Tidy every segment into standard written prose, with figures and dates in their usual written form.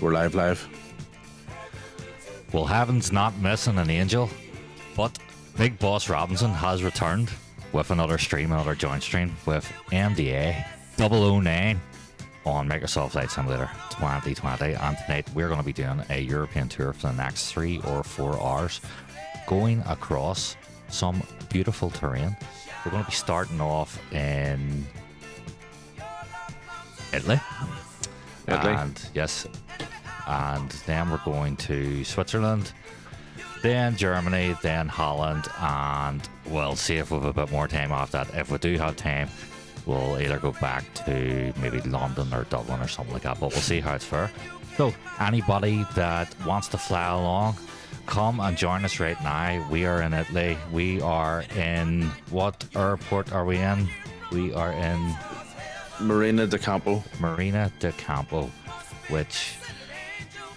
We're live. Well, heaven's not missing an angel, but Big Boss Robinson has returned with another joint stream with MDA009 on Microsoft Flight Simulator 2020. And tonight we're going to be doing a European tour for the next 3 or 4 hours, going across some beautiful terrain. We're going to be starting off in Italy. And yes, and then we're going to Switzerland, then Germany, then Holland, and we'll see if we have a bit more time after that. If we do have time, we'll either go back to maybe London or Dublin or something like that, but we'll see how it's fair. So anybody that wants to fly along, come and join us right now. We are in Italy. We are in, what airport are we in? We are in Marina de Campo, which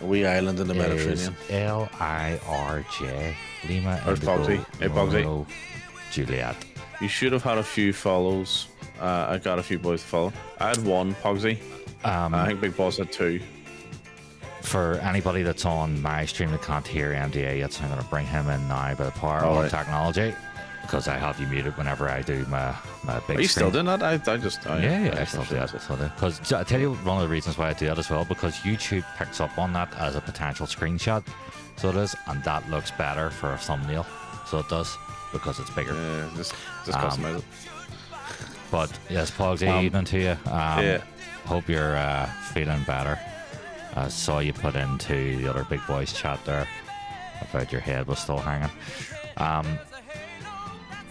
a wee island in the Mediterranean. LIRJ, Lima There's Indigo Pogsy. Romeo Juliet. You should have had a few follows. I got a few boys to follow. I had 1, Pogsy. I think Big Boss had 2. For anybody that's on my stream that can't hear MDA yet, so I'm going to bring him in now by the power of technology, because I have you muted whenever I do my big Are you stream. still doing that? I still do that. Because I tell you one of the reasons why I do that as well, because YouTube picks up on that as a potential screenshot, so it is, and that looks better for a thumbnail, so it does, because it's bigger. Yeah, just customize it. But yes, Pogsy, evening to you. Hope you're feeling better. I saw you put into the other big boys chat there about your head was still hanging.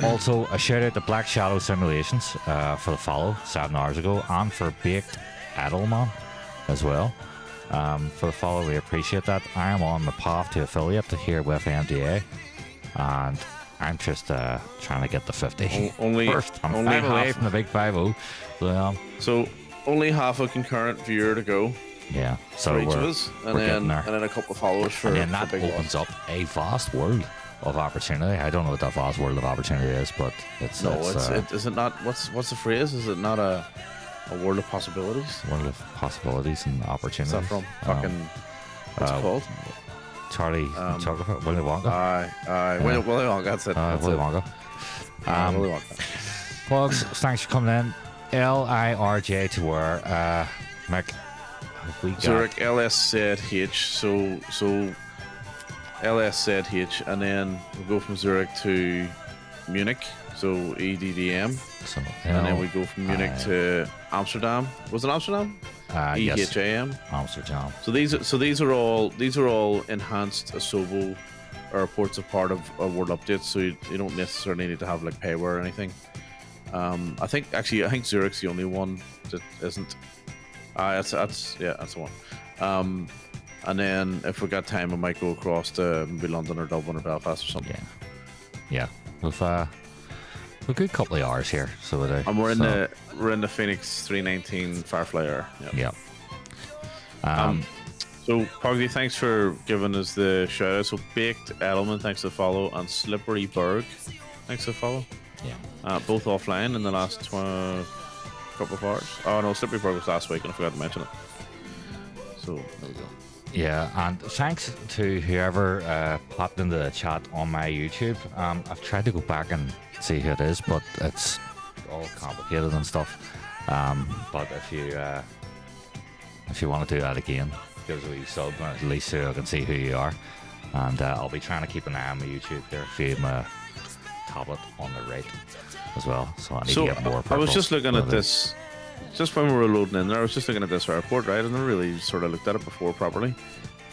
Also, a shout out to Black Shadow Simulations for the follow 7 hours ago, and for Baked Edelman as well for the follow. We appreciate that. I am on the path to affiliate to here with MDA, and I'm just trying to get the 50 first. I'm only away from the big 50. So only half a concurrent viewer to go. Yeah, so for each of us, and then a couple of followers for. And then that Big opens up a vast world of opportunity. I don't know what that vast world of opportunity is, but it's is it not? What's the phrase? Is it not a world of possibilities? World of possibilities and opportunities. Is that from fucking what's it called? Charlie Chocolate, Willy Wonka. Aye, Willy Wonka. That's it. Willy Wonka. Willy Wonka. Pogs, thanks for coming in. LIRJ to where Mick. Zurich LSZH, so LSZH, and then we'll go from Zurich to Munich, so EDDM, and then we go from Munich to Amsterdam. Was it Amsterdam? EHAM. Yes. Amsterdam. So these are all enhanced Asobo airports, a part of a World Update. So you don't necessarily need to have like payware or anything. I think Zurich's the only one that isn't. That's the one. And then if we got time, we might go across to maybe London or Dublin or Belfast or something. Yeah. We've a good couple of hours here, so we do. And we're in the Phoenix 319 Firefly Air. Yeah. So Pogsy, thanks for giving us the shout out. So Baked Edelman, thanks to follow, and Slippery Berg, thanks to follow. Yeah. Both offline in the last couple of hours. Oh no, Slippery Berg was last week and I forgot to mention it. So there we go. Yeah, and thanks to whoever popped into the chat on my YouTube. I've tried to go back and see who it is, but it's all complicated and stuff. But if you want to do that again, give us a wee sub, at least so I can see who you are. And I'll be trying to keep an eye on my YouTube here, feed my tablet on the right as well. So I need to get more. I was just looking at this. Just when we were loading in there, I was just looking at this airport, right? And I really sort of looked at it before properly.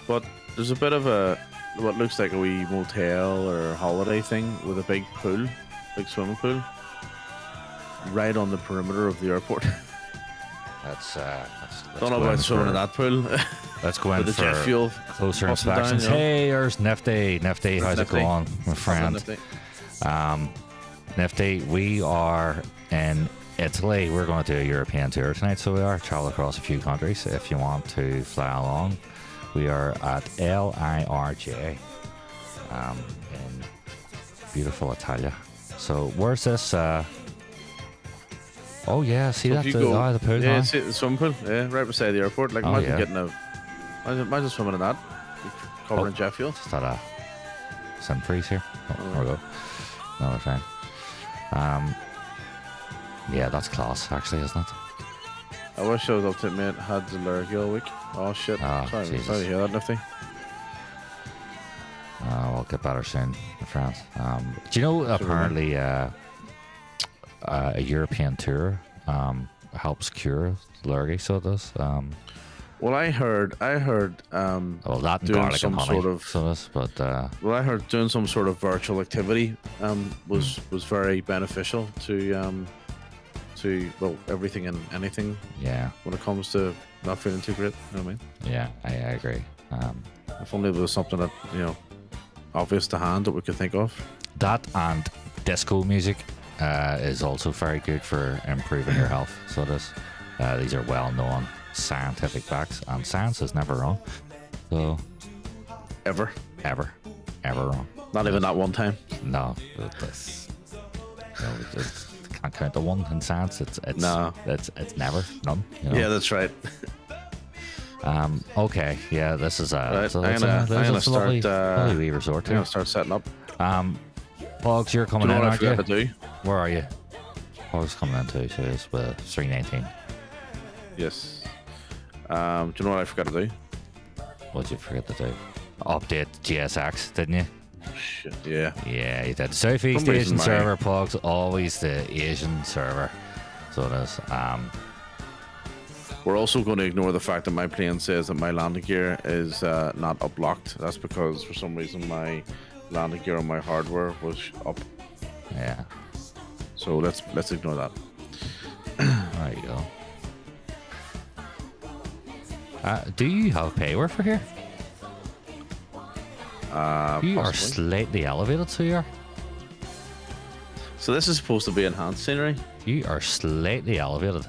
But there's a bit of what looks like a wee motel or holiday thing with a big pool, big swimming pool, right on the perimeter of the airport. Let's don't know about swimming in that pool. Let's go in the for jet fuel closer inspections. Down, Hey, there's Nifty. Nifty, how's it going, my friend? Nifty, we are in Italy. We're going to do a European tour tonight, so we are travel across a few countries. If you want to fly along, we are at LIRJ in beautiful Italia. So where's this? Oh yeah, see so that the pool? Yeah, see the swimming pool. Yeah, right beside the airport. Like imagine getting Imagine swimming in that. Covered in jet fuel. Just had a sim freeze here. Oh, there we go. No, we're fine. Yeah, that's class, actually, isn't it? I wish I was up to it, mate. Had the lurgy all week. Oh shit! Sorry to hear that, Nifty. We'll get better soon, my friends. Do you know apparently a European tour helps cure lurgy? So it does. Well, I heard. Well, that and doing garlic some and honey. sort of. So this, but Well, I heard doing some sort of virtual activity was very beneficial to everything and anything. Yeah. When it comes to not feeling too great, you know what I mean? Yeah, I agree. If only there was something that obvious to hand that we could think of. That and disco music is also very good for improving your health. So this, these are well-known scientific facts, and science is never wrong. So Ever wrong. Not even that one time. No, it's can't count the one in science. It's never none. Yeah, that's right. Okay, yeah, this is Right, it's a I'm gonna start. lovely wee resort I'm here. gonna start setting up. Pogs, you're Do coming you know in, what I aren't you? forgot to do? Where are you? Pogs coming in too, so it's with 319. Yes. Do you know what I forgot to do? What'd you forget to do? Update GSX, didn't you? Shit. Yeah. Yeah, you did. Southeast Some reason Asian my- server, Pogs, always the Asian server. So it is. We're also going to ignore the fact that my plane says that my landing gear is not uplocked. That's because for some reason my landing gear on my hardware was up. Yeah, So let's ignore that. there you go. Do you have payware for here? You are Possibly. slightly elevated, so you are. So this is supposed to be enhanced scenery. You are slightly elevated.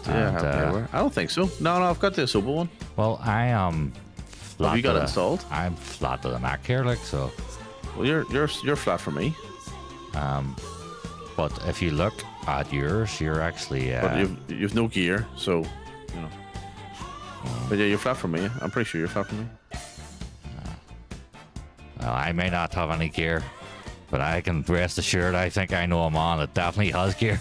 Yeah, I And, have payware. I don't think so. No, I've got the Asobo one. Well, I am flat. Have you got to it the- installed? I'm flat to the Mac here, like so. Well, you're flat for me, But if you look at yours, you're actually. but you've no gear, so But yeah, you're flat for me. I'm pretty sure you're flat for me. I may not have any gear, but I can rest assured. I think I know a man that definitely has gear.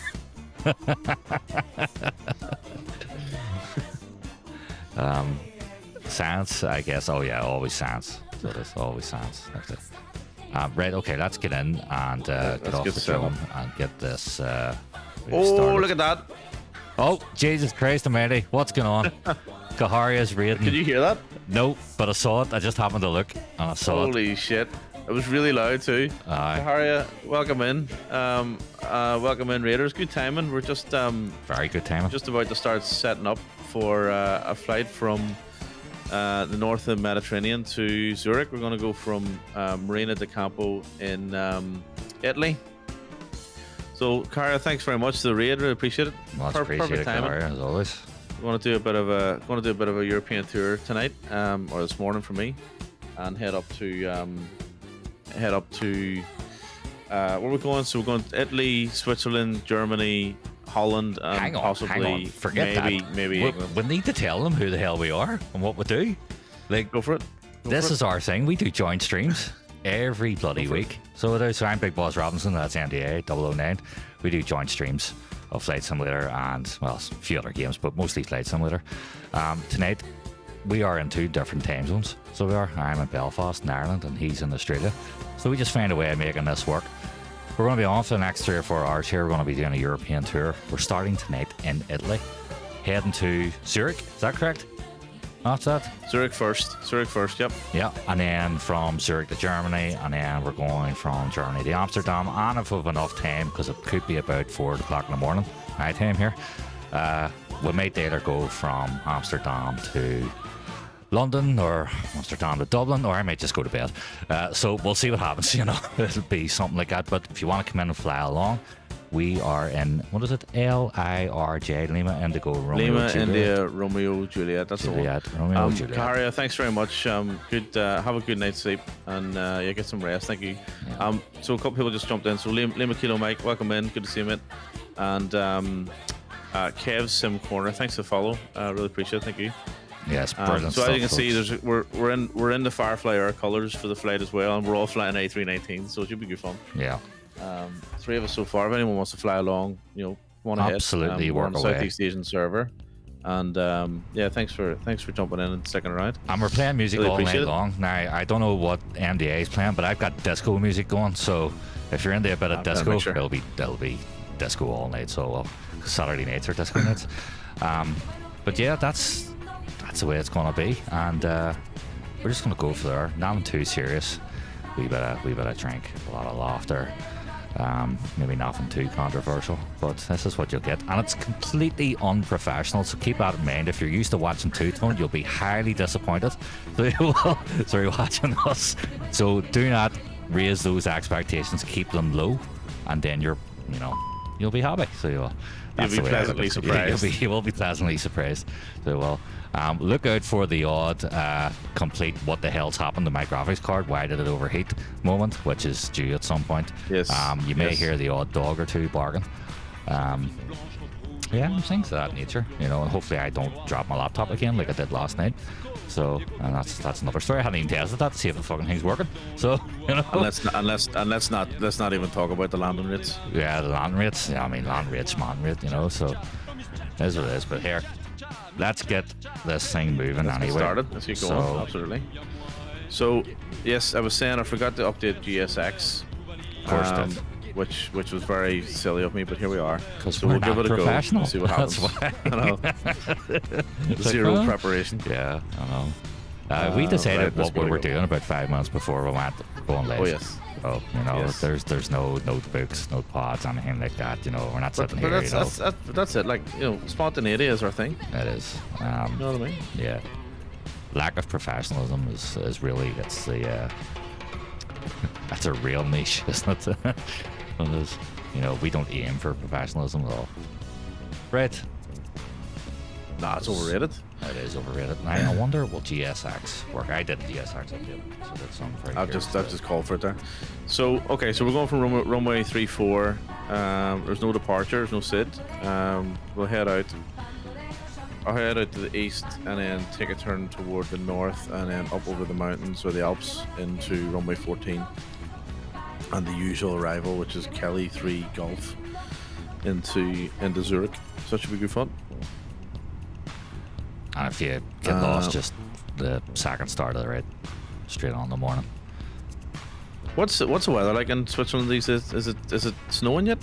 Science, I guess. Oh yeah, always science. So there's always science. That's it. Right, okay, let's get in and get let's off get the set phone up. and get this. Oh, started. look at that! Oh, Jesus Christ, Almighty, what's going on? Kaharia's raiding. Could you hear that? No, but I saw it. I just happened to look and I saw it. Holy shit! It was really loud too. Aye. Haria, welcome in. Welcome in, Raiders. Good timing. We're just Very good timing. just about to start setting up for a flight from the north of the Mediterranean to Zurich. We're going to go from Marina di Campo in Italy. So, Cara, thanks very much for the raid. Really appreciate it. Much appreciated, Kaharia, as always. We want to do a bit of a European tour tonight, or this morning for me, and head up to where we're going. So we're going to Italy, Switzerland, Germany, Holland, and Hang on, possibly forget maybe that. maybe we, England. we need to tell them who the hell we are and what we do. Like, Go for it. this is our thing. We do joint streams every bloody week. So it is. So I'm Big Boss Robinson. That's MDA009. We do joint streams of Flight Simulator and, well, a few other games, but mostly Flight Simulator. Tonight, we are in 2 different time zones. So we are. I'm in Belfast in Ireland and he's in Australia. So we just found a way of making this work. We're going to be on for the next 3 or 4 hours here. We're going to be doing a European tour. We're starting tonight in Italy, heading to Zurich. Is that correct? After that? Zurich first. Yep. Yeah, and then from Zurich to Germany, and then we're going from Germany to Amsterdam. And if we've enough time, because it could be about 4 o'clock in the morning, night time here, we might either go from Amsterdam to London or Amsterdam to Dublin, or I might just go to bed. So we'll see what happens, you know. It'll be something like that. But if you want to come in and fly along, we are in, what is it? LIRJ, Lima Indigo Romeo Lima, Juliet. India, Romeo, Juliet. That's Juliet, the Romeo one. Juliet. Kaharia, thanks very much. Good. Have a good night's sleep and yeah, get some rest. Thank you. Yeah. So a couple people just jumped in. So Lima Kilo Mike, welcome in. Good to see you, mate. And Kev's Sim Corner, thanks for the follow. Really appreciate it. Thank you. Yes, brilliant so stuff. as you can see, folks. we're in the Firefly Air colors for the flight as well, and we're all flying A319, so it should be good fun. Yeah. 3 of us so far. If anyone wants to fly along, come on ahead. Absolutely, we're work on the away. Southeast Asian server, and thanks for jumping in and sticking around. And we're playing music Really all night appreciate it. long. Now, I don't know what MDA is playing, but I've got disco music going. So if you're into a bit of Gotta disco, make sure. it'll be disco all night. So well, Saturday nights are disco nights. But yeah, that's the way it's gonna be, and we're just gonna go for there. Nothing too serious. We better drink, a lot of laughter. Maybe nothing too controversial, but this is what you'll get, and it's completely unprofessional, so keep that in mind. If you're used to watching two-tone, you'll be highly disappointed so you're watching us, so do not raise those expectations, keep them low, and then you'll be happy. So You'll be pleasantly surprised. You will be pleasantly surprised. So look out for the odd complete what the hell's happened to my graphics card, why did it overheat moment, which is due at some point. Yes. You may Yes. hear the odd dog or two barking. Things of that nature, and hopefully I don't drop my laptop again like I did last night. So, and that's another story. I hadn't even tested that to see if the fucking thing's working. So, And let's not even talk about the landing rates. Yeah, the land rates. Yeah, I mean land rates, man rate. So it is what it is. But here, let's get this thing moving Let's get anyway. started. Let's get going. Absolutely. So, yes, I was saying I forgot to update GSX, Of course did. which was very silly of me, but here we are. 'Cause So we're we'll give not it a go. professional. And see what happens. That's why. I know. It's Zero like, preparation. Yeah, I know. We decided right, let's what we go. were doing about 5 months before we went going live. Oh yes. So, Yes. there's no notebooks, notepads, anything like that. We're not But sitting here. that's it. Like spontaneity is our thing. It is. You know what I mean? Yeah. Lack of professionalism is really that's a real niche, isn't it? It is. We don't aim for professionalism at all. Right. Nah, it's overrated. It is overrated. I wonder will GSX work. I did GSX update, so that's something very I've curious just called for it there. So okay, so we're going from runway 34. There's no departure. There's no SID. We'll head out. I'll head out to the east and then take a turn toward the north and then up over the mountains or the Alps into runway 14 and the usual arrival, which is Kelly 3 Golf into Zurich. So that should be good fun. And if you get lost, just the second start of the ride, straight on in the morning. What's the weather like in Switzerland these days? Is it snowing yet?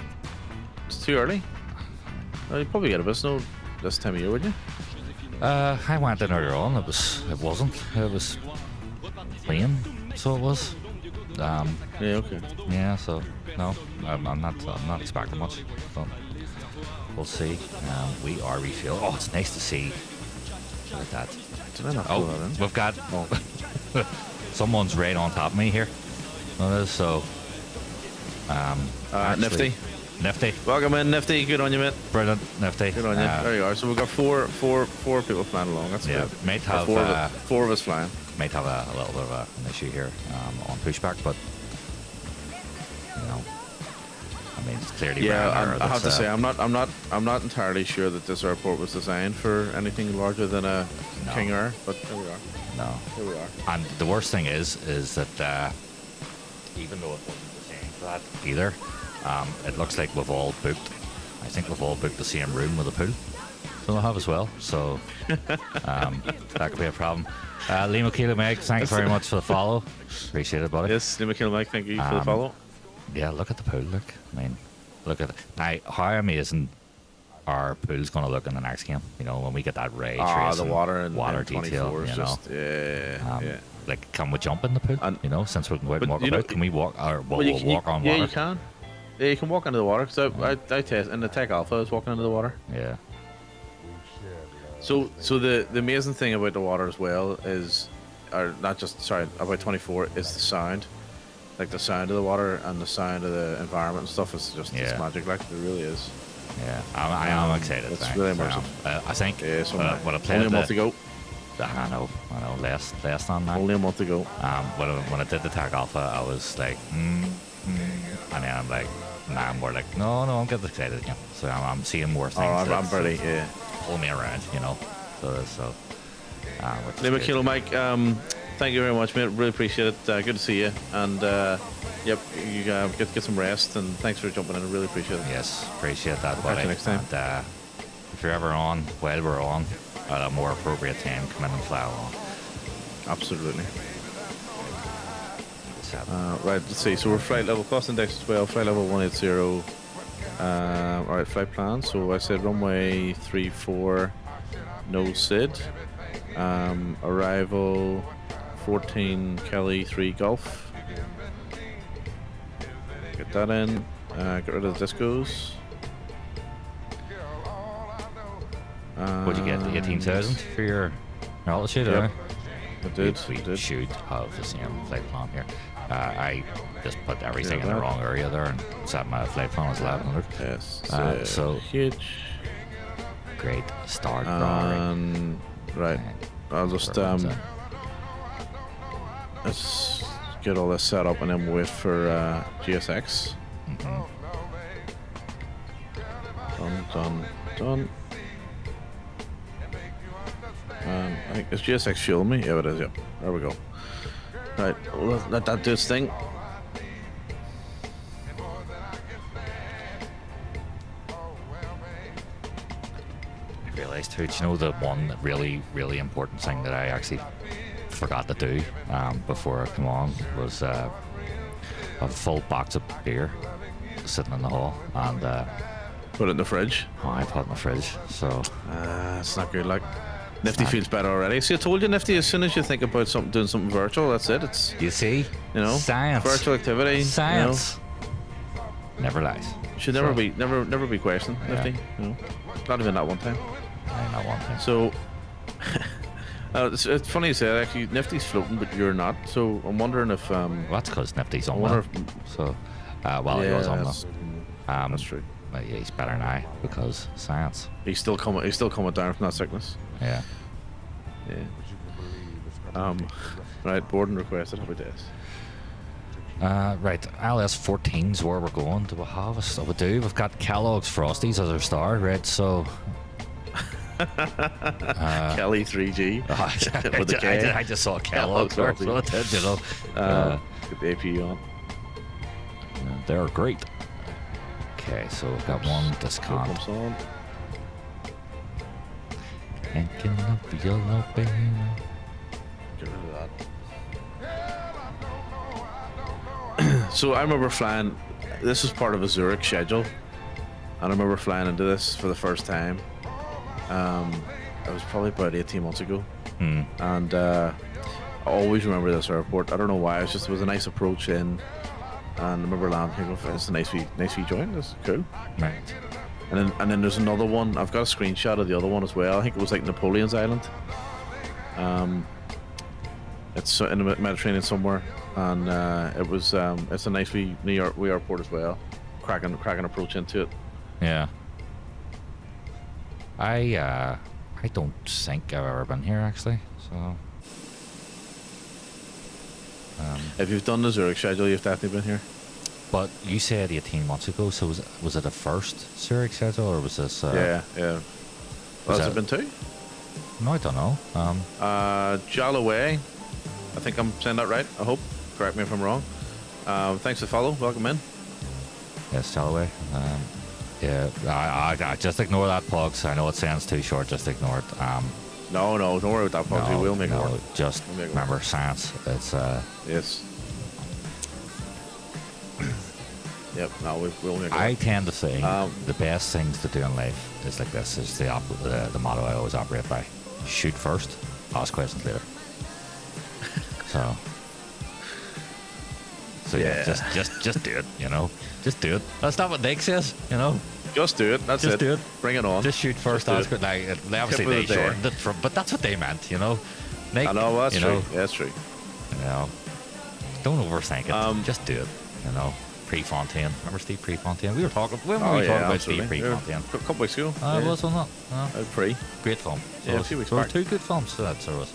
It's too early. You'd probably get a bit of snow this time of year, would you? I went in earlier on. It wasn't. It was rain, so it was. Yeah. Okay. Yeah. So no, I'm not expecting much. But we'll see. We are refueled. Oh, it's nice to see. Look at that. Did I not pull that Oh, in? we've got someone's right on top of me here. That is so. Nifty. Nifty. Welcome in, Nifty. Good on you, mate. Brilliant, Nifty. Good on you. There you are. So we've got four people flying along. That's Yeah, good. might have Four of us flying. might have a little bit of an issue here on pushback, but I mean it's clearly Yeah, I have to say I'm not entirely sure that this airport was designed for anything larger than a No. King Air, but here we are. no. Here we are. And the worst thing is that even though it wasn't designed for that either, it looks like we've all booked. I think we've all booked the same room with a pool. So we'll have as well. So that could be a problem. Lima Kilo Meg, thank you very much for the follow. Appreciate it, buddy. Yes, Lima Kill Mike, thank you for the follow. Yeah, look at the pool. Look, I mean, look at it. Now, how amazing our pool's going to look in the next game? When we get that ray trace The and water and water 24 detail. is just yeah. Like, can we jump in the pool? And- Since we can go out and But walk you know- about, can we walk? Or Well, we'll walk on yeah, water. you can. Yeah, you can walk into the water. Because I test in the Tech Alpha, I was walking into the water. Yeah. So the amazing thing about the water as well is, or not just about 24 is the sound, like the sound of the water and the sound of the environment and stuff is just it's Yeah. magic. Like it really is. Yeah, I am excited. It's thanks. really immersive. I think Yeah, so when I only played a month to go. I know, less than that. Only a month to go. When I did the Tag Alpha, I was like, and then I'm like, now I'm more like, no, I'm getting excited again. So I'm seeing more things. I'm that's ready. Yeah. pull me around, So which is Liam good. Kilo, Mike. Thank you very much, mate. Really appreciate it. Good to see you. And yep, you get some rest. And thanks for jumping in. I really appreciate it. Yes, appreciate that, buddy. Catch you next time. And if you're ever on, while we're on, at a more appropriate time, come in and fly along. Absolutely. So, Right, let's see. So we're flight level, cost index as well, flight level 180. All right, flight plan. So I said runway 34, no SID. Arrival 14 Kelly 3 Golf. Get that in. Get rid of the discos. would you get the 18,000 for your altitude? Yep. Or? I did. We should have the same flight plan here. I just put everything Yeah, in the that. wrong area there and set my flight plan as 1100. Yes. So huge. great start, Rory. Right. I'll just let's get all this set up and then we'll wait for GSX. Done. I think is GSX fueling me? Yeah, it is. Yep. There we go. Right. Well, let that do its thing. I realised too, do you know the one really, really important thing that I actually forgot to do before I come on was a full box of beer sitting in the hall and Put it in the fridge. I put it in the fridge. So It's not good. Like Nifty feels better already. See, I told you, Nifty. As soon as you think about doing something virtual, that's it. It's you see, science, virtual activity, science never lies. Should never be questioned, Nifty. Not even that one time. Not one thing. So it's funny you say that. Actually, Nifty's floating, but you're not. So I'm wondering if Well, that's because Nifty's on wonder now. So he was on that's, now. that's true. But yeah, he's better than I because science. He's still coming down from that sickness. Yeah. Yeah. Right. Boarding requested. Happy days. Right, LS14's where we're going. Do we have a stuff we do? We've got Kellogg's Frosties as our star, right? So Kelly 3G with the K. I just saw Kellogg's, Kellogg's so I did, you know. Get the AP on. They're great. Okay, so we've got one discount. Pumps on. Thinking of yellow baby. Get rid of that. So I remember flying. This was part of a Zurich schedule, and I remember flying into this for the first time. It was probably about 18 months ago, and I always remember this airport. I don't know why. It was a nice approach in, and I remember landing here. It's a nice wee joint. It's cool. Right. And then there's another one. I've got a screenshot of the other one as well. I think it was like Napoleon's Island. It's in the Mediterranean somewhere, and it's a nice wee New York airport as well. Cracking approach into it. Yeah. I don't think I've ever been here actually. So. If you've done the Zurich schedule, you've definitely been here. But you said 18 months ago, so was it the first Zurich schedule or was this? Yeah. Has it been two? No, I don't know. Jallaway. I think I'm saying that right. I hope. Correct me if I'm wrong. Thanks for the follow. Welcome in. Yes, Jallaway. Yeah, I just ignore that, Pugs. I know it sounds too short. Just ignore it. No, don't worry about that, Pugsy. We'll make it work. Just remember science. It's yes. Yep. No, we'll make it work. I tend to say the best things to do in life is like this. Is the motto I always operate by: shoot first, ask questions later. So yeah, just do it. You know, just do it. That's not what Nick says. You know. Just do it. That's just it. Do it. Bring it on. Just shoot first. Ask it. Like obviously they shortened it from, but that's what they meant. You know. Nick, I know that's true. Know, yeah, that's true. You know, don't overthink it. Just do it. You know. Prefontaine. Remember Steve Prefontaine? We were talking. When were we talking about Steve Prefontaine? A couple weeks ago. It was on that. Pre. Great film. So yeah, a few weeks back. back. There were two good films. So there was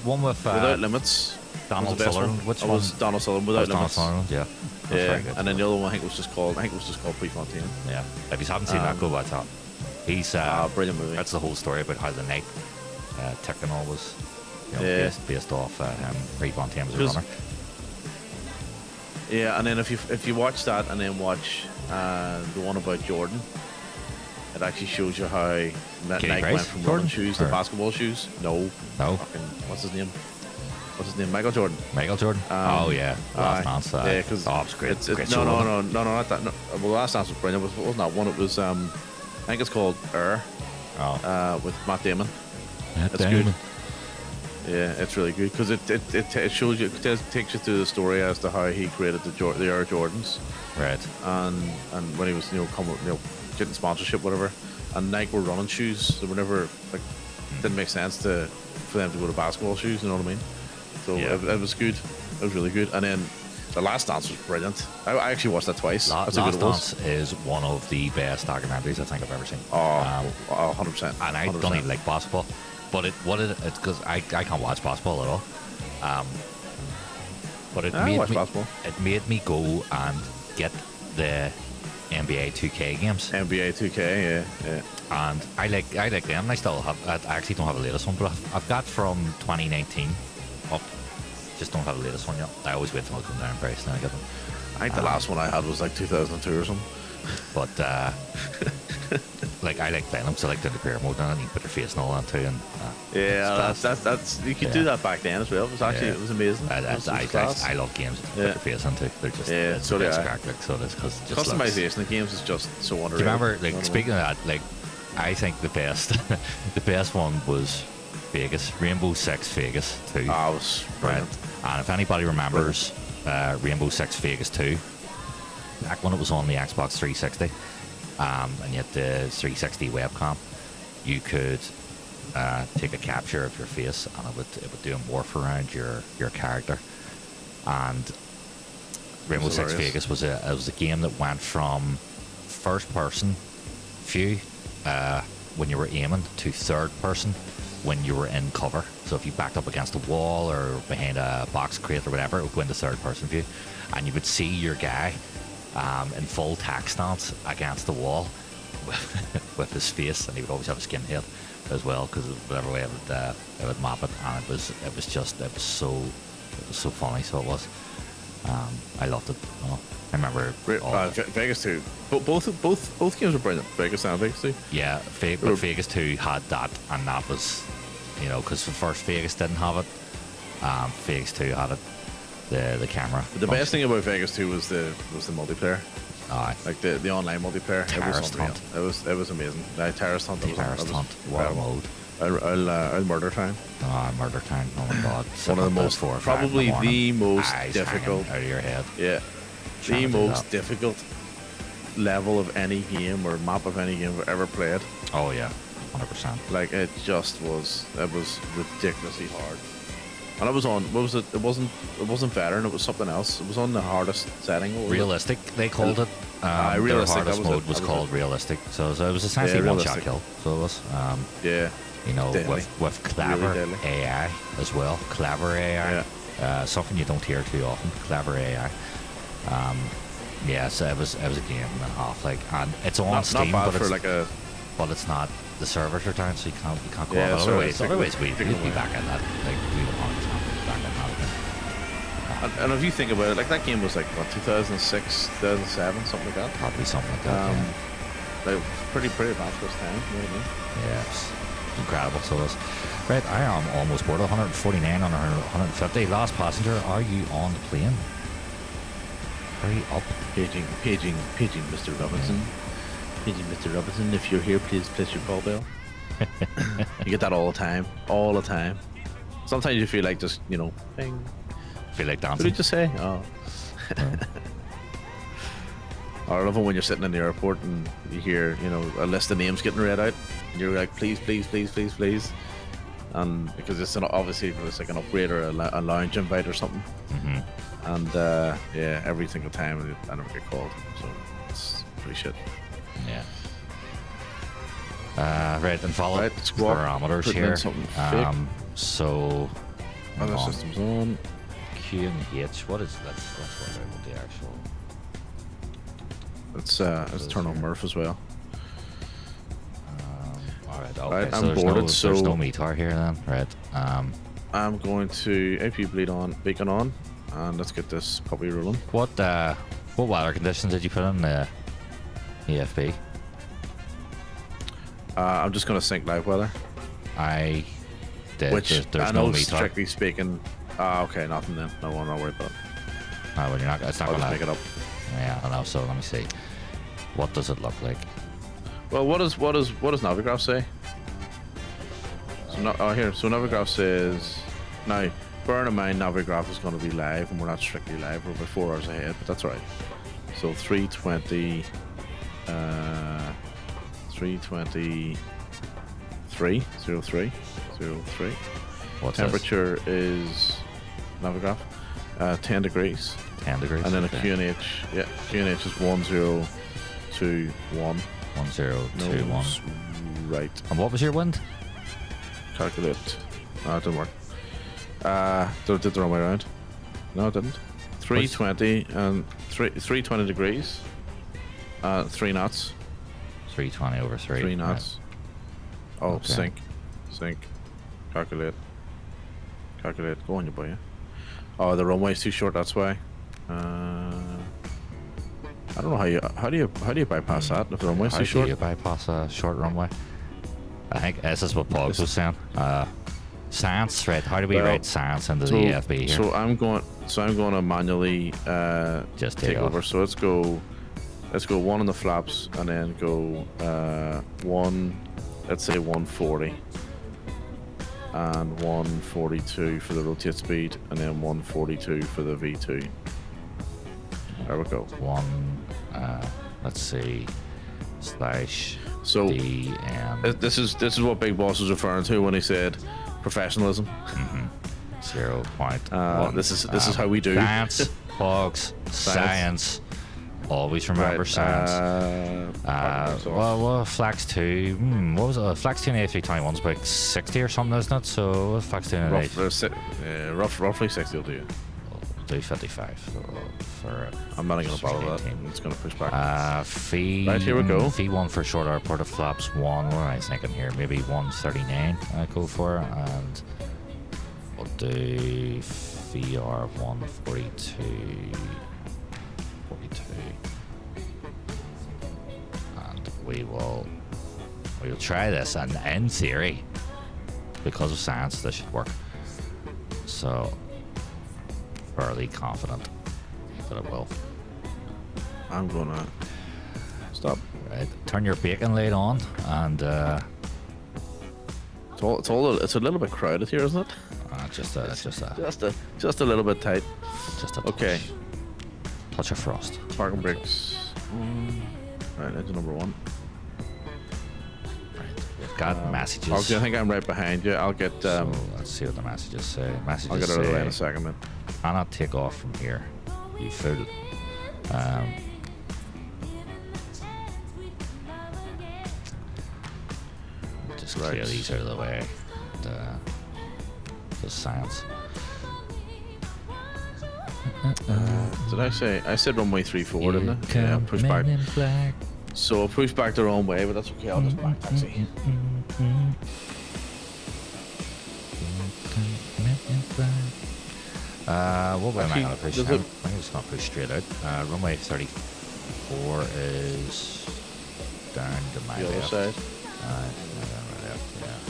one with Without Limits. Donald Sutherland. Which one? Was Donald Sutherland Without Limits. Donald Sutherland. Yeah. Yeah. And then the other one I think was just called Prefontaine. Yeah. If you haven't seen that, go watch that. He's brilliant movie. That's the whole story about how the night Ticknall was, Yeah. based off him, Reed Von Thames as a Because- runner. Yeah, and then if you watch that and then watch the one about Jordan, it actually shows you how Nike Price? went from Jordan? running shoes to Or- basketball shoes. No. No, Fucking, what's his name? What's his name? Michael Jordan. Michael Jordan. Oh yeah, Last Dance. Yeah, because oh, it's great. Great no, show, no, wasn't no, no, not that. No, well, Last Dance was brilliant. It wasn't that one. It was I think it's called Air, it? Oh, with Matt Damon. Matt It's Damon. good. Yeah, it's really good because it shows you, it takes you through the story as to how he created the Air Jordans, Right. and when he was getting sponsorship, whatever. And Nike were running shoes. They were never like didn't make sense for them to go to basketball shoes. You know what I mean? So Yeah. it was good. It was really good. And then The Last Dance was brilliant. I actually watched that twice. That's how good Last it was. Dance is one of the best documentaries I think I've ever seen. Oh, 100%. And I don't even like basketball, but it's because I can't watch basketball at all. But it I made watch me, basketball. it made me go and get the NBA 2K games, NBA 2K, yeah. and I like them. I still have. I actually don't have the latest one, but I've got from 2019 up. Just don't have the latest one yet. I always wait till I come down in price and I get them. I think the last one I had was like 2002 or something. But like I like playing them, so I like doing the career mode and you put your face and all that too. And Yeah, it's class. that's you could do that back then as well. It was actually it was amazing. I, It was I, class. I love games that you Yeah. put your face into. They're just Yeah, it's so the do best I. crack, like, so it's because just looks. Customization of games is just so Do underrated. you remember, You know like, what I speaking of that, like, I think the best, the best one was Vegas, Rainbow Six Vegas 2. mean? Ah, it was Right. brilliant. And if anybody remembers Rainbow Six Vegas 2, back when it was on the Xbox 360, and yet the 360 webcam, you could take a capture of your face and it would do a morph around your character. And Rainbow Six hilarious. Vegas was a game that went from first person view when you were aiming to third person when you were in cover. So if you backed up against a wall or behind a box crate or whatever, it would go into third person view, and you would see your guy in full tack stance against the wall with his face, and he would always have a skin head as well because whatever way it would map it, and it was so funny. So it was. I loved it. Oh, I remember. Vegas 2. Both games were brilliant. Vegas and Vegas 2. Yeah, but Vegas 2 had that, and that was, because the first Vegas didn't have it. Vegas 2 had it, the camera. But the best thing about Vegas 2 was the multiplayer. Aye. Like the online multiplayer. Terrorist it was unreal. Hunt. It was amazing. Terrorist Hunt. Terrorist Hunt, what a mode. I'll Murder Time. Murder Time, oh my god. One of the most, probably the most Eyes difficult. hanging out of your head. Yeah. Trying The to do most that. difficult level of any game or map of any game I've ever played. Oh yeah, 100%. Like it was ridiculously hard. And it was on, what was it? It wasn't veteran, it was something else. It was on the hardest setting. What was it? Realistic, they called it. Their realistic, that hardest was mode it, was that was called it. realistic. So it was essentially one shot realistic. kill. So it was. Yeah. Deadly. With clever Really deadly. AI as well. Clever AI. Yeah. Something you don't hear too often. Clever AI. Yeah, so it was a game and a half. Like, and it's on Not Steam, bad but for it's like a. but it's not. The servers are down, so you can't go Yeah, on. so Otherwise, it's like we'd taken be away. back in that. Like we would 100% be back in that again. And if you think about it, like that game was like what 2006, 2007, something like that. Probably something like that. Like pretty advanced for its time. You know what I mean? Yeah, it's incredible. So it's right. I am almost bored. 149 on 150. Last passenger, are you on the plane? Hurry up. Paging, Mr. Robinson. Paging, Mr. Robinson. If you're here, please place your call bell. You get that all the time. All the time. Sometimes you feel like just, bing. Feel like What dancing. did you say? Oh. I love it when you're sitting in the airport and you hear, a list of names getting read out, and you're like, please, please, please, please, please, and because it's obviously it's like an upgrade or a lounge invite or something, and yeah, every single time I never get called, so it's pretty shit. Yeah. Right, and follow Right, squawk, parameters putting in here. something fake. So Other hang on. systems on. Q and H. What is let's work out what the actual. Let's turn on Murph as well. All right. Okay, Right, so I'm there's boarded, no, so there's no METAR here then, right? I'm going to AP bleed on, beacon on, and let's get this puppy rolling. What weather conditions did you put in the EFB? I'm just going to sync live weather. I did. Which there's I no know, METAR. strictly speaking. Okay, nothing then. No one, not worry about it. No, well, you're not. It's not I'll gonna just make it up. Yeah, I know. So let me see. What does it look like? Well, what does Navigraph say? So here. So Navigraph says now. Bear in mind, Navigraph is going to be live, and we're not strictly live. We're about 4 hours ahead, but that's all right. So 3:20, 03:03. What's Temperature is Navigraph 10 degrees. 10 degrees. And then okay. a QNH. Yeah, QNH is 1021. 1021. Nose right. And what was your wind? Calculate. No, it didn't work. Did the wrong way around. No, it didn't. 320 and 320 degrees. 3 knots. 320 over 3. 3 knots. Right. Oh, Okay. sync. Calculate. Go on, you boy. Yeah. Oh, the runway's too short. That's why. I don't know how do you bypass that if the runway's too short. How do you bypass a short runway? I think this is what Pogs was saying. Science, right? How do we write science into the EFB here? So I'm going to manually Just take take over. off. So let's go 1 on the flaps and then go 1. Let's say 140 and 142 for the rotate speed, and then 142 for the V2. There we go. Let's see, /. So DM this is what Big Boss was referring to when he said professionalism. 0.1. This is how we do. Science, Pogs, science. Always remember science. Well, Flex 2. What was it? Flex 2 and A321 is about 60 or something, isn't it? So Flex 2 and roughly 60 will do you. do 55 for I'm not going to bother that. It's going to push back. Fee. Right, here we go. Fee 1 for short airport of flaps 1. What am I thinking here? Maybe 139 I go for, and we'll do fee R 142. 42. And we'll try this, and in theory, because of science, this should work. So, fairly confident that it will. I'm gonna stop. Right, turn your bacon light on, and It's a little bit crowded here, isn't it? just a little bit tight. touch, Okay. touch of frost. Parking brakes. Right, engine number 1. Right, we've got messages. Okay, I think I'm right behind you. I'll get. So let's see what the messages say. Messages I'll get out of the way in a say, second, man. cannot take off from here, you fool. Just clear Right. these out of the way. The science. Did I say? I said runway 34, didn't I? Yeah, push back. So I'll push back the wrong way, but that's okay. I'll just back taxi. What way am I Actually, going to push? does I'm it- just going to push straight out. Runway 34 is down to my The other left. side. Right left,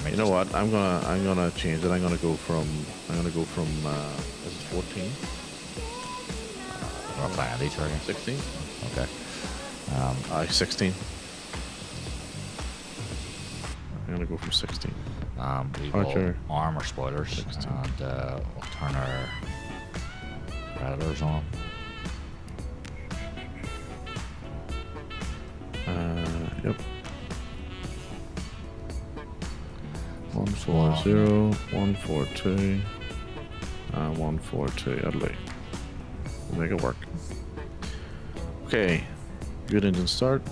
yeah. You know what? I'm gonna change it. I'm gonna go from. Is it 14? We're flying these target. 16? Okay. 16. I'm gonna go from 16. We will Archer. arm our spoilers 16. and we'll turn our predators on. Yep. 140, 142, 142. That'll do. We'll make it work. Okay. Good engine start.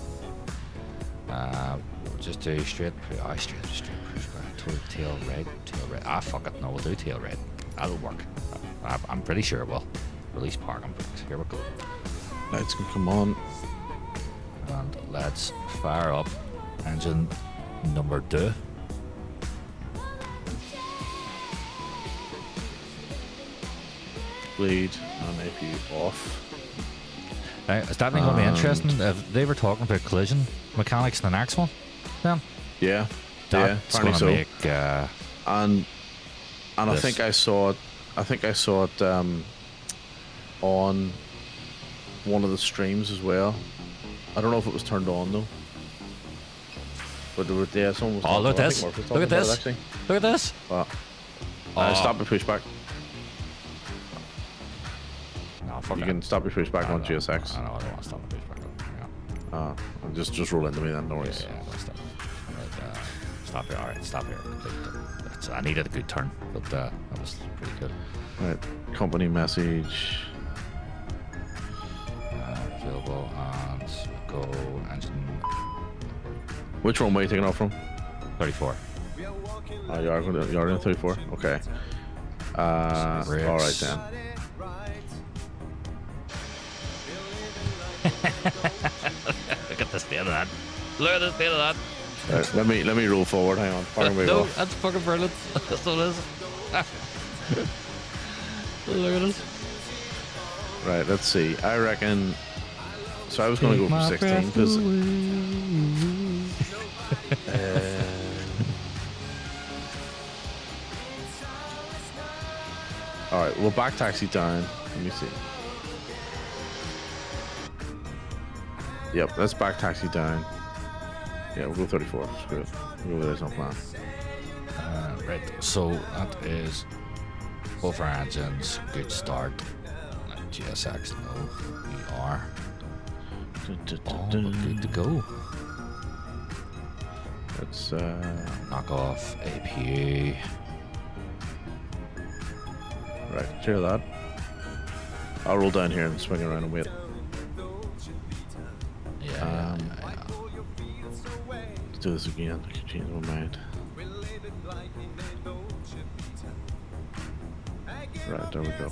We'll just do straight push back. Tail red. Fuck it. No, we'll do tail red. That'll work. I'm pretty sure it will. Release parking brakes. Here we go. Lights can come on. And let's fire up engine number 2. bleed and AP off. Is that going to be interesting? If they were talking about collision mechanics in the next one, then Yeah, that's going to so. make. And I This. think I saw it. I think I saw it on one of the streams as well. I don't know if it was turned on though. But there were, yeah, someone was. Oh, look at I this! think Murph was Look at talking about it, this! actually. Look at this! But stop the pushback. No, fuck You that. can stop your pushback I on know, GSX. I know. I don't want to stop the pushback. Yeah. Just roll into me then, no worries. Yeah, no, stop. Right, stop here. All right, stop here. I needed a good turn, but that was pretty good. Right, company message. Available and go engine Which runway are you taking off from? 34. Oh, you're in 34? Okay. Alright then. Look at the state of that. Look at the state of that. Right, let me roll forward, hang on. Firing way No, off. that's fucking brilliant. That's what it is. Look at this. Right, let's see. I reckon. So I was going to go for 16 because. All right, we'll back taxi down. Let me see. Yep, let's back taxi down. Yeah, we'll go 34. Screw it. We'll go with this on plan. Right, so that is both our engines. Good start. GSX, no, we are all good to go. Let's knock off APU. right, clear that. I'll roll down here and swing around and wait. Yeah. Let's do this again. I can change my mind. Right, there we go.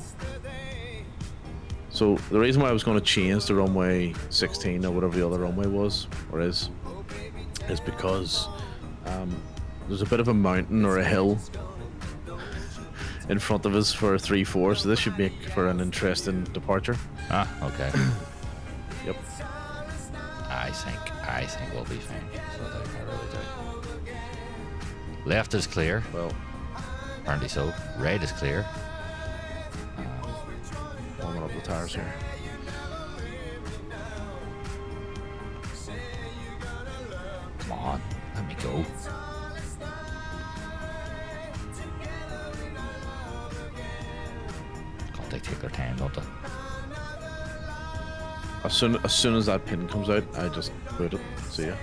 So the reason why I was going to change to runway 16 or whatever the other runway was or is because there's a bit of a mountain or a hill in front of us for 3-4, so this should make for an interesting departure. Ah, okay. Yep. I think we'll be fine. So I really do. Left is clear. Well, Apparently so. Right is clear. warming up the tires here. Come on, let me go. God, they take their time, don't they? As soon as that pin comes out, I just put it. See ya.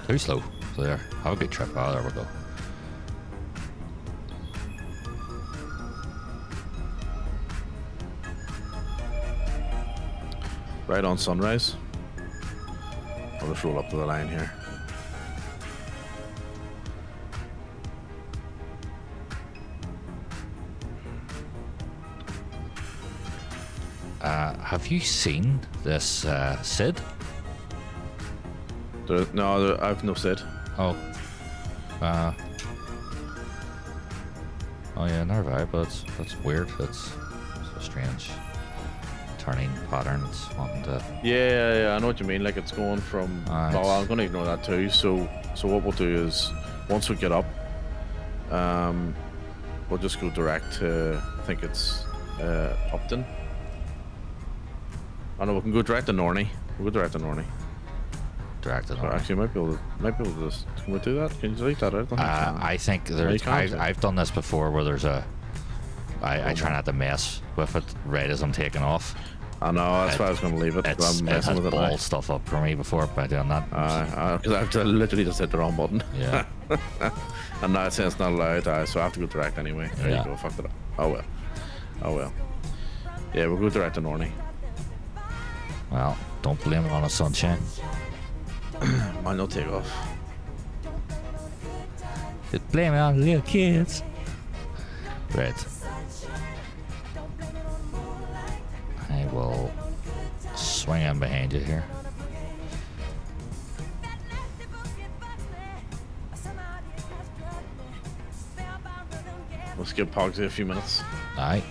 Too slow. So there. Have a good trip. Oh, there we go. Right on sunrise. I'll just roll up to the line here. Have you seen this Sid? No, I've no Sid. Oh. Oh yeah, never mind, but that's weird. It's a strange turning pattern. It's wanting to. Yeah, I know what you mean. Like it's going from. Well, I'm going to ignore that too. So what we'll do is once we get up, we'll just go direct to. I think it's Upton. I know we can go direct to Norney. We'll go direct to Norney. Direct it on. Actually, might be able to just. Can we do that? Can you delete that out? I think there's. I've done this before where there's a. I try not to mess with it right as I'm taking off. I know, that's why I was going to leave it. But I'm It messing has with it ball now. stuff up for me before by doing that. Because I've literally just hit the wrong button. Yeah. And now it says it's not allowed, so I have to go direct anyway. There Yeah. you go, fucked it up. Oh well. Yeah, we'll go direct to Norney. Well, don't blame it on the sunshine. Mine no take off. Just blame it on the little kids. Right. I will swing in behind you here. Let's give Pogsy a few minutes. Aye.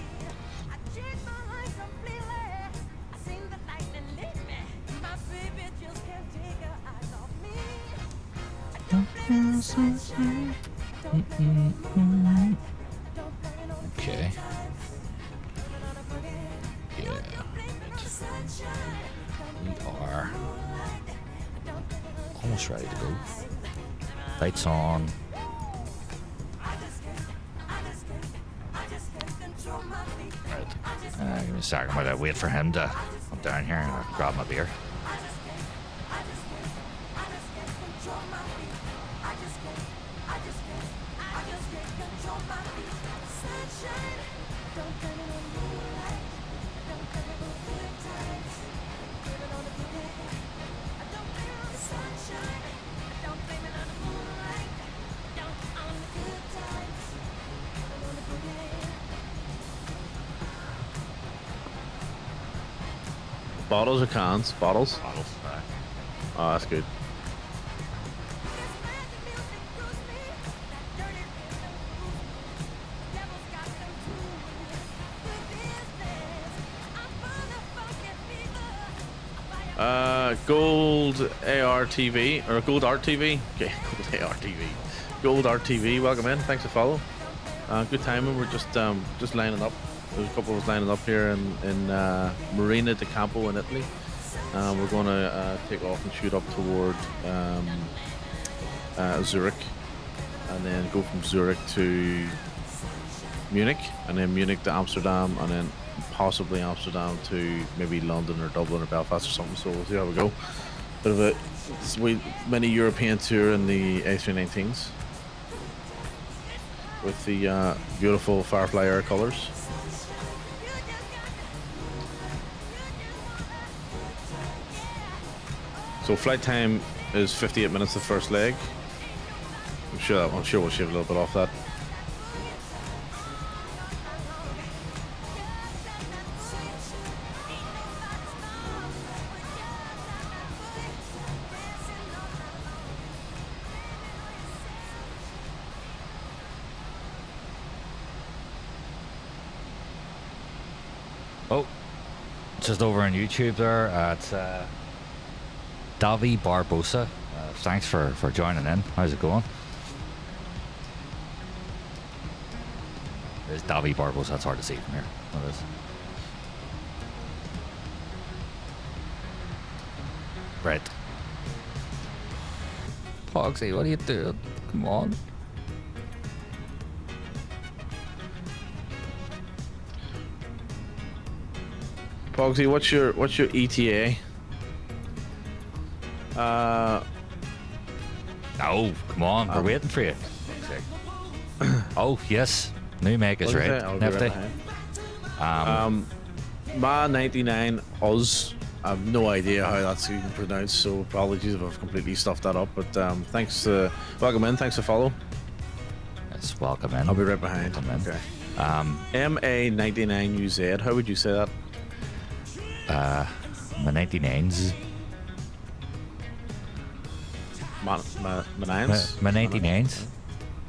Okay. Yeah. We are almost ready to go. Lights on. Right. Give me a second while I wait for him to come down here and I'll grab my beer. Bottles or cans? Bottles? Bottles. Oh, that's good. Gold ARTV or Gold Art TV. Okay, Gold ARTV. Gold Art TV. Welcome in. Thanks for follow. Good timing. We're just lining up. There's a couple of us lining up here in Marina di Campo in Italy. We're going to take off and shoot up toward Zurich, and then go from Zurich to Munich, and then Munich to Amsterdam, and then possibly Amsterdam to maybe London or Dublin or Belfast or something. So we'll see how we go. Bit of a mini European tour in the A319s with the beautiful Firefly Air colours. So flight time is 58 minutes the first leg. I'm sure we'll shave a little bit off that. Oh, just over on YouTube there at Davi Barbosa. Thanks for joining in. How's it going? There's Davi Barbosa. That's hard to see from here. That is. Right. Pogsy, what are you doing? Come on. Pogsy, what's your ETA? Oh, come on, we're waiting for you. Oh, yes. New make is right. Nifty. Ma 99 Oz. I have no idea how that's even pronounced, so apologies if I've completely stuffed that up. But thanks. Welcome in. Thanks for follow. Yes, welcome in. I'll be right behind. Welcome Okay. in. MA99UZ. How would you say that? My 99s. My nines? My 99s.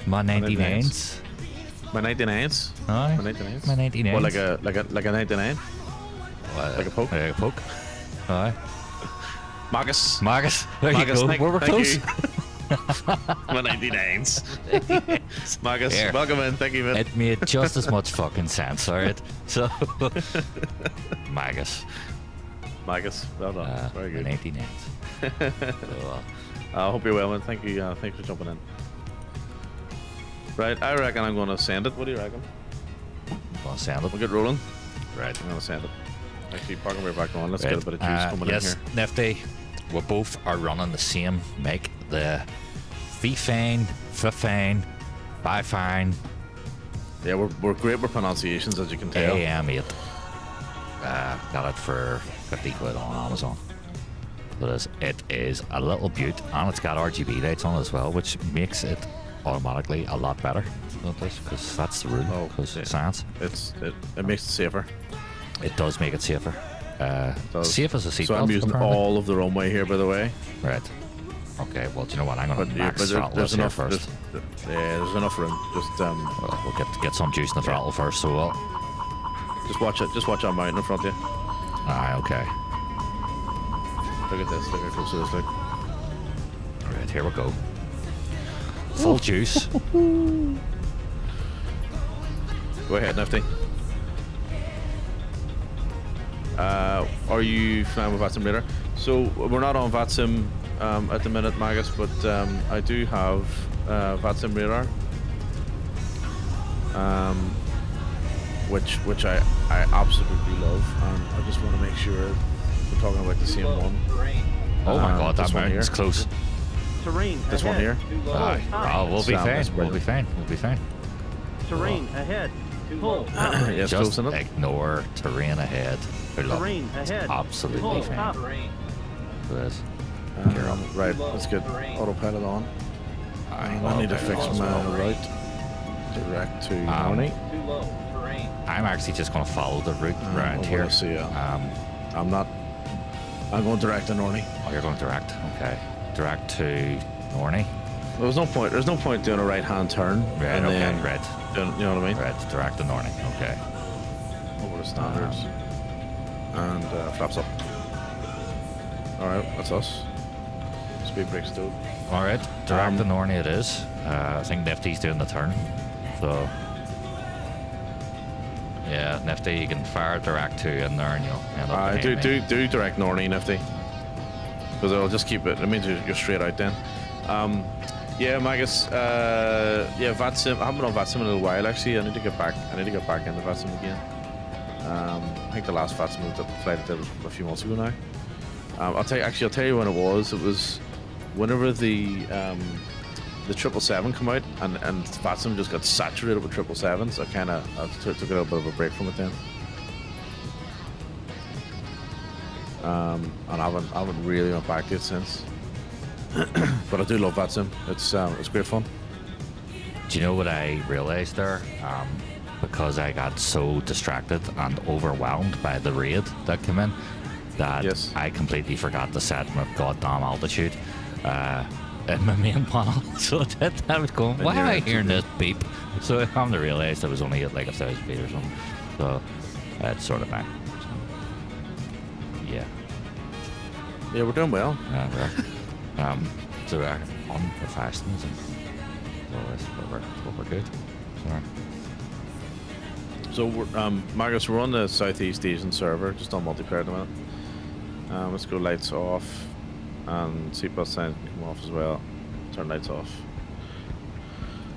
My 99s. My 99s? Aye. My 99s? My 99s. What, like a 99? Like a poke? Like a poke. Aye. Marcus. There you go. We're close. My 99s. Marcus, Here. welcome in. Thank you, man. It made just as much fucking sense, alright? So, Magus. Well done. Very good. 99s. So, I hope you're well, man. Thank you. Thanks for jumping in. Right, I reckon I'm going to send it. What do you reckon? gonna send it. We'll get rolling. Right. I'm going to send it. Actually, parking way back on. Let's get a bit of juice coming in here. Yes, Nifty. We both are running the same mic. The Fifine, Bifine. Yeah, we're great with pronunciations, as you can tell. AM8. Got it for 50 quid on Amazon. It is a little beaut, and it's got RGB lights on as well, which makes it automatically a lot better. Because that's the rule. Because science. It makes it safer. It does make it safer. Safe as a seatbelt. So I'm using apparently. all of the runway here, by the way. Right. Okay, well, do you know what? I'm going But to yeah, max but throttle there's this here enough. first. There's enough room. Well, we'll get some juice in the throttle first, so we'll. Just watch it. Just watch our mountain in front of you. Aye, okay. Look at this. Look how close it is. Look. Alright, here we go. Full juice. Go ahead, Nifty. Are you flying with VATSIM radar? So we're not on VATSIM at the minute, Magus, but I do have VATSIM radar, which I absolutely love, and I just want to make sure we're talking about the same one. Oh my god, that this one mountain's here. close. Terrain This one ahead. here. Too low. Aye. Oh, we'll be Sam, fine. that's We'll brilliant. be fine. We'll be fine. Terrain ahead. Too low. Yeah, it's Just close enough. ignore terrain ahead. Pull up. Terrain ahead. Absolutely Too low. fine. Stop. Yes. Right, let's get autopilot on. Aye, I need to autopilot fix on as my well. route direct to Marnie. Too low. Terrain. I'm actually just going to follow the route around I here. wanna see, I'm not. I'm going direct to Norney. Oh, you're going direct. Okay. Direct to Norney. There's no point. There's no point doing a right-hand turn Right, and okay. then Red. you know what I mean? Red. Direct to Norney. Okay. Over the standards and flaps up. All right, that's us. Speed brakes too. All right. Direct to Um, Norney it is. I think Nifty's doing the turn. So. Yeah, Nifty, you can fire direct to in there and you'll end up Do behind me. do direct Norney, Nifty, because it'll just keep it. It means you're straight out then. Yeah, Magus. Yeah, VATSIM. I haven't been on VATSIM in a little while actually. I need to get back. I need to get back into VATSIM again. I think the last VATSIM flight I did was a few months ago now. I'll tell you when it was. It was whenever the 777 come out and VATSIM just got saturated with 777s. I took a little bit of a break from it then. And I haven't really went back to it since. But I do love VATSIM. It's great fun. Do you know what I realized there? Because I got so distracted and overwhelmed by the raid that came in, that Yes. I completely forgot to set my goddamn altitude in my main panel. So I was going, And why am your I hearing altitude. this beep? So I come to realize I was only at like 1,000 feet or something. So it's sort of fine. So, yeah. Yeah, we're doing well. So we're on the fastness and but we're good. So, So we're, Marcus, we're on the Southeast Asian server, just on multiplayer at the minute. Let's go lights off, and seatbelt signs can come off as well. Turn lights off.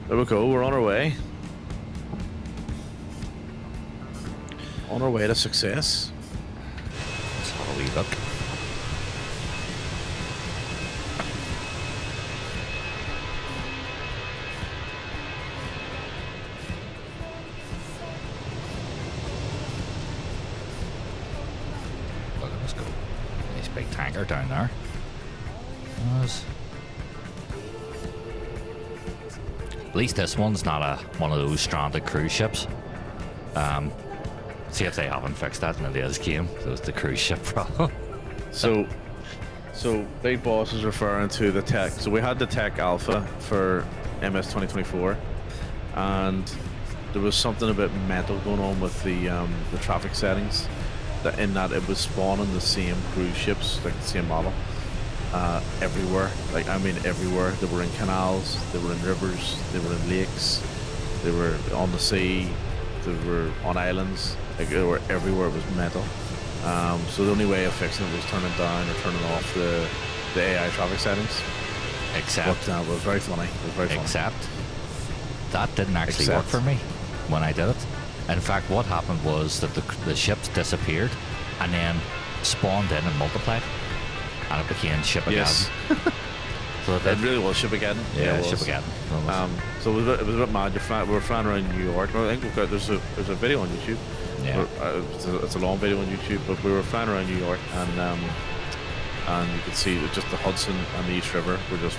There we go. We're on our way. On our way to success. let's have a wee look. Look at this go. Nice big tanker down there. Yes. At least this one's not one of those stranded cruise ships. See if they haven't fixed that in the other game. So it's the cruise ship problem. So Big Boss is referring to the tech. So we had the tech alpha for MS 2024, and there was something a bit mental going on with the traffic settings. That in that it was spawning the same cruise ships, like the same model, everywhere. Like I mean everywhere. They were in canals, they were in rivers, they were in lakes, they were on the sea, they were on islands. Like they were everywhere. It was mental. So the only way of fixing it was turning down or turning off the AI traffic settings. Except, But it was very funny. It was very funny. except that didn't actually work Except- for me when I did it. In fact, what happened was that the ships disappeared and then spawned in and multiplied, and it became ship again. Yes, So it really was ship again. yeah, it ship was. again. So it was a bit mad. We were flying around New York. I think there's a video on YouTube. Yeah. It's a long video on YouTube, but we were flying around New York, and you could see that just the Hudson and the East River were just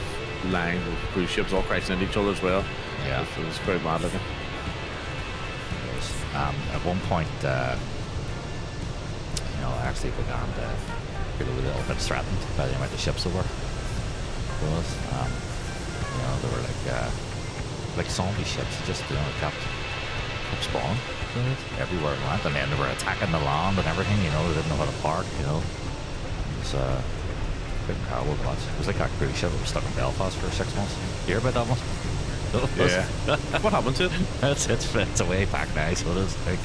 lined with cruise ships all crashing into each other as well. Yeah. It was quite mad looking. At one point, I actually began to feel a little bit threatened by the amount of ships there were. So it was, they were like zombie ships. Just kept spawning. So it was everywhere it went, and then they were attacking the land and everything. They didn't know how to park. It was quite incredible to watch. It was like that cruise ship that was stuck in Belfast for 6 months. You hear about that one? Yeah. What happened to it? It's a way back now, so it is like.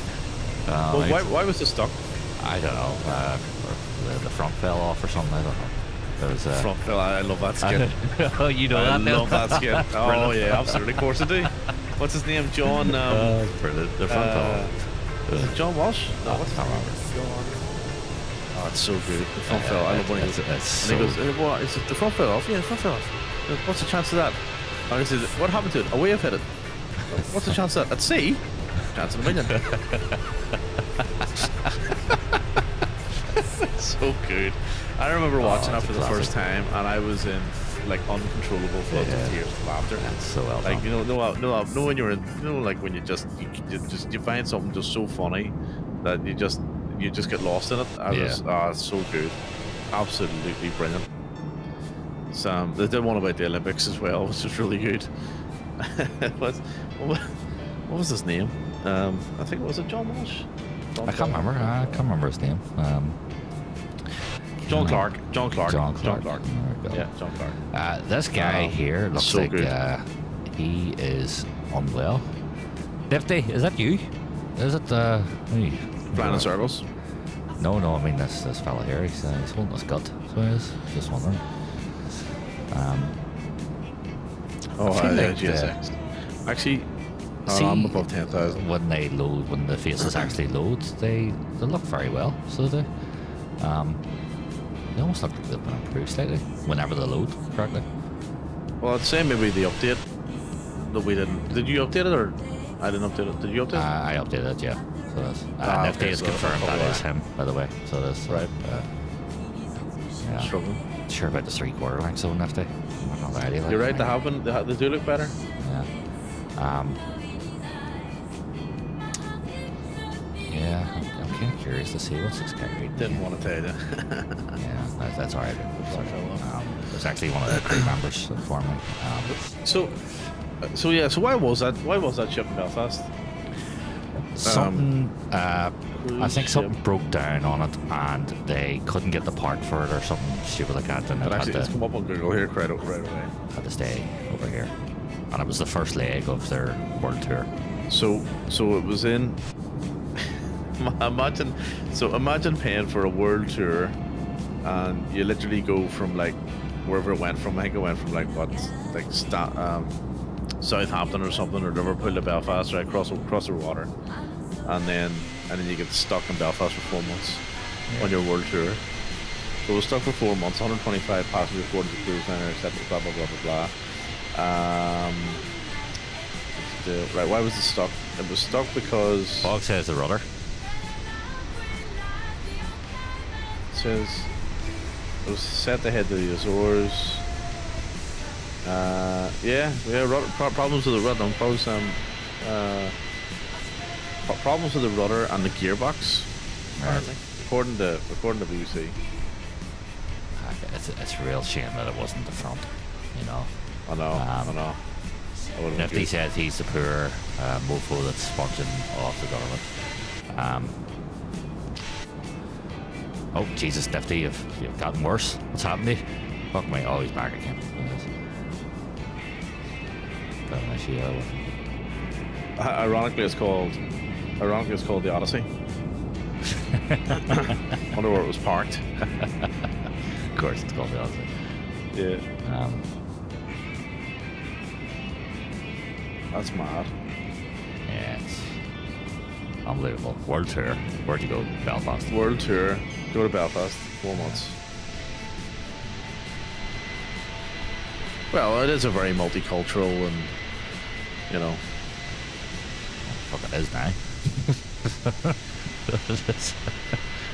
Well, why was it stuck? I don't know. The front fell off or something. I don't know. It was Front fell. I love that skin. Oh, you know I that? love that skin. Oh yeah, absolutely. Of course I do. What's his name? John. Brilliant. The front fell off. Is it John Walsh? No, what's I that? remember. Oh, it's so good. The front fell. I love when he goes. It's And he goes, what? Is it the front fell off? Yeah, the front fell off. What's the chance of that? And he says, what happened to it? Oh, we have hit it. What's the chance of that? At sea? Chance of a million. So good. I remember watching that for the first time, and I was in like uncontrollable floods of tears of laughter. That's so well Like done. when you're in, like when you find something just so funny that you just get lost in it. It's so good, absolutely brilliant. They did one about the Olympics as well, which was really good. what was his name? I think was it John Walsh? I can't remember. I can't remember his name. John Clark. John Clark. There we go. Yeah, Yeah, John Clark. This guy here looks so like good. he is unwell. Nifty, is that you? Is it Flying in circles. No, I mean this fella here. He's holding his gut. So he is. Just wondering. GSX. Actually, I'm above 10,000. When they load, when the faces actually load, they look very well. So they almost look like they've been improved slightly whenever they load correctly. Well, I'd say maybe the update that we didn't. Did you update it or I didn't update it? Did you update it? I updated it, yeah. So that's Nifty okay, is so confirmed that okay. is him, by the way. So that's Right. Yeah. Struggling. Sure about the 3/4 length, so Nifty. I'm not ready. You're right. They have been. They do look better. Yeah. Yeah, I'm kind of curious to see what's this guy reading. Didn't want to tell you. Yeah, that's alright. There's actually one of the crew members for me. So why was that ship in Belfast? Something, I think ship. something broke down on it, and they couldn't get the part for it or something stupid like that. And But it actually, had it's come up on Google here right away. to stay over here. And it was the first leg of their world tour. So it was in. Imagine paying for a world tour, and you literally go from like wherever it went from. I think it went from like Southampton or something, or Liverpool to Belfast, right across the water, and then you get stuck in Belfast for 4 months on your world tour. So it was stuck for 4 months, 125 passengers boarded the cruise liner, etc. Blah blah blah blah blah. Right, why was it stuck? It was stuck because Bog says the rudder. it says it was set to head to the Azores. Problems with the rudder. Problems with the rudder and the gearbox. Apparently, according to BBC. It's a real shame that it wasn't the front, I know. Nifty says he's the poor mofo that's sponging off the government. Oh, Jesus, Nifty, you've gotten worse. What's happened to you? Fuck me. Oh, he's back again. Got an issue with him. Ironically, it's called the Odyssey. Wonder where it was parked. Of course, it's called the Odyssey. Yeah. That's mad. Yeah, it's unbelievable. World tour. Where'd you go? Belfast. World tour. Go to Belfast. 4 months. Well, it is a very multicultural and, Fuck, it is now.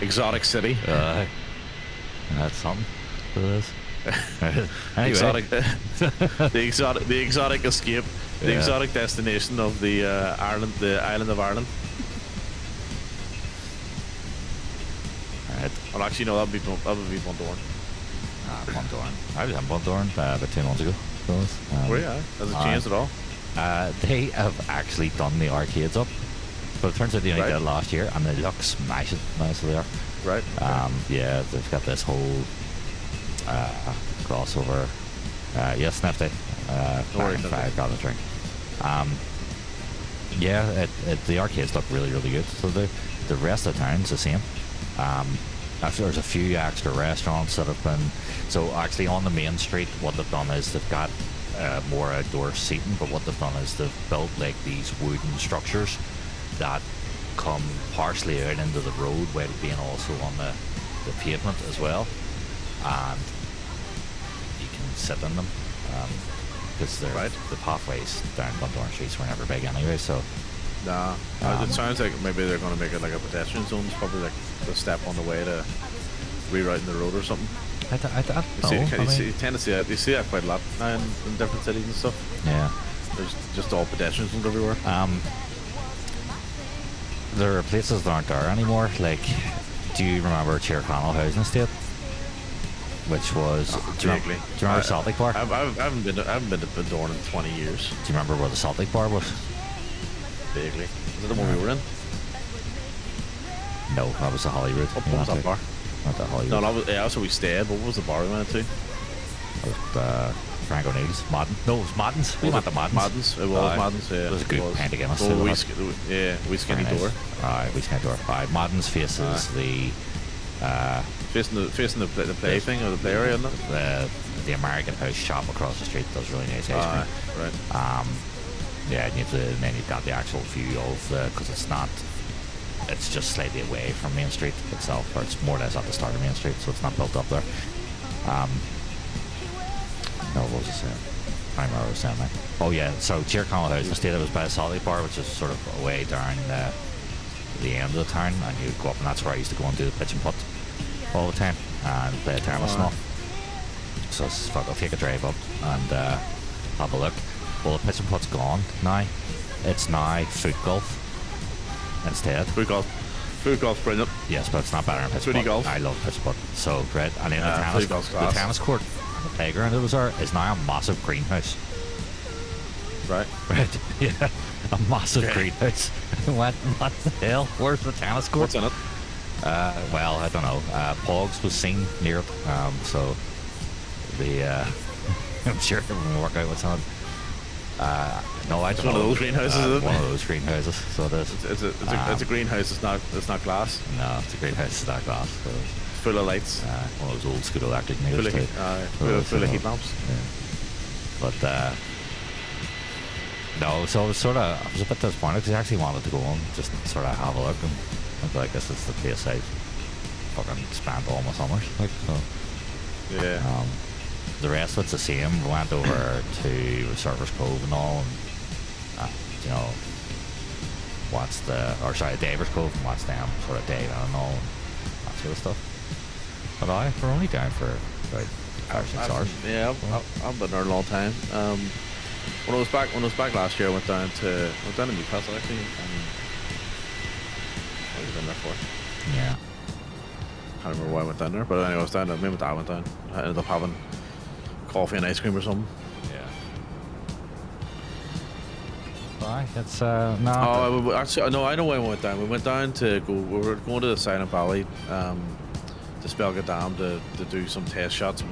exotic city. That's something. It is. Anyway. The exotic escape. The exotic destination of the island of Ireland. Alright. Well, actually, no, that would be Bundoran. Bundoran. I was in Bundoran about 2 months ago. So it was, Were you? Has it changed at all? they have actually done the arcades up, but it turns out they only Right. did it last year, and they look smashing. Nice they are. Right. Yeah, they've got this whole crossover. Yes, nifty. worries, Five got a drink. Yeah, the arcades look really, really good. So the rest of the town's the same. Actually, there's a few extra restaurants that have been. So actually, on the main street, what they've done is they've got more outdoor seating. But what they've done is they've built like these wooden structures that come partially out into the road, while being also on the pavement as well, and you can sit in them because they're Right. the pathways down Bundoran streets were never big anyway. So Nah. It sounds like maybe they're going to make it like a pedestrian zone. It's probably like a step on the way to rerouting the road or something. I don't know. You tend to see that. You see that quite a lot now in different cities and stuff. Yeah. There's just all pedestrian zones everywhere. There are places that aren't there anymore. Like, do you remember Tyrconnell Housing Estate? Which was do you remember Salt Lake Bar? I haven't been to Bundoran in 20 years. Do you remember where the Salt Lake Bar was? Vaguely. Is it the one we were in? No, that was the Hollywood. What was that bar? Not the Hollywood. No, that's where we stayed. What was the bar we went to? That was Frank O'Neill's. Madden. No, it was Madden's. We went to Madden's. Madden's. It was Madden's. Yeah, it was a good pint of Guinness. We skinny door. Alright, we skinny door. Alright, Madden's faces the facing the play thing or the play area, isn't it? The American House shop across the street does really nice ice cream. Right. Yeah, and then you've got the actual view of because it's just slightly away from Main Street itself, or it's more or less at the start of Main Street, so it's not built up there. No, what was I saying? I remember what I was saying now. Oh yeah, so Tyrconnell House Estate was by the Salt Lake Bar, which is sort of away down the end of the town, and you go up, and that's where I used to go and do the pitch and putt all the time and play tennis and all. So it's fuck, I'll take a drive up and have a look. Well, the pitch and putt's gone now. It's now foot golf instead. Foot golf, brilliant. Yes, but it's not better than pitch and putt. golf. I love pitch and putt. So great. And then the tennis court, the playground that was there, is now a massive greenhouse. Right. Right. Yeah. A massive greenhouse. What the hell? Where's the tennis court? What's in it? Well, I don't know. Pogs was seen near it. So I'm sure it will work out what's on it. No, I don't know. One of those greenhouses, isn't it? One of those greenhouses. So it is. It's a greenhouse. It's not glass. No, it's a greenhouse. It's not glass. So Full of lights. one of those old school electric meters. Full of heat lamps. Yeah. But no, so I was a bit disappointed because I actually wanted to go and just sort of have a look, and I feel like this is the place I fucking spent all my summers. Like, so. Yeah. The rest of it's the same. We went over to Surfers Cove and all, and Davers Cove, and watched them sort of dive in and all, and that sort of stuff. But we're only down for about 5 or 6 hours. Yeah, I've been there a long time. When I was back last year, I went down to Newcastle actually. What was I in there for? Yeah. Can't remember why I went down there, but anyway, I was down there. Me and my dad went down. I ended up having coffee and ice cream or something. Yeah. Why? It's no. Oh, actually, no, I know why we went down. We went down we were going to the Silent Valley, to Spelga Dam to do some test shots. I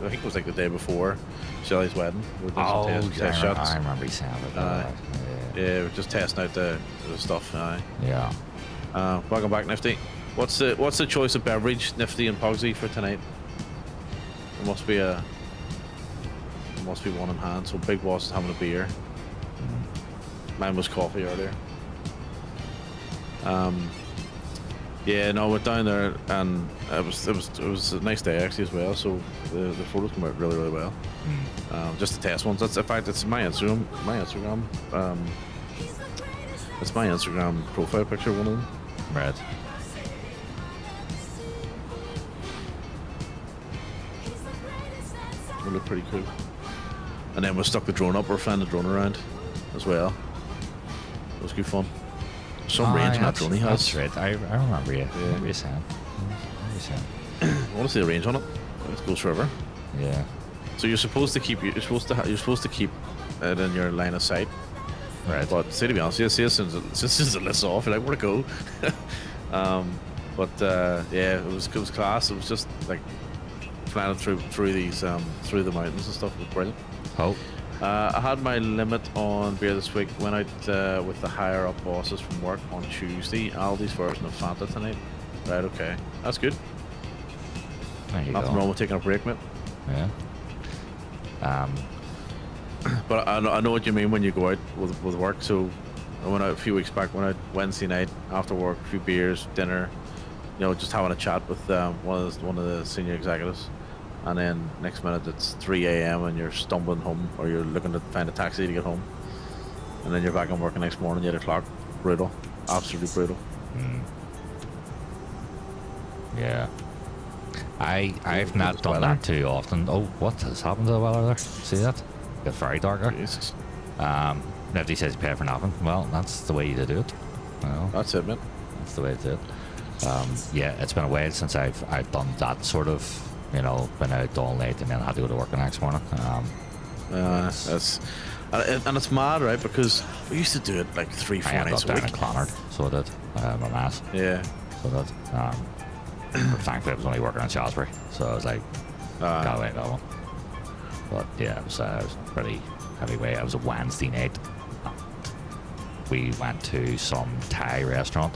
think it was like the day before Shelley's wedding. We did some test shots. I remember you saying about that. Yeah, we're just testing out the stuff. Yeah. Welcome back, Nifty. What's the choice of beverage, Nifty and Pogsy, for tonight? There must be one in hand. So Big Boss is having a beer. Mine was coffee earlier. Yeah, no, I went down there and it was a nice day actually as well. So the photos come out really, really well. Just the test ones. In fact, it's my Instagram. It's my Instagram profile picture. One of them. Right. They look pretty cool. And then we stuck the drone up. We're flying the drone around as well. It was good fun. Some range in that drone he has. That's right. I remember you. Yeah. Remember you saying. I want to see the range on it. it goes forever. Yeah. So you're supposed to keep it in your line of sight. Right. But see, to be honest, as soon as it lifts off, you're like, where'd it go? Yeah, it was class. It was just like flying through these through the mountains and stuff. It was brilliant. Oh. I had my limit on beer this week. Went out with the higher up bosses from work on Tuesday. Aldi's version of Fanta tonight. Right, okay, that's good. There you Nothing go. wrong with taking a break, mate. Yeah. But I know what you mean when you go out with work. So I went out a few weeks back. Went out Wednesday night after work, a few beers, dinner. You know, just having a chat with one of the senior executives. And then next minute it's 3 a.m. and you're stumbling home, or you're looking to find a taxi to get home. And then you're back on work the next morning, 8 o'clock. Brutal, absolutely brutal. Yeah. I've not This done weather. that too often. Oh, what has happened to the weather there? See that? Got very dark there. Jesus. Nobody says you pay for nothing. Well, that's the way to do it. Well, That's it, man. that's the way to do it. Yeah, it's been a while since I've done that sort of, you know, been out all night and then had to go to work the next morning. That's and it's mad, right? Because we used to do it like 3-4 I ended nights up a down in week. Clonard, so I did. My mass, Yeah. so I did. But thankfully, I was only working in Salisbury, so I was like, got away that one. But yeah, it was pretty heavyweight. It was a Wednesday night. We went to some Thai restaurant,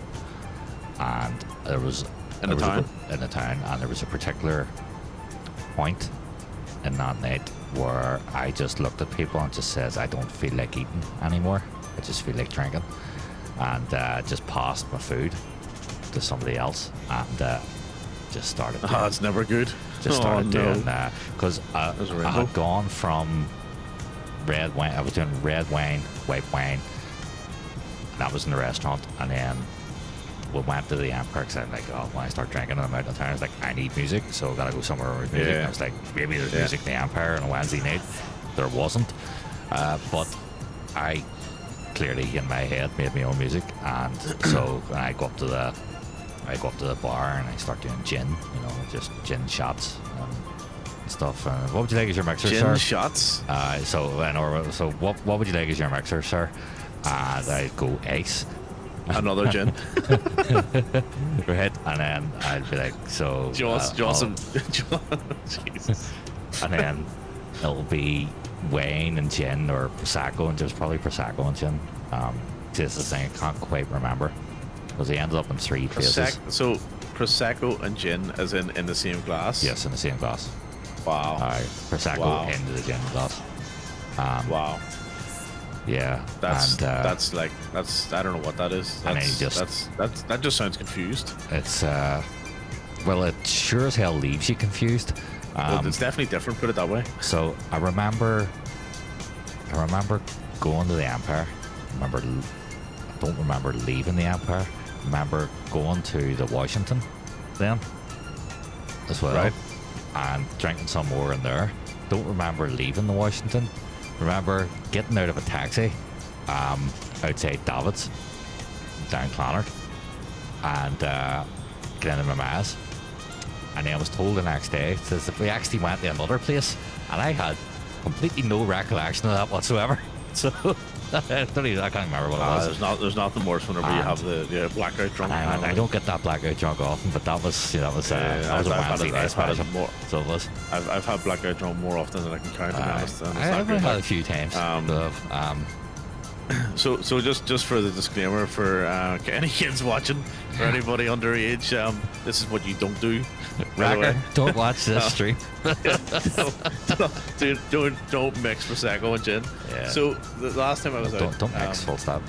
and there was In the town? in the town, and there was a particular point in that night where I just looked at people and just says, I don't feel like eating anymore. I just feel like drinking, and just passed my food to somebody else, and just started. Ah, it's never good. Just started no. doing because There's a I rainbow. had gone from red wine. I was doing red wine, white wine. That was in the restaurant, and then we went to the Empire because I'm like, oh, when I start drinking and I'm out of town, I was like, I need music, so I gotta go somewhere with music. Yeah. And I was like, maybe there's music in the Empire on a Wednesday night. There wasn't, but I clearly in my head made my own music, and so when I go up to the bar and I start doing gin, you know, just gin shots and stuff. What would you like as your mixer, Gin sir? shots. So what would you like as your mixer, sir? I'd go ice. Another gin. Right, and then I'd be like, so. Do you want some? Jesus. And then it'll be wine and gin, or prosecco, and there's probably prosecco and gin. This is the thing I can't quite remember, because he ended up in 3 places. So prosecco and gin, as in the same glass. Yes, in the same glass. Wow. Prosecco Wow. into the gin glass. Wow. Yeah, That's and, that's I don't know what that is. And then That's, you just- that just sounds confused. it's well, it sure as hell leaves you confused. Well, it's definitely different. Put it that way. So I remember going to the Empire. I don't remember leaving the Empire. I remember going to the Washington then as well, Right. and drinking some more in there. Don't remember leaving the Washington. Remember getting out of a taxi outside David's down Clonard, and getting in my mass. And then I was told the next day, it says that we actually went to another place, and I had completely no recollection of that whatsoever. So I can't remember what it was. There's nothing worse whenever you have the blackout drunk. And I don't get that blackout drunk often, but that was a Wednesday night special. So it was. I've had blackout drunk more often than I can count. To be honest, and it's not I've good. had a few times. So just for the disclaimer for any kids watching or anybody underage, this is what you don't do. By the way. Don't watch this stream. don't mix prosecco and gin. Yeah. So the last time I was out, Don't mix full stop.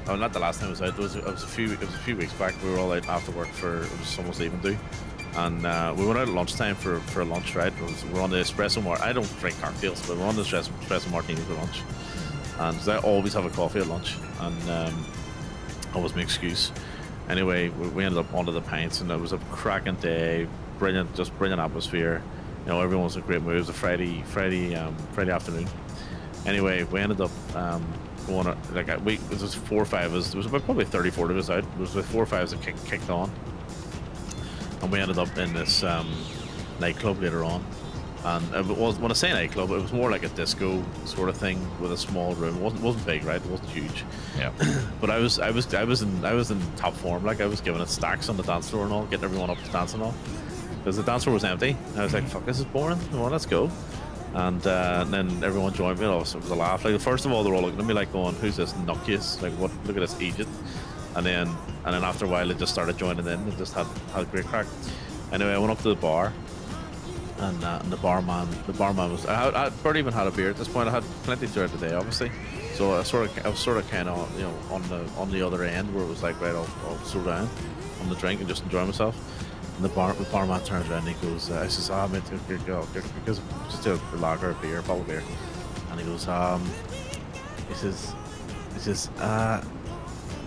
oh, not the last time I was out. It was a few weeks back. We were all out after work it was almost even do, and we went out at lunchtime for a lunch. Right, we're on the espresso I don't drink cocktails, but we're on the espresso martini for lunch, and I always have a coffee at lunch, and always my excuse. Anyway, we ended up onto the pints, and it was a cracking day, brilliant atmosphere. You know, everyone was in a great mood. It was a Friday afternoon. Anyway, we ended up going it was 4 or 5 of us. There was about probably 30, 40 of us out. It was with 4 or 5 that kicked on, and we ended up in this nightclub later on. And it was, when I say nightclub, it was more like a disco sort of thing with a small room. It wasn't big, right? It wasn't huge. Yeah. But I was in top form. Like, I was giving it stacks on the dance floor and all, getting everyone up to dance and all. Because the dance floor was empty. And I was like, fuck, this is boring. Come on, let's go. And then everyone joined me. And it was a laugh. Like, first of all, they're all looking at me like going, who's this nutcase? Like, what? Look at this Egypt. And then after a while, they just started joining in. They just had a great crack. Anyway, I went up to the bar. And the barman was. I barely even had a beer at this point. I had plenty throughout the day, obviously. So I was sort of kind of, you know, on the other end where it was like, right, I'll slow down on the drink and just enjoy myself. And the barman turns around and he goes, I says, mate, because just a lager, a beer, a bottle of beer. And he goes, he says,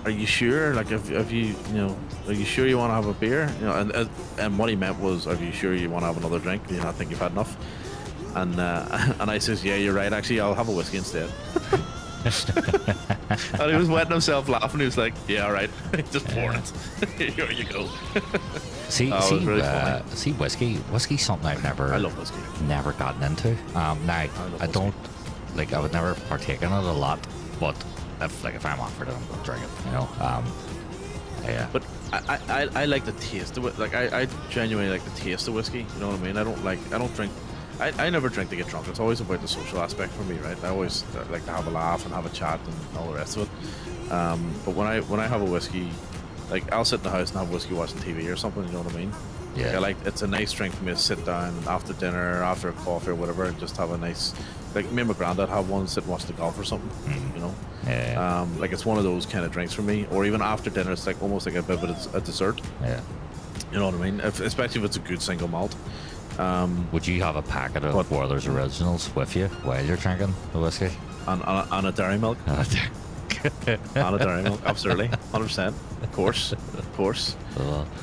are you sure? Like, have you, you know, are you sure you want to have a beer? You know, and what he meant was, are you sure you want to have another drink? Do you not think you've had enough? And I says, yeah, you're right. Actually, I'll have a whiskey instead. And he was wetting himself laughing. He was like, yeah, all right. Just pour it. Here you go. See, whiskey's something I've never. I love whiskey. Never gotten into. Now I don't like. I would never partake in it a lot, but if I'm offered it, I'm gonna drink it. You know. Yeah. But I like the taste of it. Like, I genuinely like the taste of whiskey. You know what I mean? I don't drink. I never drink to get drunk. It's always about the social aspect for me, right? I always like to have a laugh and have a chat and all the rest of it. But when I have a whiskey, like, I'll sit in the house and have whiskey watching TV or something. You know what I mean? Yeah. Like, it's a nice drink for me to sit down after dinner, after a coffee or whatever, and just have a nice. Like, me and my granddad have one, sit and watch the golf or something. You know? Yeah. Like, it's one of those kind of drinks for me. Or even after dinner, it's like almost like a bit of a dessert. Yeah. You know what I mean? Especially if it's a good single malt. Would you have a packet of Werther's Originals with you while you're drinking the whiskey? And a dairy milk? And a dairy milk, absolutely, 100%. Of course.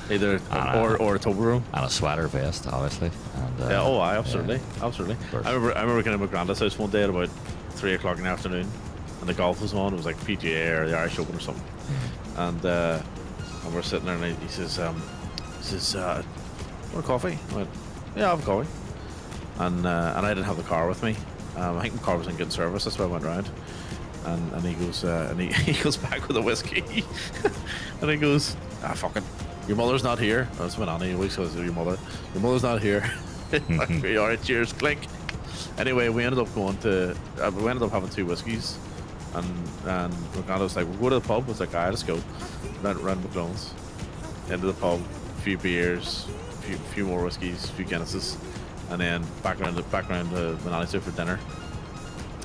Either or a Toblerone. And a sweater vest, obviously. And, absolutely. I remember getting my granddad's house one day at about 3 o'clock in the afternoon, and the golf was on. It was like PGA or the Irish Open or something. And we're sitting there, and he says, want a coffee? I went, yeah, I'll have a coffee. And I didn't have the car with me. I think the car was in good service. That's why I went round. And he goes, he goes back with a whiskey. And he goes, fucking, your mother's not here. Oh, that's my nanny. He always says, your mother's not here. Like, all right, cheers, clink. Anyway, we ended up having 2 whiskeys. And my granddad was like, we'll go to the pub. I was like, all right, let's go. Round McLone's. Into the pub, a few beers, a few more whiskeys, a few Guinnesses. And then back around to the nanny's house for dinner.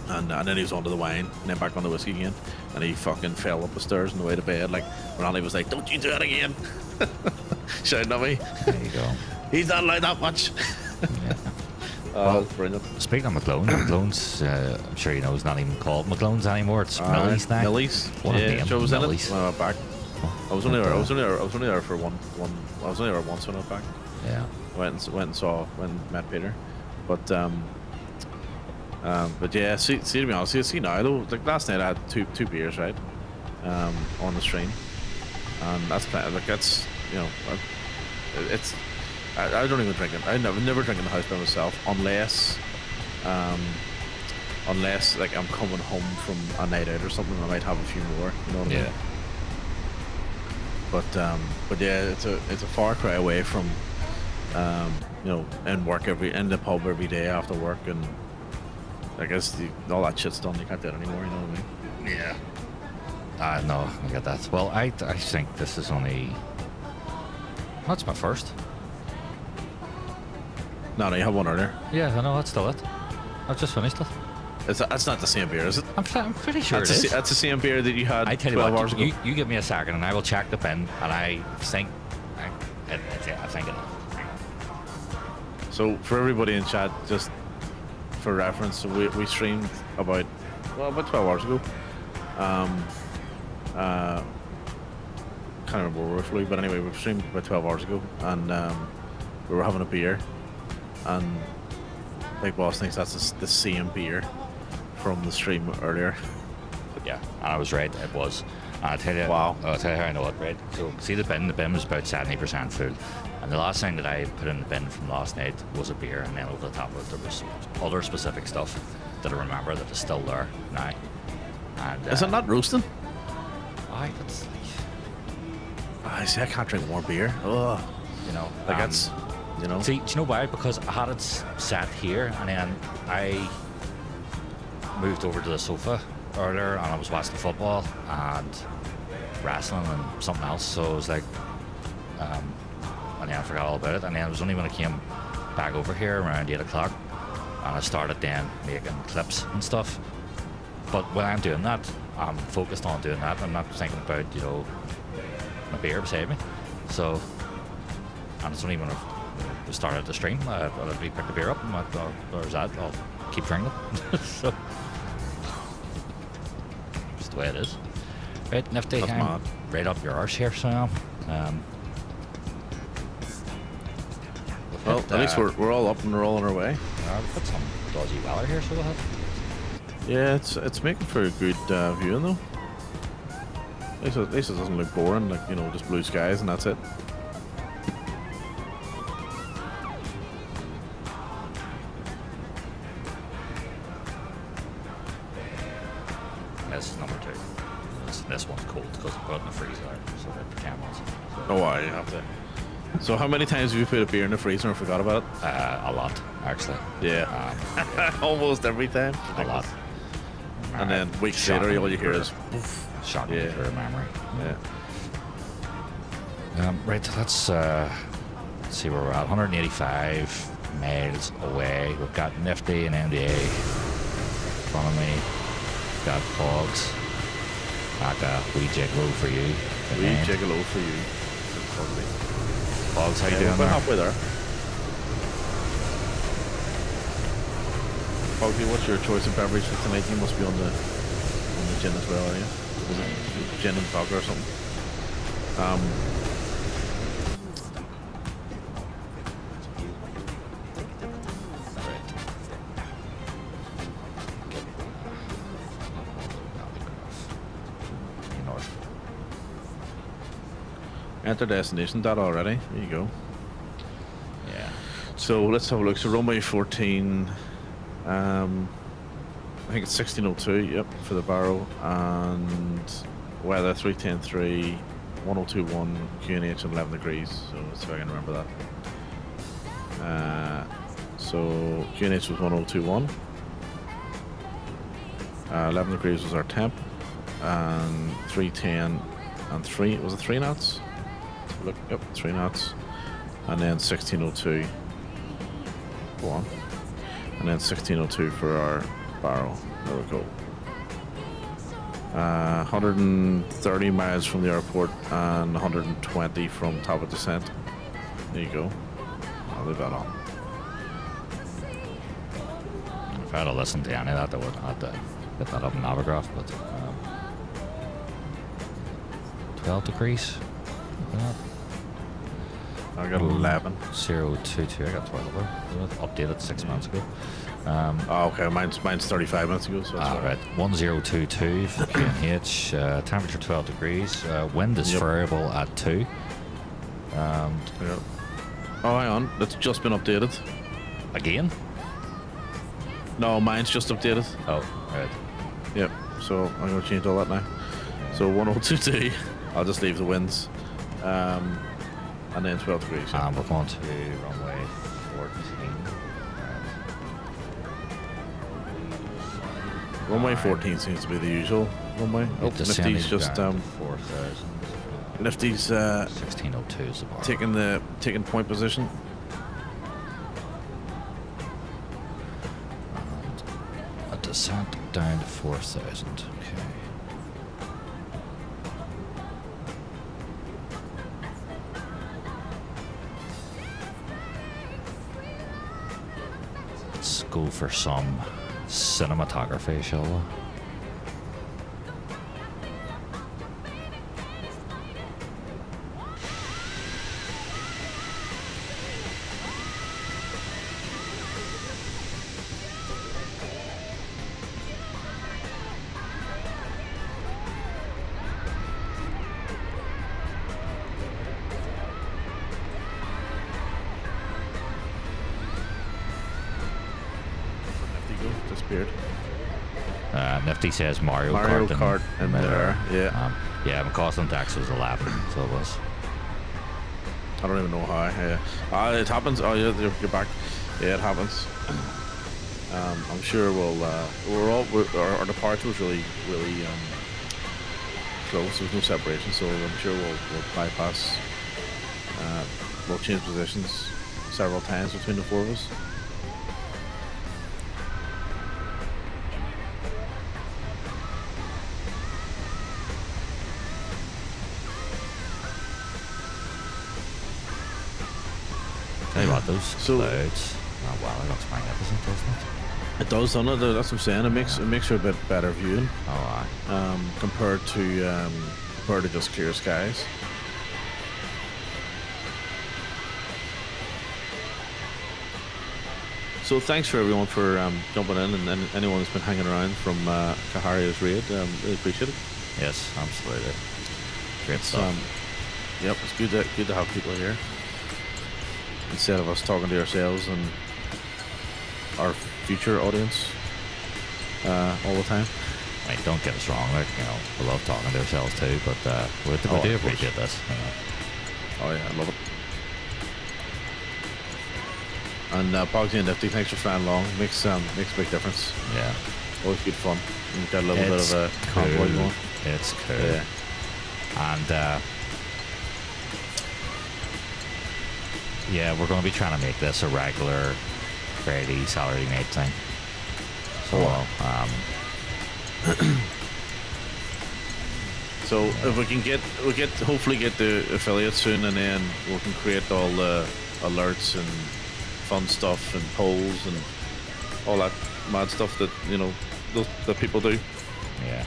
And then he was onto the wine, and then back on the whiskey again. And he fucking fell up the stairs on the way to bed. Like, Ronnie was like, don't you do it again. Shouting at me. There you go. He's not allowed that much. Yeah. Well, brilliant. Speaking of McLone's, I'm sure you know it's not even called McLone's anymore. It's Millie's now. Millie's. What a name. Joe was Millie's. in it when I went back. I was only there for one. I was only there once when I went back. Yeah. Went and met Peter, but yeah. See, to be honest, see now though. Like, last night I had two beers, right, on the stream, and that's plenty. Like, that's, you know, it's. I don't even drink it. I never drink in the house by myself unless like I'm coming home from a night out or something. I might have a few more. You know what I mean? But yeah, it's a far cry away from you know, in the pub every day after work, and I guess all that shit's done. You can't do it anymore. You know what I mean? Yeah. No, I get that. Well, I think this is only. That's my first. No, you had one earlier. Yeah, I know. That's still it. I've just finished it. That's not the same beer, is it? I'm pretty sure it is. That's the same beer that you had I tell 12 you hours what, ago. you give me a second and I will check the bin, and I think it is. So for everybody in chat, just for reference, we streamed about 12 hours ago. Can't remember where roughly, but anyway, we streamed about 12 hours ago, and we were having a beer, and Big Boss thinks that's the same beer from the stream earlier. But yeah, and I was right. It was. And I'll tell you, Wow. I'll tell you how I know it, right? So, see the bin was about 70% full. And the last thing that I put in the bin from last night was a beer, and then over the top of it, there was other specific stuff that I remember that is still there now. And, Is it not roasting? Aye, that's like, I see. I can't drink more beer. Oh, you know. like that's, you know. See, do you know why? Because I had it sat here, and then I moved over to the sofa earlier, and I was watching football and wrestling and something else. So it was like, and then I forgot all about it. And then it was only when I came back over here around 8 o'clock, and I started then making clips and stuff. But when I'm doing that, I'm focused on doing that. I'm not thinking about, you know, my beer beside me. So, and it's only when I started the stream, I picked the beer up and I thought, there's that, I'll keep drinking it. So, just the way it is. Right, Nifty, That's mad. Right up your arse here, Sam. Well, at least we're all up and rolling our way. We've got some dodgy weather here, so we'll have. Yeah, it's making for a good viewing though. At least it doesn't look boring, like, you know, just blue skies and that's it. This is number 2. This one's cold because I put it in the freezer, so for 10 months. So, Oh, I have to. So how many times have you put a beer in the freezer and forgot about it? a lot, actually. Yeah. Yeah, Almost every time. a lot. And then weeks later, all you hear is, Shocking Yeah. for a memory. yeah. Right, let's see where we're at. 185 miles away. We've got Nifty and MDA in front of me. We've got Pogs. Like a wee gigolo for you. Wee gigolo for you. Pogs, how you Yeah, doing we're there? halfway there. Pogsy, what's your choice of beverage for tonight? You must be on the gin as well, are you? Was it gin and vodka or something? Enter destination data already. There you go. Yeah. So let's have a look. So runway 14. I think it's 1602. Yep, for the barrow, and weather 310.3, 102.1, QNH and 11 degrees. So let's see if I can remember that. So QNH was 102.1. 11 degrees was our temp, and 310 and 3. Was it 3 knots? Look, yep, 3 knots, and then 1602. Go on. And then 1602 for our barrel. There we go. 130 miles from the airport and 120 from top of descent. There you go. I'll leave that on. If I had to listen to any of that, I would have to get that up in Navigraph, but 12 degrees. I got 11. 022. I got 12 there. Updated 6 months ago. Oh, okay. Mine's 35 minutes ago. So that's Right. 1022 for QNH. Temperature 12 degrees. Wind is Yep. variable at 2. Yeah. Oh, hang on. It's just been updated. Again? No, mine's just updated. Oh, right. Yep. So I'm going to change all that now. So 1022. I'll just leave the winds. And then 12 degrees. Yeah. We're going to runway 14. Runway 14 seems to be the usual runway. Oh, Nifty's just 4,000. Nifty's 1602 is the bar. taking point position. And a descent down to 4,000. Okay. Let's go for some cinematography, shall we? disappeared. Nifty says Mario Kart in midair. Yeah. Yeah, McCausland Dex was 11, so it was. I don't even know how. Yeah. It happens. Oh yeah, you're back. Yeah, it happens. I'm sure our departure was really close. There was no separation, so I'm sure we'll bypass. We'll change positions several times between the four of us. Tell you what, those clouds. Oh wow, it looks magnificent, doesn't it? It does, doesn't it? That's what I'm saying. It makes for a bit better viewing. Oh, compared to just clear skies. So thanks for everyone for jumping in, and anyone that's been hanging around from Kaharia's raid. Really appreciate it. yes, absolutely. Great It's, stuff. yep, it's good to have people here instead of us talking to ourselves and our future audience all the time. I mean, don't get us wrong, like, you know, we love talking to ourselves too, but we do appreciate this. You know. Oh yeah, I love it. And Bogsy and Nifty, thanks for flying along. Makes a big difference. Yeah. Always good fun. We've got a little bit of a convoy going. It's cool. Yeah. And yeah, we're going to be trying to make this a regular Friday, Saturday night thing. So, so if we can hopefully get the affiliate soon, and then we can create all the alerts and fun stuff and polls and all that mad stuff that that people do. Yeah.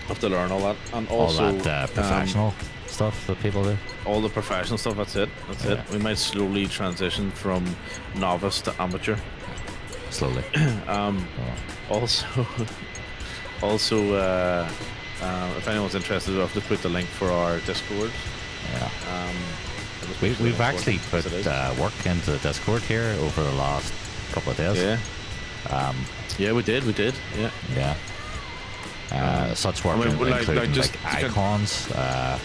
Have to learn all that, and All also that professional stuff that people do. all the professional stuff. That's it. Yeah. We might slowly transition from novice to amateur. Slowly. Also, if anyone's interested, I'll have to put the link for our Discord. Yeah. I'll just put the link We've for it, actually as put it is. work into the Discord here over the last couple of days. Yeah. Yeah, we did. Yeah. Yeah. Such work including icons,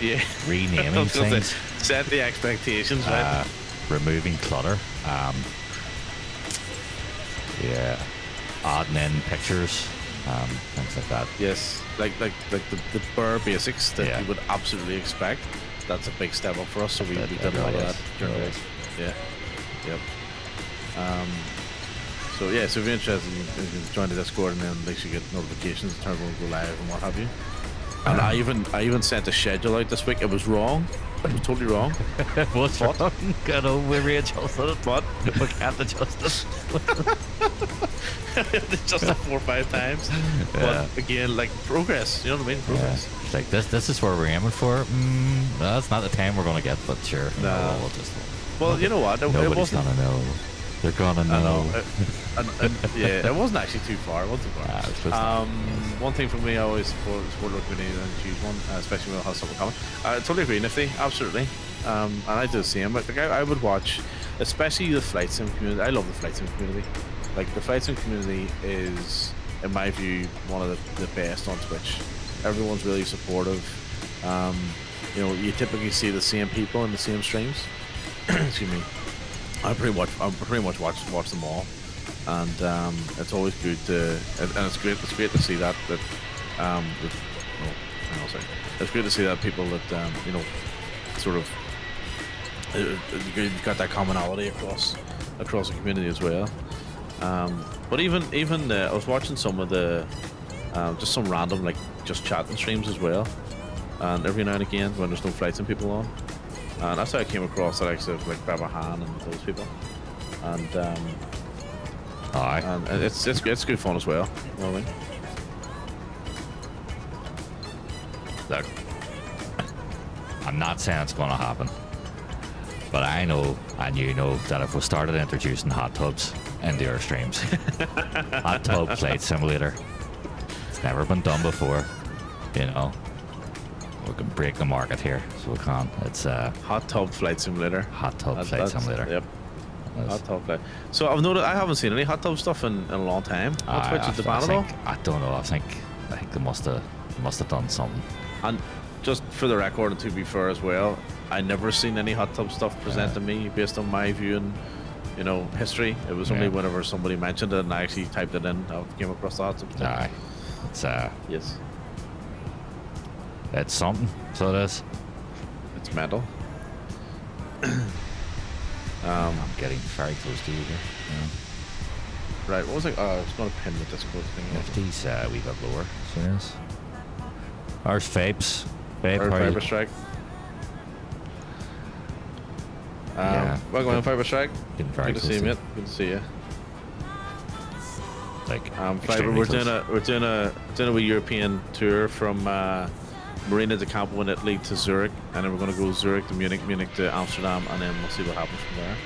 Yeah. renaming I was gonna things, say, set the expectations, right? removing clutter, yeah, adding in pictures, things like that. Yes, like the bare basics that Yeah. you would absolutely expect. That's a big step up for us. So we did a lot of that during the Really week. Yeah. Yep. So yeah, so if you're interested, you can join the Discord, and then at least you get notifications in terms of when we go live and what have you. And I even sent a schedule out this week. It was wrong. It was totally wrong. What's What? wrong? You know, we readjusted it, But we can't adjust it. just 4 or 5 times. Yeah. But again, like progress. You know what I mean? Progress. It's like this is where we're aiming for. That's not the time we're gonna get, but sure. You No. know, we'll just. Well, you know what? It Nobody's wasn't. gonna know. They're gonna I know. know. Yeah, it wasn't actually too far. It wasn't too far. Nah, it's just- One thing for me, I always support local community and choose one, especially when it has something common. I totally agree, Nifty, absolutely. And I do the same. Like I would watch, especially the flight sim community. I love the flight sim community. Like the flight sim community is, in my view, one of the best on Twitch. Everyone's really supportive. You typically see the same people in the same streams. Excuse me. I pretty much watch them all, and it's always good to, and it's great to see that it's great to see that people that sort of you've got that commonality across the community as well. But even I was watching some of the just some random like just chatting streams as well, and every now and again when there's no flights and people on. And that's how I came across the likes of like Babahan and those people, and Aye. and it's good fun as well. You know what I mean? Look, I'm not saying it's gonna happen, but I know and you know that if we started introducing hot tubs into our streams, hot tub flight simulator, it's never been done before. You know, we can break the market here, so we can. It's Hot tub flight simulator. hot tub flight That's- simulator. Yep. Hot tub play. So I've noticed I haven't seen any hot tub stuff in a long time. On Twitch, is the ban at all? I don't know. I think they must have done something. And just for the record, and to be fair as well, I never seen any hot tub stuff presented to me based on my viewing, history. It was only whenever somebody mentioned it and I actually typed it in, I came across the hot tub stuff. Aye, it's Yes, it's something. So it is. it's mental. I'm getting very close to you here. Right, what was it? I was going to pin the Discord thing. If these we got lower, so yes. Ours Fapes. Or Fiber Strike. Welcome on Fiber Strike. Getting very Good to close see you, mate. Good to see you. Like Fiber, we're doing a wee European tour from Marina de Campo in Italy to Zurich, and then we're going to go Zurich to Munich, Munich to Amsterdam, and then we'll see what happens from there.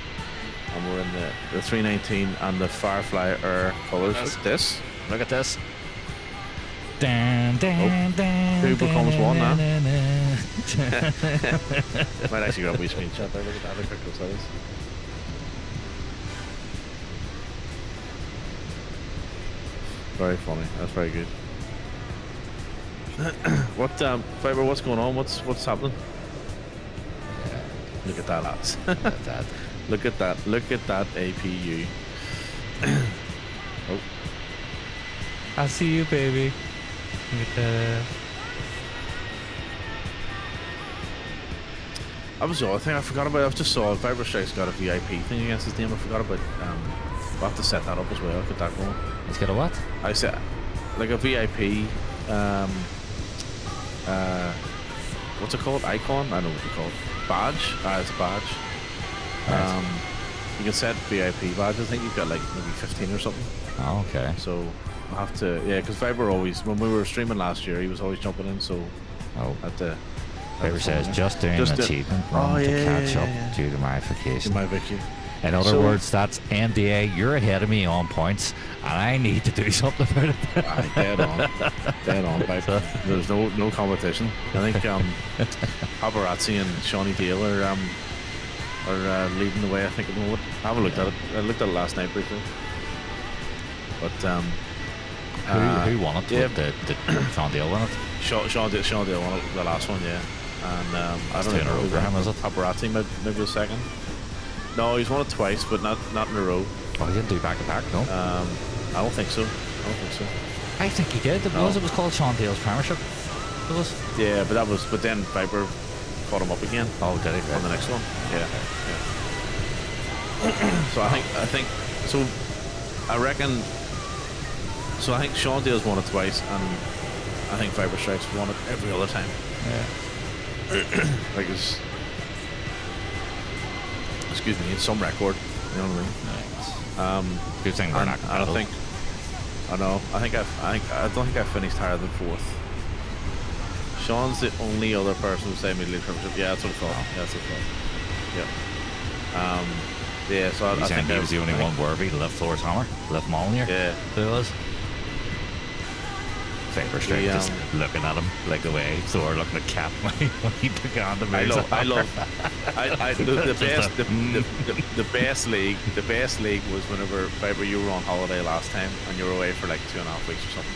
And we're in the 319 and the Firefly Air colours. Look at this. Look at this. Who becomes one now? Might actually grab a wee screenshot there. Look at that. Look how close that is. Very funny. That's very good. Fiber, what's going on? What's happening? Look at that, lads. Look at that. Look at that. Look at that APU. Oh. I see you, baby. Look at that. That was the other thing I forgot about. I just saw Fiber Strike's got a VIP thing against his name. I forgot about. We'll have to set that up as well. Get that going. He's got a what? I said, like a VIP. What's it called? Icon? I don't know what it's called. Badge? It's a badge. Right. You can set VIP badges. I think you've got like maybe 15 or something. Oh, okay. So I'll have to, because Fiber always, when we were streaming last year, he was always jumping in. So I had to. Fiber says just doing an achievement run to catch up due to my vacation. My Vicky. In other words, that's MDA. You're ahead of me on points, and I need to do something about it. Dead on, Piper. There's no competition. I think Paparazzi and Shawnee Dale are leading the way. I think at the moment. I haven't looked at it. I looked at it last night briefly. But who won it? Yeah, Did Sean Dale win it? Sean Dale won it, the last one, yeah. And I don't know who him, is it? Paparazzi maybe the second. No, he's won it twice, but not in a row. Oh, he didn't do back to back, no. I don't think so. I think he did. It was called Sean Dale's Premiership. It was. Yeah, but then Viper caught him up again. Oh, did he? On the next one. Yeah. So I think so. I reckon. So I think Sean Dale's won it twice, and I think Fiber Strike's won it every other time. Yeah. Like it's. Excuse me, it's some record. You know what I mean? Good thing we're not. I don't think. I know. I don't think I finished higher than fourth. Sean's the only other person who saved me the league premiership. Yeah, that's what I thought. Yeah, that's what I thought. Yep. Yeah. So I think he was the only one worthy to lift Thor's hammer, lift Molyneux. Yeah. Who it was? Fiber Strike just looking at him like the way Thor looked at Cap when he took on the moves. The best league was whenever Fiber, you were on holiday last time and you were away for like 2.5 weeks or something,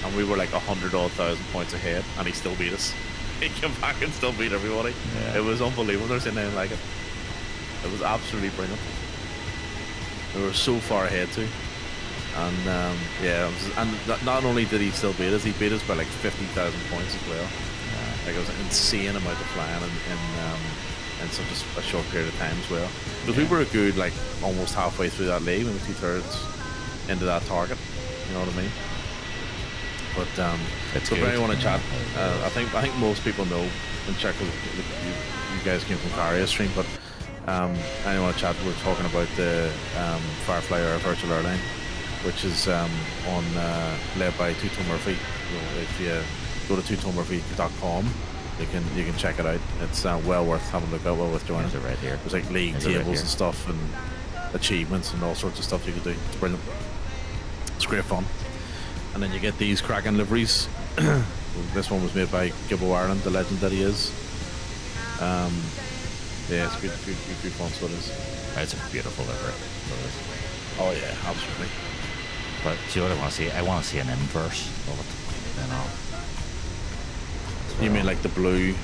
and we were like 100,000 points ahead, and he still beat us. He came back and still beat everybody. Yeah. It was unbelievable. There's anything like it. It was absolutely brilliant. We were so far ahead too. And not only did he still beat us, he beat us by like 50,000 points as well. Like it was an insane amount of flying in such a short period of time as well. Because we were a good like almost halfway through that league, maybe 2/3 into that target. You know what I mean? But for anyone to chat, I think most people know in Czech, you guys came from Karia's stream, but anyone to chat, we're talking about the Firefly Air Virtual Airline, which is led by Tuto Murphy. So if you go to tutomurphy.com, you can check it out. It's well worth having a look at, well worth joining. There's it right here. There's like league tables and stuff and achievements and all sorts of stuff you can do. It's brilliant. It's great fun. And then you get these cracking liveries. This one was made by Gibbo Ireland, the legend that he is. Yeah, it's good fun. So it is. It's a beautiful livery. Oh yeah, absolutely. But see what I want to see? I want to see an inverse of it. You mean like the blue?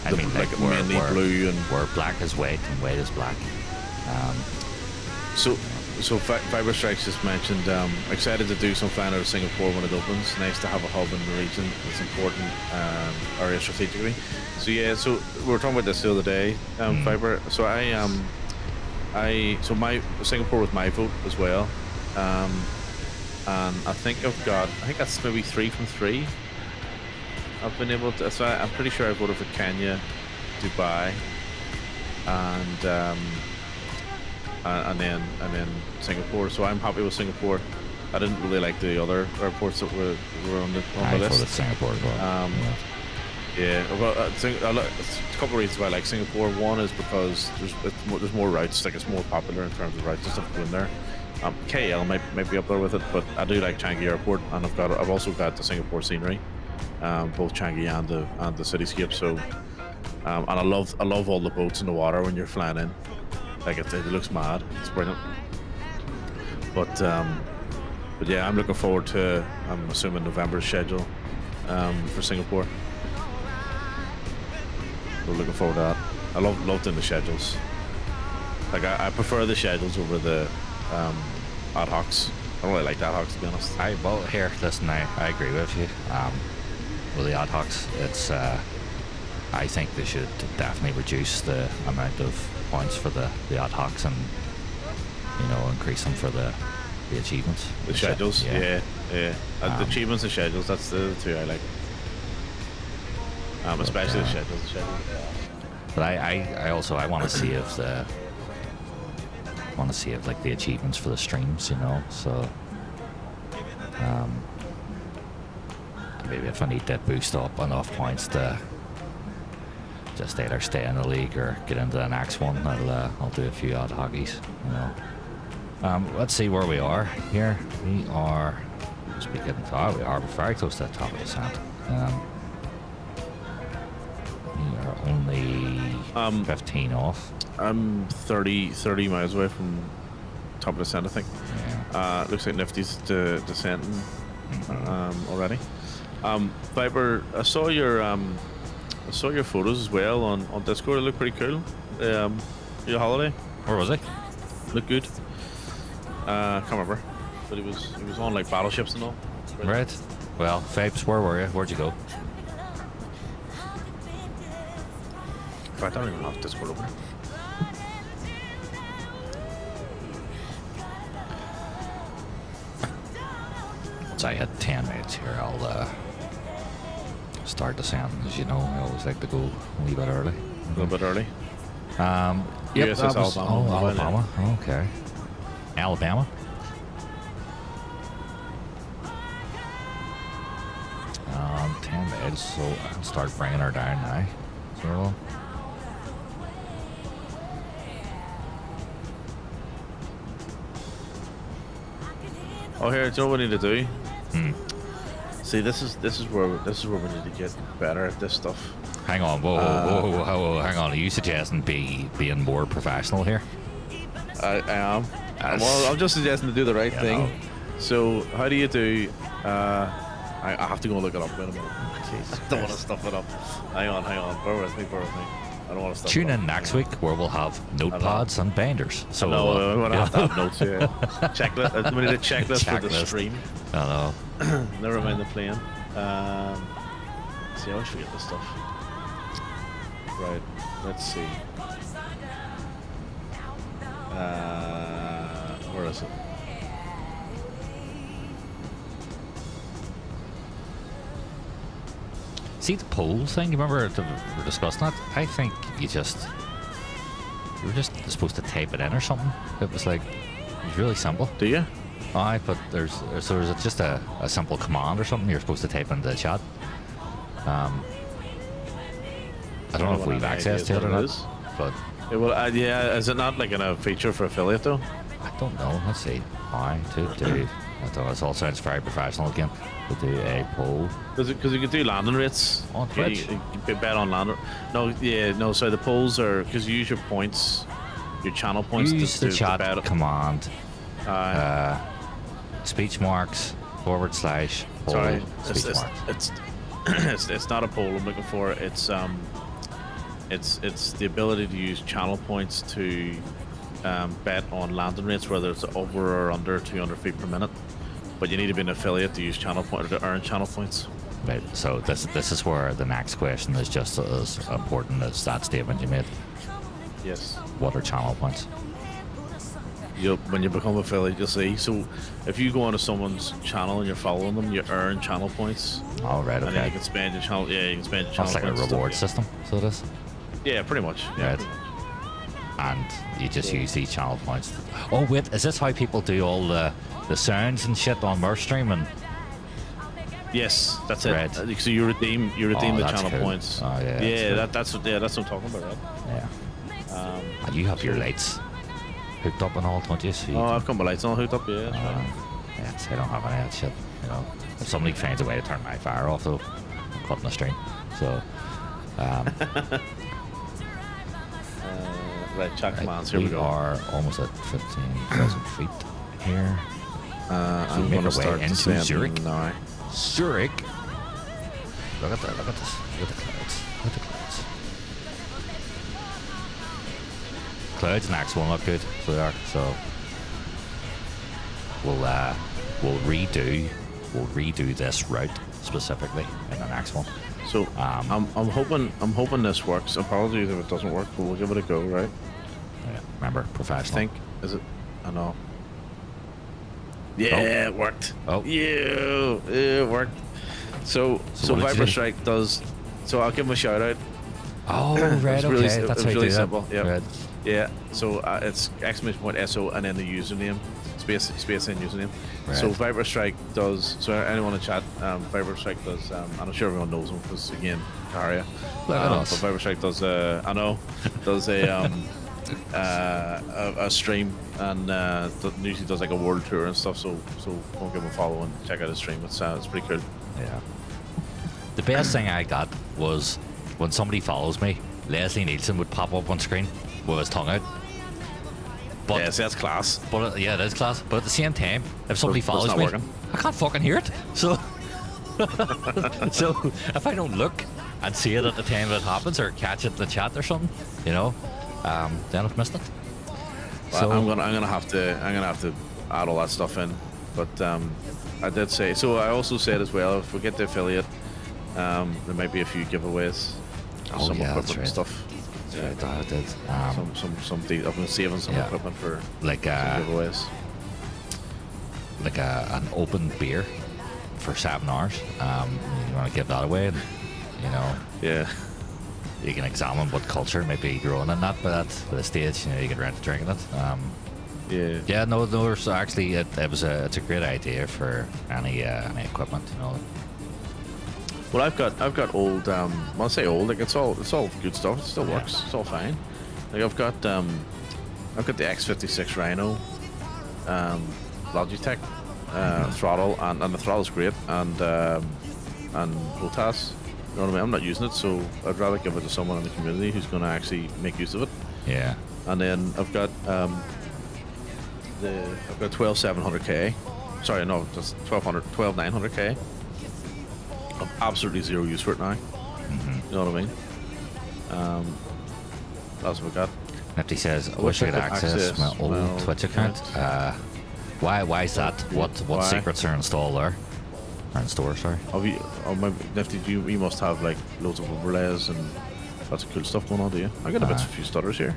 I mean like mainly blue and where black is white and white is black. So Fiber Strikes just mentioned, excited to do some flying out of Singapore when it opens. Nice to have a hub in the region. It's important area strategically. So yeah, so we were talking about this the other day, Fiber. So my Singapore was my vote as well, and I think that's maybe 3 from 3. I've been able to. So I'm pretty sure I voted for Kenya, Dubai, and then Singapore. So I'm happy with Singapore. I didn't really like the other airports that were on the list. I voted Singapore as well. Yeah, well, a couple of reasons why I like Singapore. One is because there's more routes. Like it's more popular in terms of routes and stuff going there. KL might be up there with it, but I do like Changi Airport, and I've also got the Singapore scenery, both Changi and the cityscape. So, and I love all the boats in the water when you're flying in. Like it looks mad. It's brilliant. But yeah, I'm looking forward to. I'm assuming November's schedule for Singapore. We're looking forward to that. I love doing the schedules. Like I prefer the schedules over the ad hocs. I don't really like the ad hocs, to be honest. Listen, I agree with you. With the ad hocs, it's I think they should definitely reduce the amount of points for the ad hocs and increase them for the achievements. The schedules, yeah. The achievements and schedules. That's the two I like. Especially the schedules. But I also want to see if like the achievements for the streams, so maybe if I need to boost up enough points to just either stay in the league or get into the next one, I'll do a few ad hockeys, Let's see where we are here. We are we're very close to the top of the descent. We are only 15 off. I'm 30 miles away from top of the descent, I think. Yeah. Looks like Nifty's descending already. Viper, I saw your photos as well on Discord. They look pretty cool. Your holiday. Where was I? Look good. Can't remember, but he was on like battleships and all. Right. Well, Fapes, where were you? Where'd you go? In fact, I don't even have Discord open. Once I hit 10 minutes here, I'll start descending. As you know, I always like to go a wee bit early. A little bit early. Yep, USS Alabama. Alabama. Okay. Alabama. 10 minutes, so I'll start bringing her down now. So. Oh, here, do you know what we need to do? See, this is where we need to get better at this stuff. Hang on, whoa, hang on. Are you suggesting being more professional here? I am. Well, I'm just suggesting to do the right thing. No. So, how do you do? I have to go look it up in a minute. Jesus I don't want to stuff it up. Hang on. Bear with me. I don't want to stuff Tune it up. in next week where we'll have notepads and binders. So no, we're going to have to have notes here. Checklist. We need a checklist for the stream. I know. Never mind the plane. See, I always forget this stuff. Right. Let's see. Where is it? See the poll thing? You remember we were discussing that? I think you were just supposed to type it in or something. It was really simple. Do you? Aye, but there's just a simple command or something you're supposed to type into the chat. I don't know if we've access to it or not. But yeah, is it not like in a feature for affiliate though? I don't know. Let's see. Aye, 2. It all sounds very professional again. To do a poll. Because you could do landing rates. On Twitch? You could bet on landing. No, sorry, the polls are, because you use your points, your channel points Use the to chat bet. command. Speech marks / poll. Sorry, Speech marks. it's not a poll I'm looking for. It's the ability to use channel points to bet on landing rates, whether it's over or under 200 feet per minute. But you need to be an affiliate to use channel point or to earn channel points. Right. So this is where the next question is just as important as that statement you made. Yes. What are channel points? When you become affiliate, you'll see. So if you go onto someone's channel and you're following them, you earn channel points. All right. And then you Okay. can spend your channel. Yeah, you can spend your channel That's like a points. reward system. So it is. Yeah, pretty much. Yeah, Right. And you just use these channel points. Oh wait, is this how people do all the sounds and shit on Merch Stream? And Yes, that's it. Right. So you redeem the that's channel cool. points. Oh, yeah, Yeah, that's that's what I'm talking about, right? yeah. And you have your lights hooked up and all, don't you? So you I've got my lights on hooked up. Yeah, that's right. yeah, so I don't have any of that shit. You know, if somebody finds a way to turn my fire off, though, I'm cutting the stream. So, Right, chat right, commands. Here we go. are almost at 15,000 feet here. I'm make going our to way start into descending Zurich. now. Zurich. Look at that! Look at this! Look at the clouds! Look at the clouds! Clouds next one look good, so they are. So we'll redo this route specifically in the next one. So I'm hoping this works. Apologies if it doesn't work, but we'll give it a go, right? Yeah, remember, I professional. think is it? I know. Yeah, it worked. Oh. Yeah, it worked. So what did you Viper do? Strike does. So I'll give him a shout out. Oh, right, It's okay. really, That's it's how you really do simple. that. Yeah. Right. Yeah. So it's !SO and then the username, space and username. So Right. Viper Strike does. So anyone in chat, Viper Strike does. And I'm sure everyone knows him because again, Karia. Look at us. But Viper Strike does. I know, does a stream and usually does like a world tour and stuff. So go and give him a follow and check out his stream. It's pretty cool. Yeah. The best thing I got was when somebody follows me, Leslie Nielsen would pop up on screen with his tongue out. But, Yeah, see, that's class. but yeah, it is class. But at the same time, if somebody But it's follows not me, working. I can't fucking hear it. So, so if I don't look and see it at the time it happens or catch it in the chat or something, you know, then I've missed it. Well, I'm gonna have to add all that stuff in. But I did say. So I also said as well, if we get the affiliate, there might be a few giveaways. Oh, Some yeah, equipment that's right. and stuff. That's right, that did. I've been saving some Yeah. equipment for Like some giveaways. like an open beer for 7 hours. You want to give that away, and you know Yeah. you can examine what culture might be growing in that. But at the stage, you know, you can rent a drink in it. Yeah. Yeah, no, there's actually it's a great idea for any equipment, you know. Well, I've got old. When I say old, like it's all good stuff. It still Yeah. works. It's all fine. Like I've got the X56 Rhino, Logitech throttle, and the throttle's great, and Rotas. You know what I mean? I'm not using it, so I'd rather give it to someone in the community who's going to actually make use of it. Yeah. And then I've got 12700K. Sorry, no, just 12900K. I've absolutely zero use for it now. Mm-hmm. You know what I mean? That's what we got. Nifty says, I wish I could access my old Twitch account. Why is that? What Why? secrets are installed there? Or in store, sorry. Nifty, you must have like loads of overlays and lots of cool stuff going on, do you? I got a few stutters here.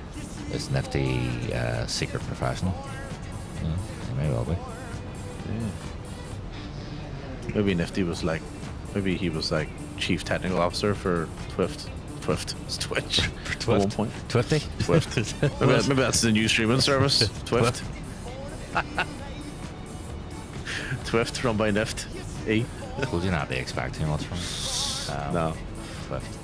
Is Nifty secret professional? Yeah, he may well be. Yeah. Maybe Nifty was like, maybe he was like chief technical officer for Twift. It's Twitch. At one point. Twifty? Twift. maybe that's the new streaming service. Twift. Twift run by Nift. E. Told you not to expect too much from him. No. Twift.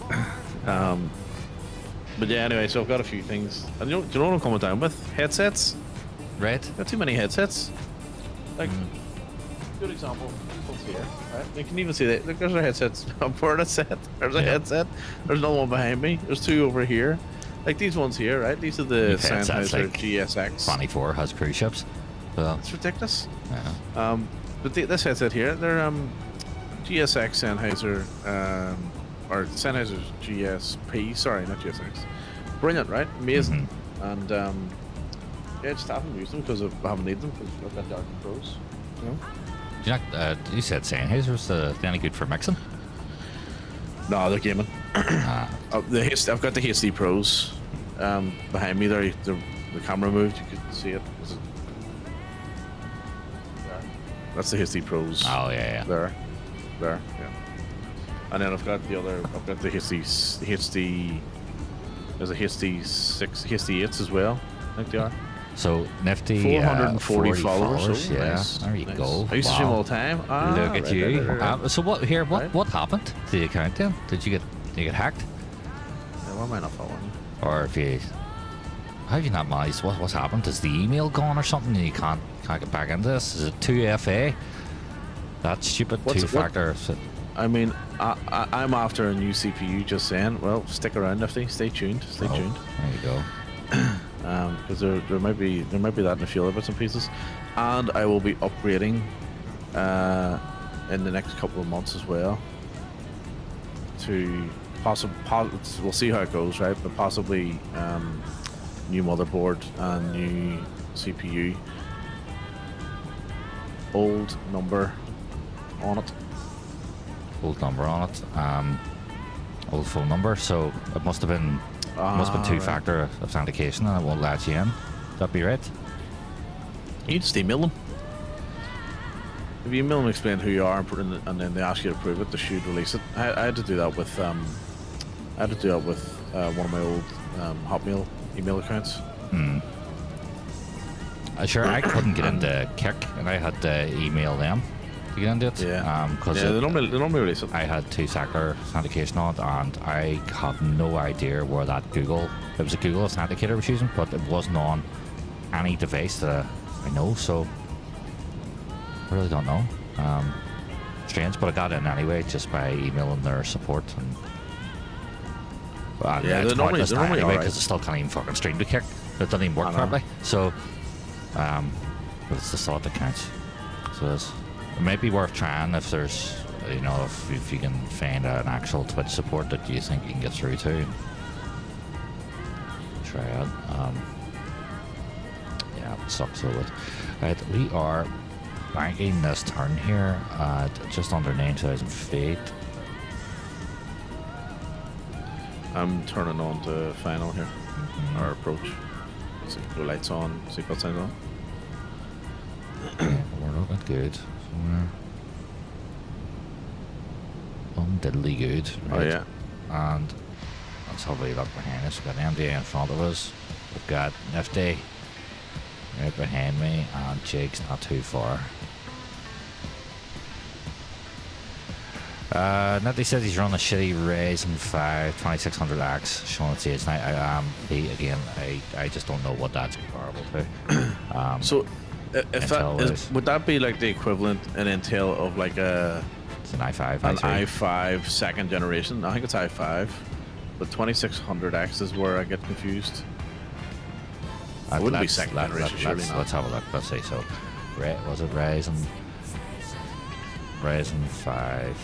But yeah, anyway, so I've got a few things. And do you know what I'm coming down with? Headsets. Right? Got too many headsets. Like, good example. What's here? Right? You can even see that. Look, there's our headsets. I'm wearing a set. There's a headset. There's another one behind me. There's two over here. Like these ones here, right? These are the Sennheiser like GSX. 24 has cruise ships. So, It's ridiculous. yeah. But this headset here, they're GSX Sennheiser, or Sennheiser GSP. Sorry, not GSX. Brilliant, right? Amazing. And yeah, just haven't used them because I haven't needed them because I've got Dark Pros. You know? Do you, not, you said Sennheiser's any good for mixing? No, they're gaming. Ah, I've got the HD Pros behind me. There, the camera moved. You could see it. That's the HD Pros. oh, yeah. There, yeah. And then I've got the other. I've got the HD. There's a HD6, HD8s as well. I think they are. So, nifty 440 40 followers. Oh, yeah, nice, there you nice. go. I used to stream all the time. Look at you. Right. So what here? Right. What happened to the account then? Did you get hacked, Yeah, why am I not following? or if you? How have you not managed? What's happened? Is the email gone or something? And you can't get back into this? Is it 2FA? That's stupid. What's- Two-factor. I mean, I'm after a new CPU. Just saying. Well, stick around, Nifty. Stay tuned. Stay tuned. There you go. Because there might be that in a few other bits and pieces, and I will be upgrading in the next couple of months as well. To we'll see how it goes, right? But possibly new motherboard and new CPU. Old number on it. Old number on it. Old phone number. So it must have been two-factor authentication, and it won't let you in. That be right? You just email them. If you email them, explain who you are, and and then they ask you to approve it, they should release it. I had to do that with one of my old Hotmail email accounts. Sure, I couldn't get into Kick, and I had to email them to get into it. Yeah. Because They normally release it. I had two-factor authentication on it, and I had no idea where that it was a Google authenticator I was using, but it wasn't on any device that I know, so I really don't know. Strange, but I got in anyway just by emailing their support. And Yeah, it's they're normally anyway alright. because I still can't even fucking stream to Kick. It doesn't even work I know. properly. So, but it's the thought that counts. So it might be worth trying if there's, if you can find an actual Twitch support that you think you can get through to. Try it. Yeah, it sucks a little bit. Right, we are banking this turn here at just under 9,000 feet. I'm turning on to final here, our approach. See, the lights on, seatbelt signs on. Yeah, we're looking good. Somewhere. Undiddly good. Oh Right? yeah. And let's have a look behind us. We've got MDA in front of us. We've got Nifty right behind me, and Jake's not too far. Nifty says he's running a shitty Ryzen 5 2600X, showing its age. And I just don't know what that's comparable to. So, if Intel that is- would that be like the equivalent in Intel of like It's an i5. an i3. i5 second generation? I think it's i5, but 2600X is where I get confused. It wouldn't be second generation, surely not. Let's have a look. Let's see. So, was it Ryzen 5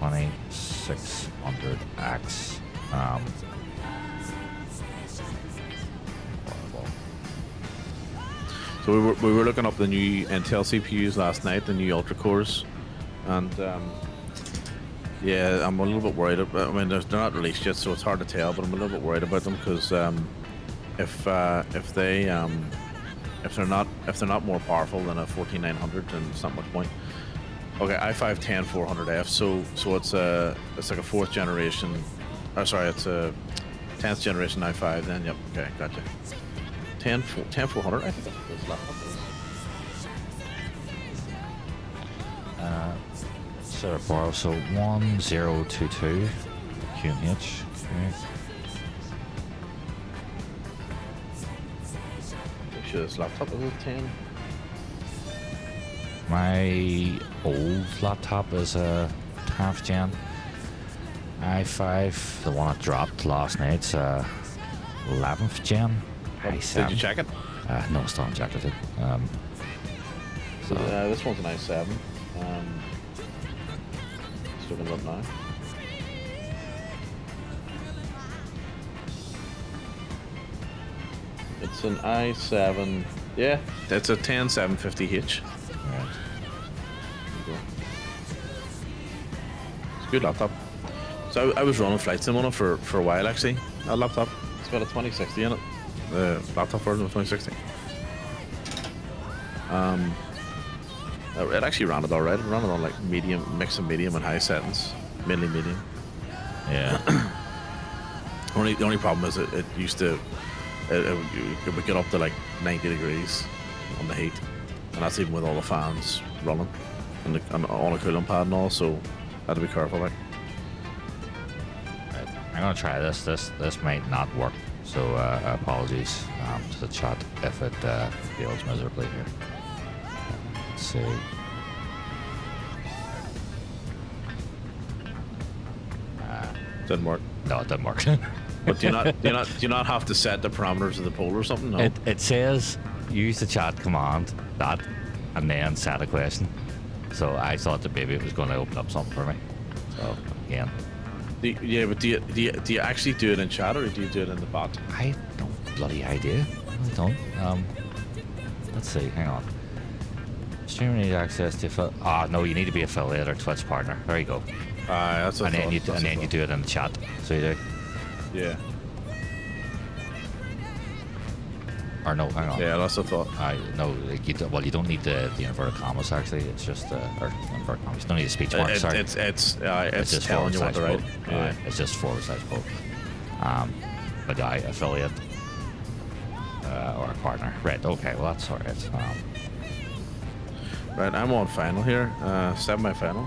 2600X? So we were looking up the new Intel CPUs last night, the new Ultra cores, and yeah, I'm a little bit worried. I mean, they're not released yet, so it's hard to tell. But I'm a little bit worried about them because if they're not more powerful than a 14900, then it's not much point. Okay, i5 10400F. So it's like a fourth generation. Oh, sorry, it's a 10th generation i5. Then yep. Okay, gotcha. 10400. I think that's what this laptop is. So borrow. So 1022 QNH. Okay. Make sure this laptop is a 10. My old laptop is a half gen i5. The one I dropped last night's 11th gen i7. Did you check it? No, I still haven't checked it. So this one's an i7. Just looking it up now. It's an i7. Yeah, it's a 10750H. Right. It's a good laptop. So I was running flight sim on it for a while actually. That laptop. It's got a 2060 in it. The laptop version of 2060. It actually ran it alright. It ran it on like medium, mix of medium and high settings. Mainly medium. Yeah. The only problem is it used to it would get up to like 90 degrees on the heat, and that's even with all the fans running and on a cooling pad and all. So had to be careful. Like, Right. I'm gonna try this. This might not work. So apologies to the chat if it fails miserably here. Let's see. didn't work. No, it didn't work. But do you not have to set the parameters of the poll or something? No. It says use the chat command that and then set a question. So I thought that maybe it was going to open up something for me. So again, But do you actually do it in chat or do you do it in the bot? I don't bloody idea. I don't. Let's see. Hang on. Streamer needs access to. No, you need to be affiliate or Twitch partner. There you go. That's what And I then thought. you you do it in the chat. So you do. Yeah. Or no, hang on. Yeah, that's what I thought. No, you don't need the inverted commas actually. It's just or inverted commas. You don't need the speech marks. Sorry. It's just telling you what to write. Yeah. It's just /both. But yeah, affiliate or a partner. Right. Okay. Well, that's alright. Right, I'm on final here. Semi-final.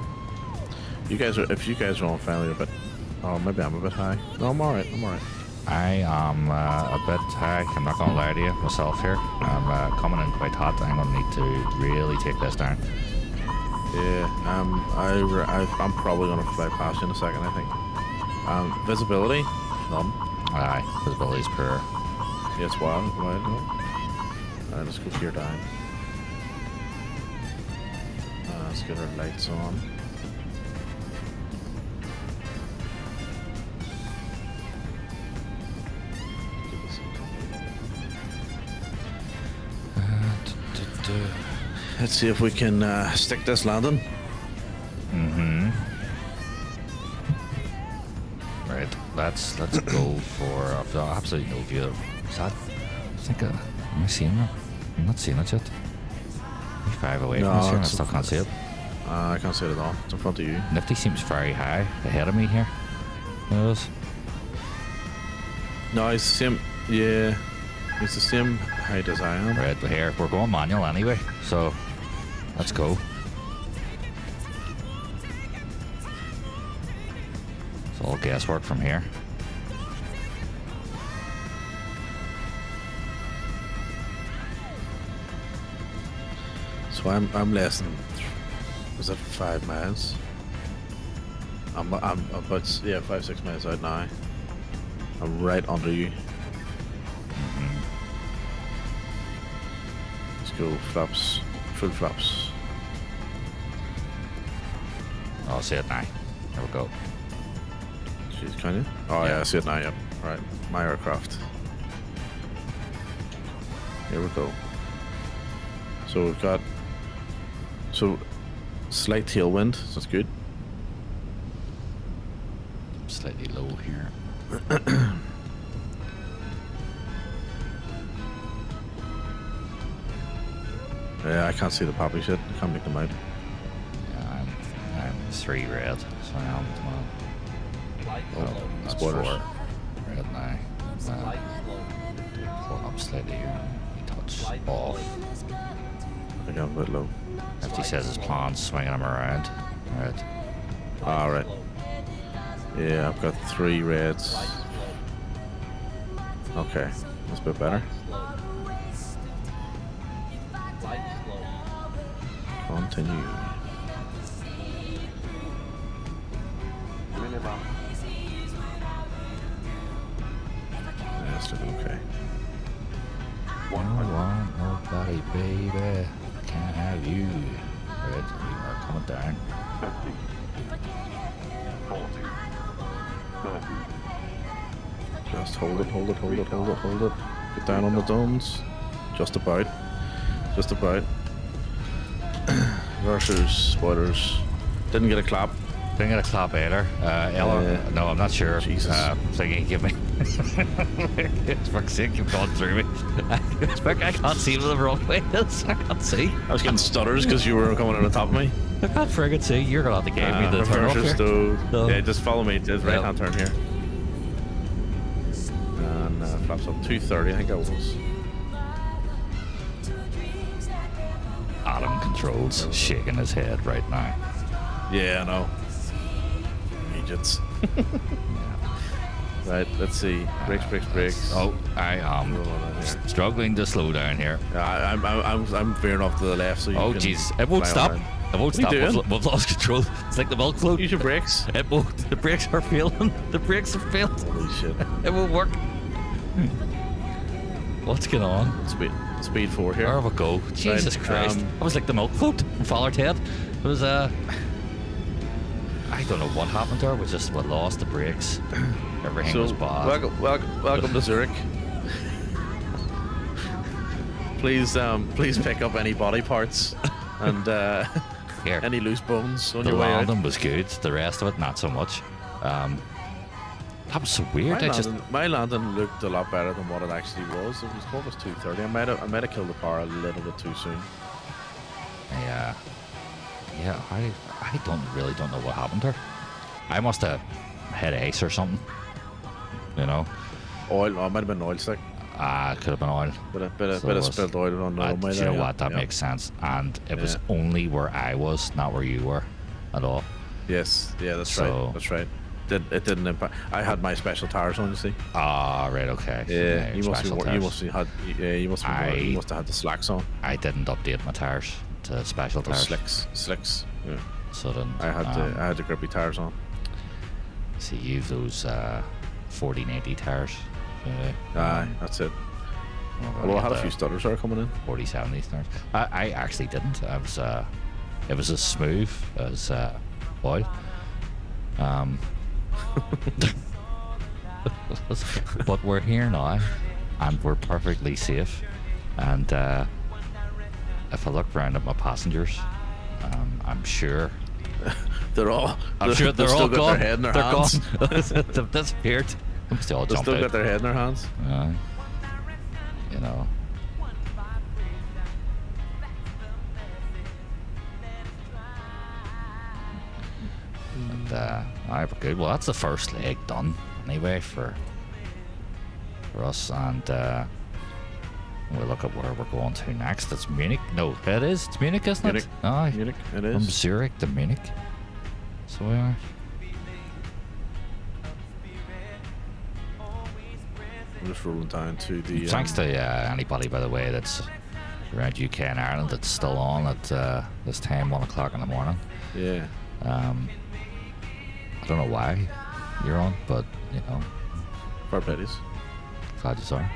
If you guys are on final, you're a bit. Oh, maybe I'm a bit high. No, I'm alright. I am a bit high. I'm not gonna lie to you myself here. I'm coming in quite hot. I'm gonna need to really take this down. Yeah. I'm probably gonna fly past you in a second. I think. Visibility, none. Aye, visibility's poor. Yeah, it's wild. No. Alright, let's go gear down. Let's get our lights on. Let's see if we can stick this landing. Mm-hmm. Right, let's go for. I've got absolutely no view. Is that? I think am I seeing that? I'm not seeing it yet. 5 away from us here, I still can't see it. I can't see it at all. It's in front of you. Nifty seems very high ahead of me here. Yes. No, it's the same. Yeah, it's the same height as I am. Right, but here we're going manual anyway, so let's go. It's all guesswork from here. So I'm less than. Was it 5 miles? I'm about 5-6 miles out now. I'm right under you. Mm-hmm. Let's go flaps, full flaps. I'll see it now. There we go. Jeez, can you? Oh yeah, I see it now. Yep. Right, my aircraft. Here we go. So we've got slight tailwind, so that's good. Slightly low here. Yeah, I can't see the poppy shit. I can't make them out. Yeah, I'm 3 red, so I am tomorrow. That's spoilers. 4 red now. Pull up slightly here. Touch off. I got a bit low. If he says his plan's swinging him around. Right. Alright. Yeah, I've got 3 reds. Okay, that's a bit better. Come Continue. Yeah, it's looking okay. I don't want nobody, baby. Can't have you. Right, we are coming down. Just hold it, hold it, hold it, hold it, hold it. Get down on the zones. Just about. Just about. Versus spoilers. Didn't get a clap. Didn't get a clap either. Ella, no, I'm not sure. Jesus. So you can give me. It's fuck's sake, you've gone through me. I can't see where the wrong way is. I can't see. I was getting stutters because you were coming on the top of me. I can't friggin' see. You're gonna have to give me the turn off Versus here. though. Yeah, just follow me. Just right hand turn here. And flaps up 230, I think that was. Adam controls shaking his head right now. Yeah, I know. Idiots. Right, let's see. Brakes, brakes, brakes. Oh, I am Roll on in here. struggling to slow down here. I'm veering off to the left, so you Oh, can jeez. It won't fly stop. around. It won't What are stop. you doing? We've lost control. It's like the milk float. Use your brakes. It won't. The brakes are failing. The brakes have failed. Holy shit. It won't work. What's going on? Speed 4 here. Where we go? Jesus Christ. I was like the milk float in Faller's Head. It was, I don't know what happened there. We lost the brakes. Everything So, was bad. welcome to Zurich. Please pick up any body parts and Here. any loose bones on The your way out. landing was good. The rest of it, not so much. That was so weird. My landing looked a lot better than what it actually was. It was almost 230. I might have killed the power a little bit too soon. Yeah. I really don't know what happened there. I must have had ace or something. You know. Oil. Oh, it might have been an oil stick. It could have been oil. Bit of spilled oil on the runway You there. know what? That makes sense. And it was only where I was, not where you were at all. Yes. Yeah, that's So- right. That's right. It didn't impact. I had my special tires on, you see. Ah, right, okay. Yeah, So, you must special have tires. had the slacks on. I didn't update my tires to special Those tires. slicks. Yeah. So then I had the grippy tires on. see you've those 1480 tires. Aye, that's it. Although I had a few stutters there coming in. 4070 tires. I actually didn't. I was it was as smooth as oil. But we're here now, and we're perfectly safe. And if I look around at my passengers, I'm sure They're all. they're they've all still got gone. their head in their They're hands. gone. They've disappeared. I'm still They jumped still out. got their head in their hands. You know. And alright, we're good. Well, that's the first leg done anyway for us, and we'll look at where we're going to next. It's Munich. No, it is. It's Munich, isn't Munich. it? Aye. Munich, it From is. Zurich to Munich. So we are. I'm just rolling down to the. Thanks to anybody, by the way, that's around UK and Ireland that's still on at this time, 1 o'clock in the morning. Yeah. I don't know why you're on, but you know, Fair play. glad you are.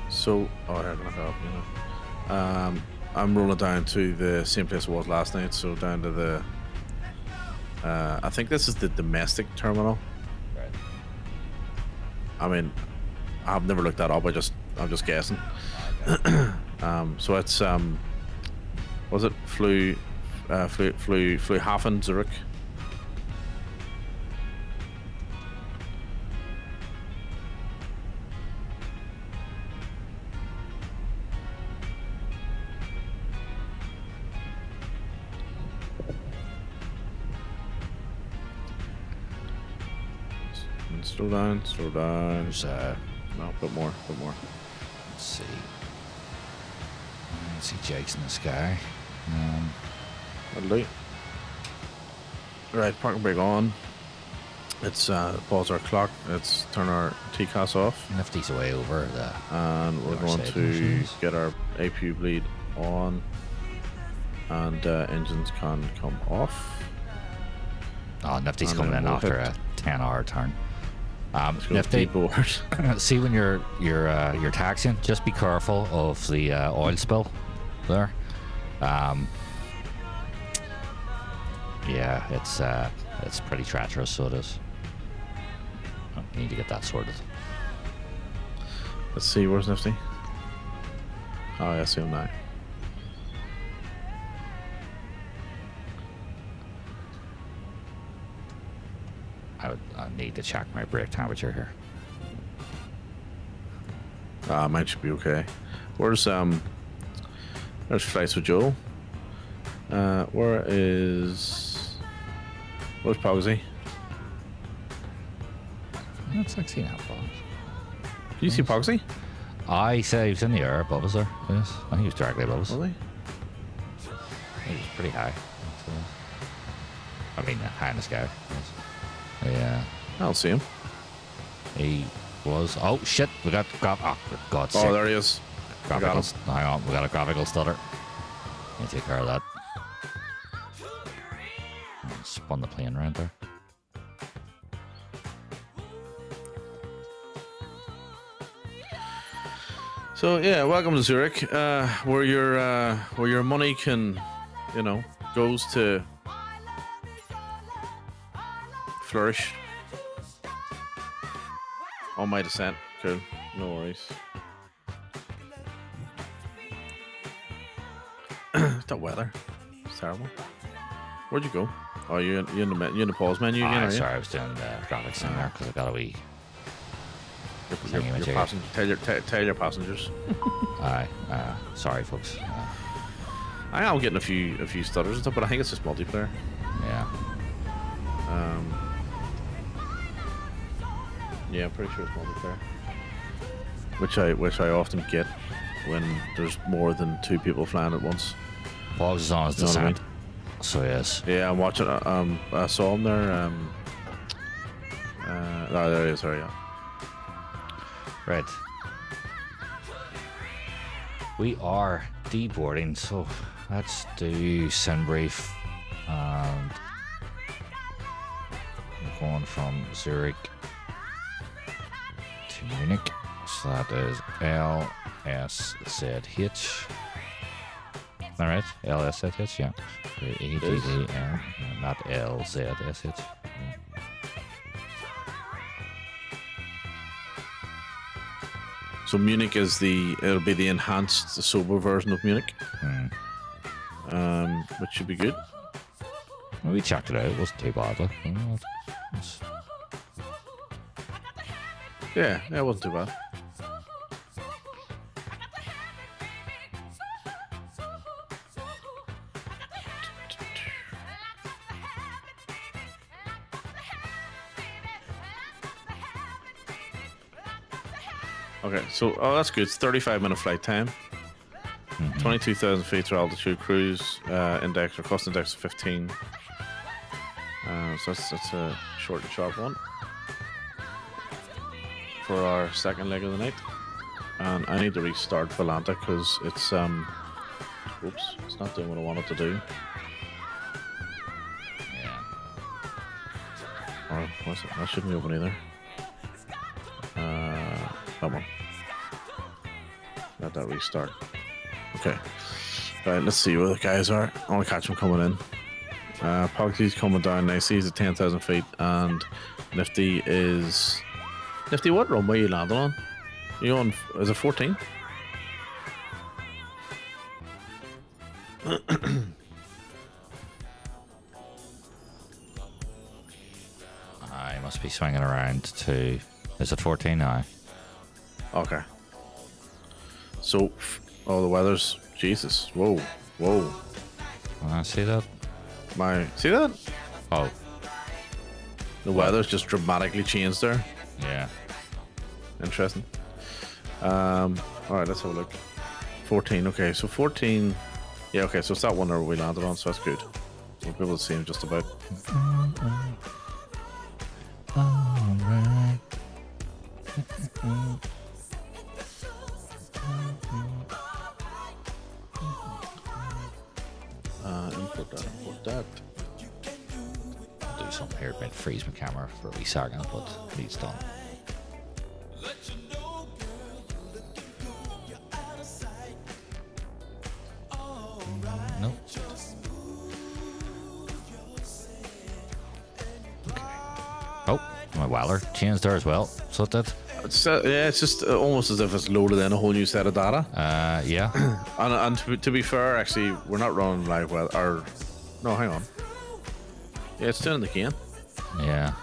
So, I'm gonna help you know. I'm rolling down to the same place I was last night, so down to the. I think this is the domestic terminal. Right. I mean, I've never looked that up. I'm just guessing. So it's was it Flughafen Zurich? Slow down, slow down. There's No, bit more. let's see. I see Jake's in the sky. That'll do. Right, parking brake on. Let's pause our clock. Let's turn our TCAS off. Nifty's way over the. And we're our going side to machines. get our APU bleed on. And engines can come off. Oh, Nifty's And coming then in we'll after hit- a 10-hour turn. Let's go Nifty, keyboard. see when you're taxiing, just be careful of the oil spill there. Yeah, it's pretty treacherous, so it is. I need to get that sorted. Let's see, where's Nifty? Oh, yeah, I see him now. I need to check my brake temperature here. Mine should be okay. Where's Flights with Joel? Where's Pogsy? That's 16.5 balls. Can you see Pogsy? I say he was in the air above us there. Yes, I think he was directly above us. Really? He was pretty high. I mean, high in the sky. Yes. Yeah, I don't see him. he was. Oh shit! We got. Oh, for God's Oh, sake! there he is. I got Graphical. him. Hang on, we got a graphical stutter. Need to take care of that. Spun the plane around there. So yeah, welcome to Zurich, where your money can, goes to flourish. On my descent, cool, no worries. That weather, it's terrible. Where'd you go? Oh, you in the pause menu again? Are you? Sorry, I was doing the graphics in there because I got a wee. Your Thank you, tell your passengers. Aye, sorry, folks. I am getting a few stutters and stuff, but I think it's just multiplayer. Yeah. Yeah, I'm pretty sure it's multiplayer. Which I often get when there's more than two people flying at once. Pogs is on his You know what I descent. So yes. Yeah, I'm watching. I saw him there. There he is. Sorry, yeah. Right. We are deboarding, so let's do sim brief. And we're going from Zurich to Munich. So that is LSZH. Am I right? LSZH, yeah. ADDL, not LZSH. Yeah. So Munich is it'll be the enhanced sober version of Munich, which should be good. Well, we checked it out. It wasn't too bad. Like, it's- Yeah, it wasn't too bad. Okay, so that's good. It's 35-minute flight time. 22,000 feet to altitude. Cruise index or cost index of 15. So that's a short and sharp one for our second leg of the night. And I need to restart Volanta because it's it's not doing what I want it to do. yeah. Or what's it? That shouldn't be open either. Come on. Let that restart. Okay. Right, let's see where the guys are. I want to catch them coming in. Pogsy's coming down nicely. He's at 10,000 feet. And Nifty is... Nifty, what runway you landing on? You on... Is it 14? I must be swinging around to. Is it 14 now? Okay. So... Oh, the weather's... Jesus. Whoa. Whoa. See that? See that? Oh, The weather's just dramatically changed there. yeah. Interesting. All right, let's have a look. 14. Okay, so 14. Yeah, okay, so it's that one that we landed on, so that's good. We'll be able to see him just about. Alright. Import that, import that. Do something here. It might freeze my camera for a wee second, but it's done. Nope. Oh, my Weller changed there as well. So it did. Yeah, it's just almost as if it's loaded in a whole new set of data. Yeah. And to be fair, actually, we're not running live well. Or no, hang on. Yeah, it's doing it again. Yeah.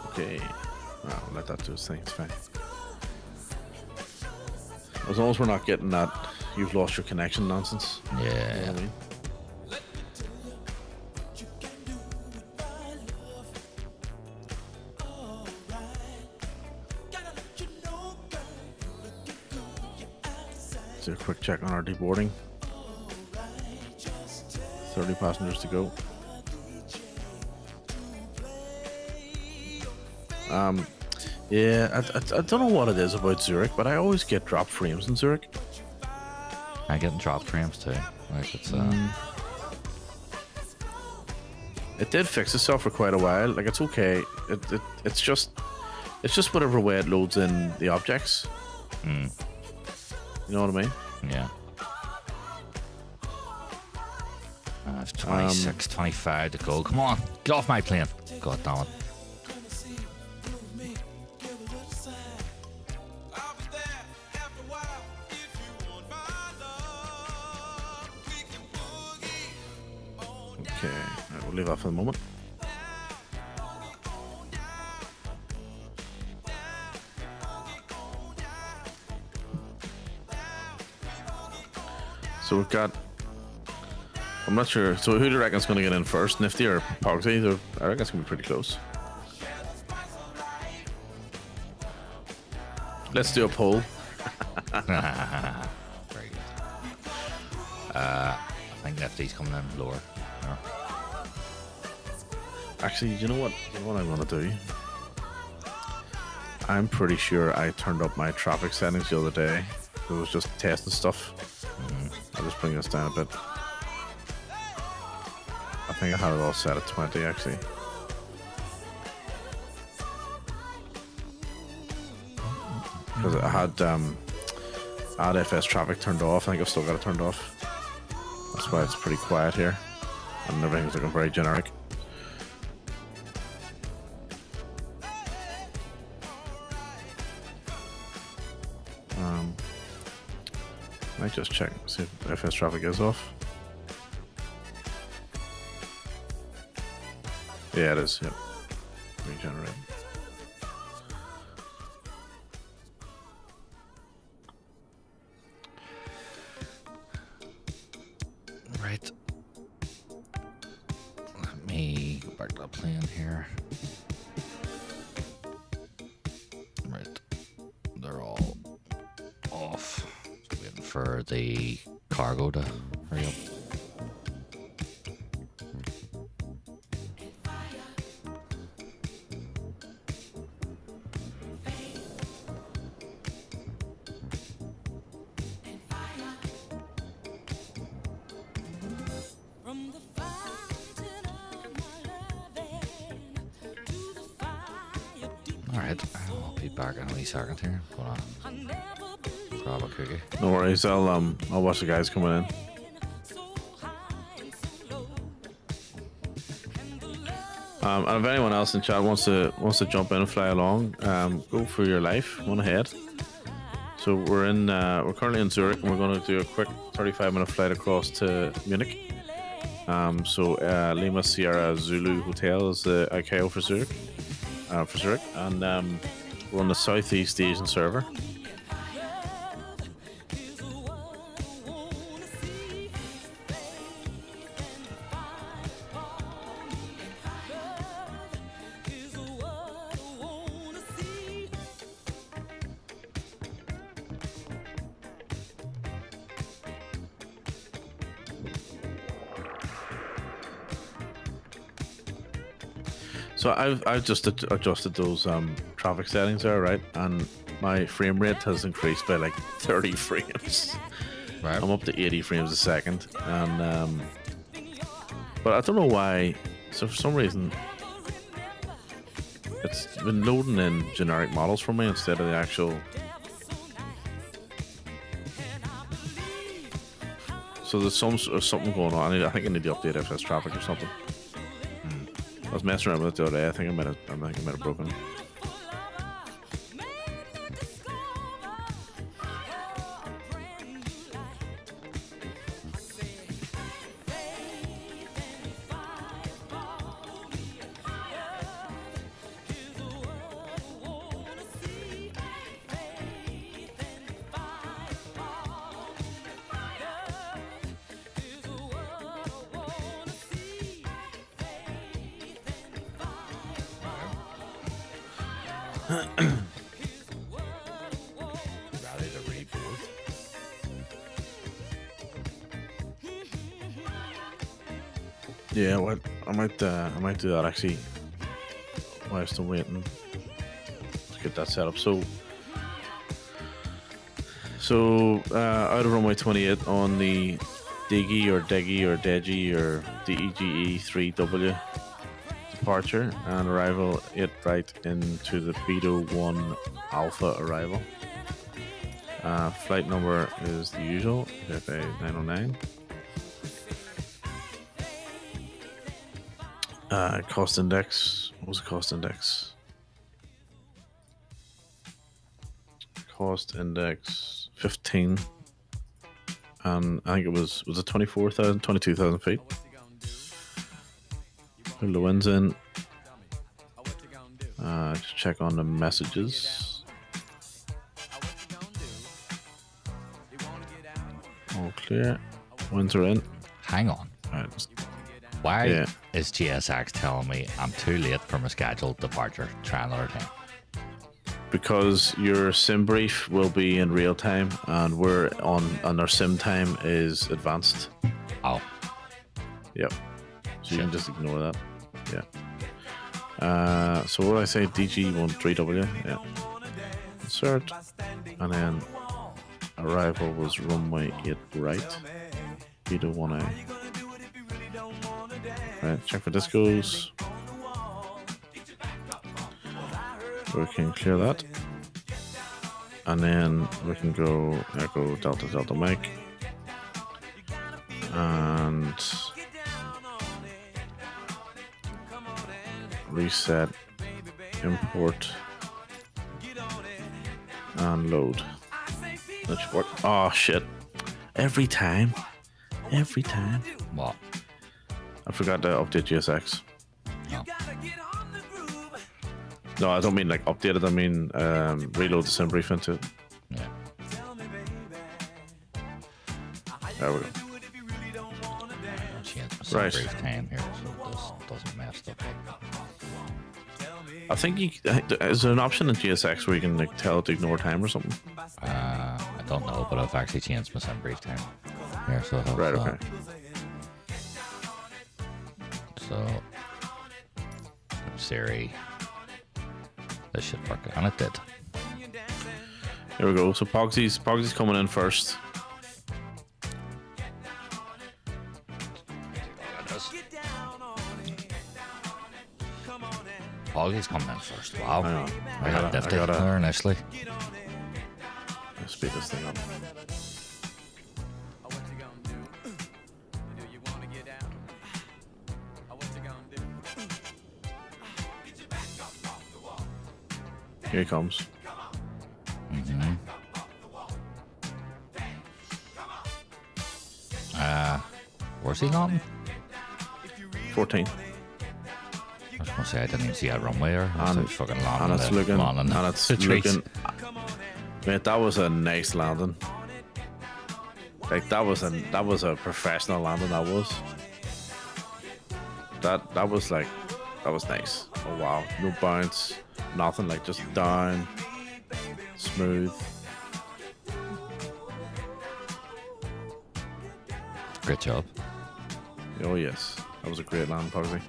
Okay. Well, let that do its thing. It's fine. As long as we're not getting that "you've lost your connection" nonsense. Yeah. You know what I mean? Do a quick check on our deboarding. 30 passengers to go. Yeah, I don't know what it is about Zurich, but I always get drop frames in Zurich. I get drop frames too. Like it's It did fix itself for quite a while. Like it's okay. It's just whatever way it loads in the objects. You know what I mean? Yeah. 26, 25 to go. Come on, get off my plane. God damn it. Okay, right, we'll leave that for the moment. So we've got. I'm not sure. So who do you reckon is going to get in first, Nifty or Pogsy? I reckon it's going to be pretty close. Let's do a poll. Very good. I think Nifty's coming in lower. Yeah. Actually, you know what? You know what I'm going to do? I'm pretty sure I turned up my traffic settings the other day. It was just testing stuff. I'll just bring this down a bit. I think I had it all set at 20 actually. Because I had FS traffic turned off. I think I've still got it turned off. That's why it's pretty quiet here. And everything's looking very generic. Might just check, see if FS traffic is off. Yeah, it is. Yep. Regenerate. Right. Let me go back to the plane here. Right. They're all off. Waiting for the cargo to hurry up. Alright, I'll be back in a wee second here. Hold on. Grab a cookie. No worries. I'll watch the guys coming in. And if anyone else in chat wants to jump in and fly along, go for your life. One ahead. So we're currently in Zurich, and we're going to do a quick 35-minute flight across to Munich. Lima Sierra Zulu Hotel is the ICAO for Zurich. And we're on the Southeast Asian server. So I've just adjusted those traffic settings there, right? And my frame rate has increased by like 30 frames. Right. I'm up to 80 frames a second, and but I don't know why. So for some reason, it's been loading in generic models for me instead of the actual. So there's something going on. I think I need to update FS traffic or something. I was messing around with it the other day. I think I might have broken it. Ready to reboot. Yeah, what I might do that actually while I'm still waiting to get that set up. So out of runway 28 on the Diggy or Deji or DEGE 3W departure and arrival 8 right into the Beto 1 Alpha arrival. Flight number is the usual, MDA009. Cost index. What was the cost index? Cost index 15. And I think it was it 24,000, 22,000 feet. Pull the winds in. Just check on the messages. All clear. Winds are in. Hang on. Right. Why Yeah. is GSX telling me I'm too late for my scheduled departure? Try another time. Because your sim brief will be in real time, and we're on our sim time is advanced. Oh, Yep. So you can Shit. just ignore that. Yeah. So what did I say? DG13W. Yeah. Insert. And then arrival was runway 8 right. Beto 1A. Right. Check for discos. We can clear that. And then we can go Echo Delta Delta Mike. And reset, import, and load. Let's work. Oh shit! Every time. what? I forgot to update GSX. No. No, I don't mean like update it. I mean reload the sim brief into it. Yeah. There we go. Change Right. brief time here so this doesn't mess stuff up. I think is there an option in GSX where you can like tell it to ignore time or something? I don't know, but I've actually changed my sim brief time here, so I'll have Right. that. Okay. So Siri, this should work, and it did. Here we go. So Pogsy's coming in first. Poggy's coming in first. Wow. Hang on. I got I gotta there initially. speed this thing up. Here he comes. Where's he gone? 14. I was gonna say I didn't even see a runway there. And- It's fucking landing. And it's looking. And it's the trees. looking. Mate, that was a nice landing. Like that was a professional landing. That was. That was like, that was nice. Oh wow, no bounce, nothing. Like just down, smooth. Great job. Oh yes, that was a great land, Pogsy.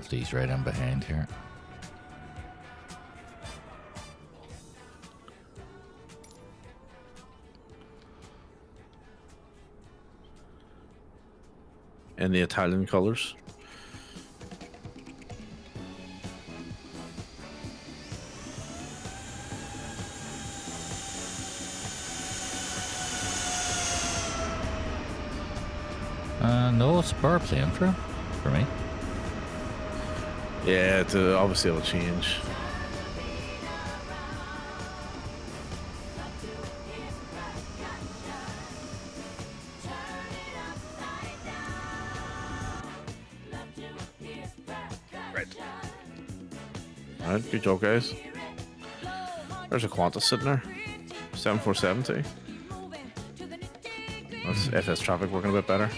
If he's right in behind here. In the Italian colours. No spur playing for me. Yeah, obviously it'll change. Alright, good job, guys. There's a Qantas sitting there. 747 too. That's FS traffic working a bit better.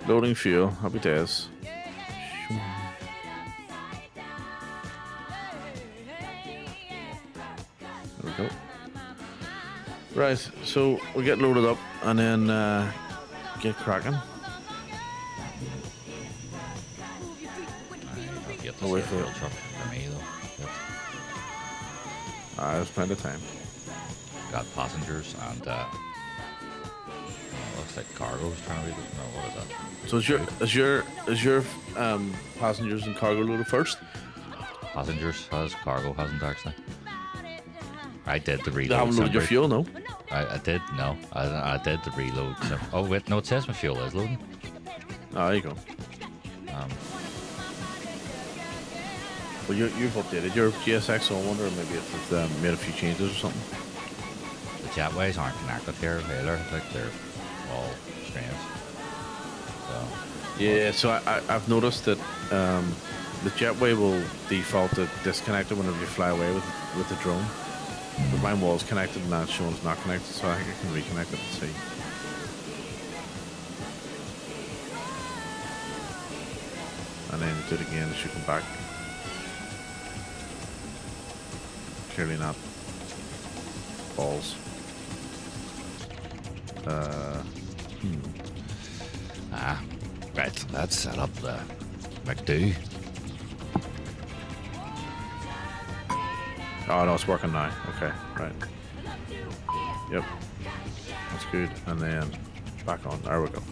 Loading fuel. Happy days. There we go. Right, so we get loaded up and then get cracking. I'll get Oh, wait this for it. real truck for me though. Yep. There's plenty of time. Got passengers and looks like cargo's trying to read it. No, what is that? So is your passengers and cargo loaded first? Passengers has, cargo hasn't actually. I did the reload. They haven't loaded your separate. fuel, no? I did, no. I did the reload. Oh, wait, no, it says my fuel is loading. Ah, there you go. Um, Well, you've updated your GSX, so I wonder maybe if it's made a few changes or something. the jetways aren't connected here either. Like, they're all strange. So, Yeah, so I've noticed that the jetway will default to disconnected whenever you fly away with the drone. But mine was connected and that's showing it's not connected, so I think I can reconnect it and see. And then do it again, it should come back. Clearly not. Balls. right, let's set up the McDo. Oh no, it's working now. Okay, right. Yep. That's good. And then back on. There we go.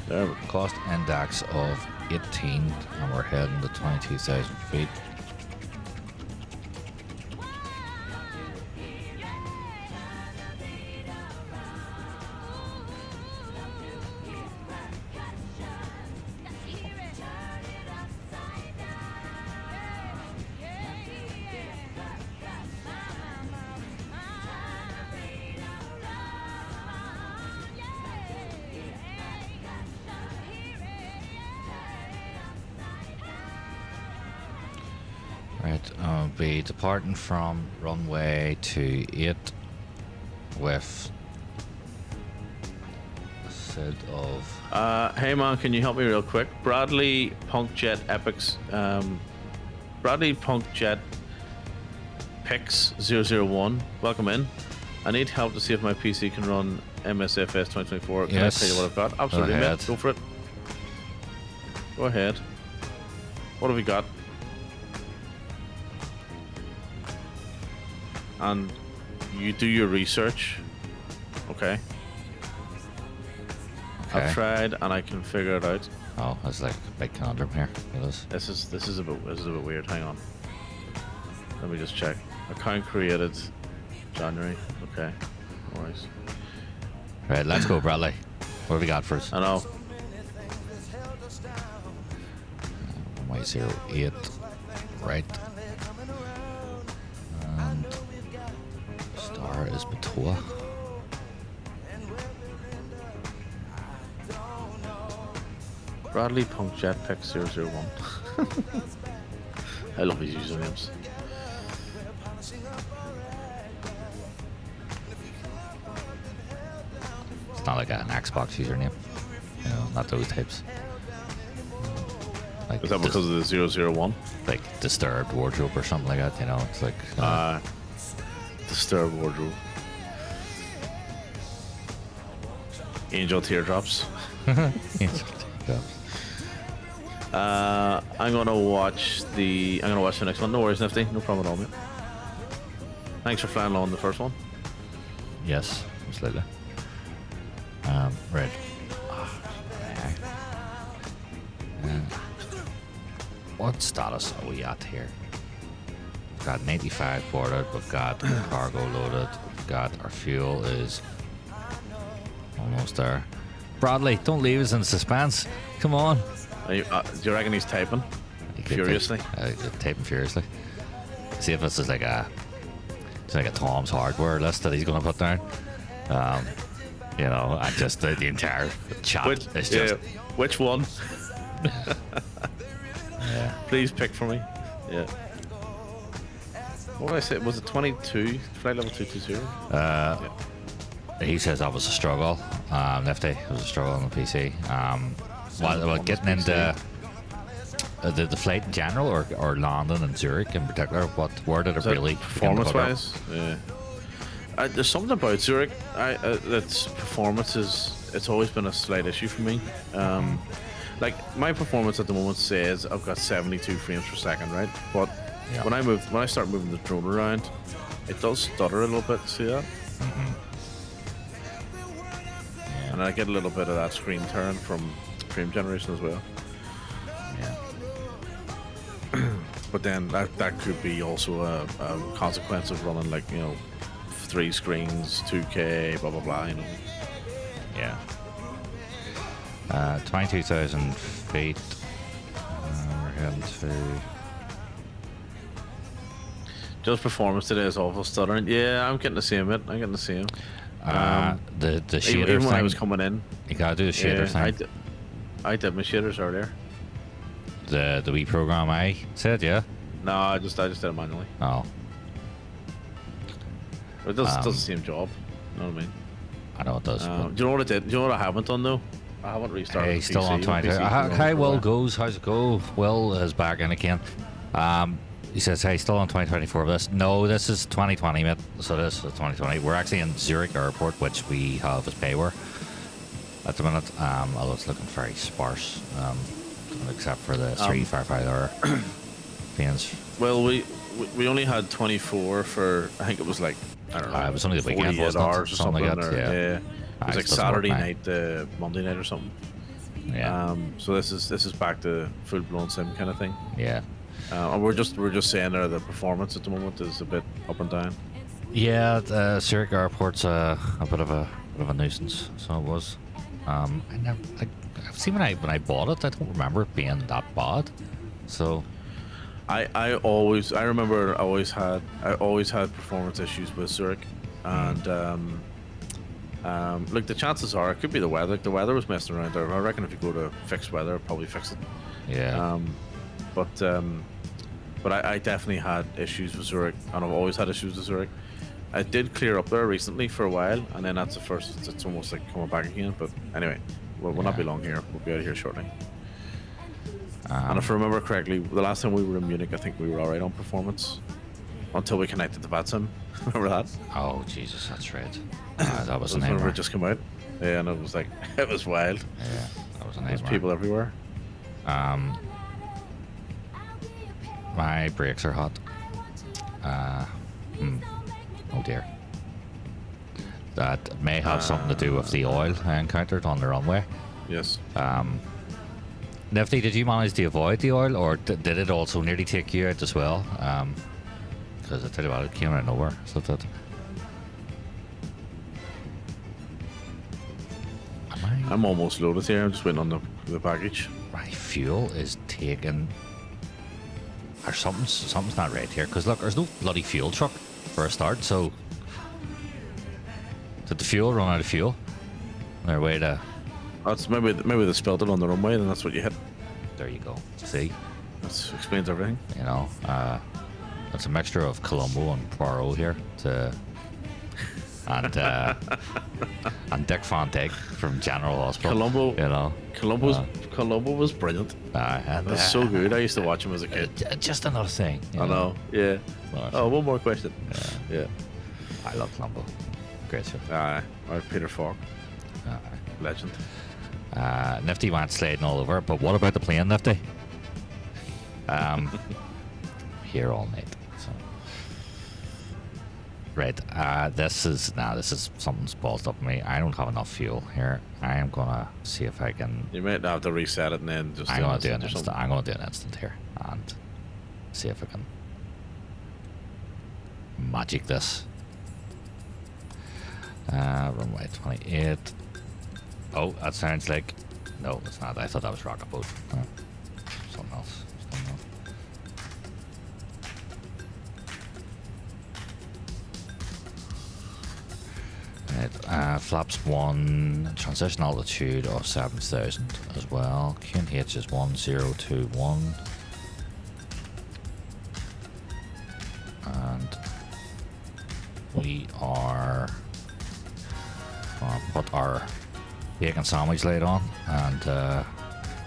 There we go. Cost index of 18, and we're heading to 22,000 feet. Right, I'll be departing from runway 28 with a set of... Hey man, can you help me real quick? Bradley Punk Jet Epics. Bradley Punk Jet Pix 001. Welcome in. I need help to see if my PC can run MSFS 2024. Can Yes. I tell you what I've got? Absolutely, Go mate. ahead. Go for it. Go ahead. What have we got? And you do your research. Okay. Okay. I've tried and I can figure it out. Oh, that's like a big conundrum here. It is. This is a bit weird. Hang on. Let me just check. Account created January. Okay. No worries. Right, let's go, Bradley. What have we got first? I know. 108. Right. And star is Batoa. Bradley Punk Jetpack 001. I love his usernames. It's not like an Xbox username. You know, not those types. Like Is that because of the 001? like disturbed wardrobe or something like that? You know, it's like Disturbed wardrobe. Angel teardrops. I'm gonna watch the next one. No worries, Nifty. No problem at all, mate. Thanks for flying along the first one. Yes, absolutely. Right. What status are we at here? We've got 95 boarded, we've got cargo loaded, we've got our fuel is almost there. Bradley, don't leave us in suspense. Come on. Do you reckon he's typing furiously? Typing furiously. See if this is like a Tom's Hardware list that he's going to put down. You know, and just the entire chat is just... Which one? Yeah. Please pick for me. Yeah. What did I say? Was it 22? Flight level 220? He says that was a struggle. Nifty, it was a struggle on the PC. While getting into the flight in general, or London and Zurich in particular, where did it really performance-wise? Yeah. There's something about Zurich. That's performance it's always been a slight issue for me. Like my performance at the moment says I've got 72 frames per second, right? But when I start moving the drone around, it does stutter a little bit. See that? Yeah. And I get a little bit of that screen turn from frame generation as well. Yeah. But then that could be also a consequence of running, like, you know, 3 screens, 2K, blah blah blah. You know. Yeah. 22,000 feet. We're heading to. Just performance today is awful stuttering. Yeah, I'm getting to see him. I'm getting to see him. The shader even thing. when I was coming in, you gotta do the shader thing. I did my shaders earlier. The wee program I said, yeah. No, I just did it manually. Oh. But it does the same job. You know what I mean? I know it does. Do you know what I did? Do you know what I haven't done though? I haven't restarted. Hey, the still PC. on 20. How Will goes? How's it go? Will is back in again. He says, hey, still on 2024 for this. No, this is 2020, mate. So this is 2020. We're actually in Zurich Airport, which we have as payware at the minute. Although it's looking very sparse, except for the 3 firefighter planes. Well, we only had 24 for, I think it was like, I don't know. It was only the weekend, 48 wasn't it? hours or something like that. Yeah. It was like Saturday night, Monday night or something. Yeah. So this is back to full blown sim kind of thing. Yeah. And we're just saying there the performance at the moment is a bit up and down. Yeah, the Zurich Airport's a bit of a nuisance. So it was. I've seen when I bought it, I don't remember it being that bad. So. I remember I always had performance issues with Zurich, and look, the chances are it could be the weather. Like, the weather was messing around there. I reckon if you go to fixed weather, it'll probably fix it. Yeah. But I definitely had issues with Zurich, and I've always had issues with Zurich. I did clear up there recently for a while, and then that's the first. It's almost like coming back again. But anyway, we'll not be long here. We'll be out of here shortly. And if I remember correctly, the last time we were in Munich, I think we were all right on performance until we connected to VATSIM. Remember that? Oh Jesus, that's right. That was a whenever nightmare. it just came out. Yeah, and it was like it was wild. Yeah, that was a There's nightmare. people everywhere. My brakes are hot. Oh dear. That may have something to do with the oil I encountered on the runway. Yes. Nifty, did you manage to avoid the oil, or did it also nearly take you out as well? Because I tell you what, it came out of nowhere. So that. I'm almost loaded here. I'm just waiting on the package. My fuel is taken. Or something's not right here. Because look, there's no bloody fuel truck for a start. So did the fuel run out of fuel? On their way to. That's maybe they spilled it on the runway, and that's what you hit. There you go. See, That explains everything. you know, it's a mixture of Colombo and Poirot here to and Dick Van Dyke from General Hospital. Columbo. You know. Columbo was brilliant. And, That's so good. I used to watch him as a kid. Just another thing. You I know. Yeah. Well, Oh, one more question. Yeah. I love Columbo. Great show. Aye. Or Peter Falk. Aye. Legend. Nifty went sliding all over, but what about the plane, Nifty? Here all night. So. Right, this is something's ballsed up me. I don't have enough fuel here. I am gonna see if I can. You might have to reset it and then just. I'm gonna do an or instant. something. I'm gonna do an instant here and see if I can magic this. Runway 28. Oh, that sounds like. No, it's not. I thought that was rocket boat. Oh, something else. Right, flaps 1, transition altitude of 7,000 as well. QNH is 1021. And we are put our bacon sandwich light on, and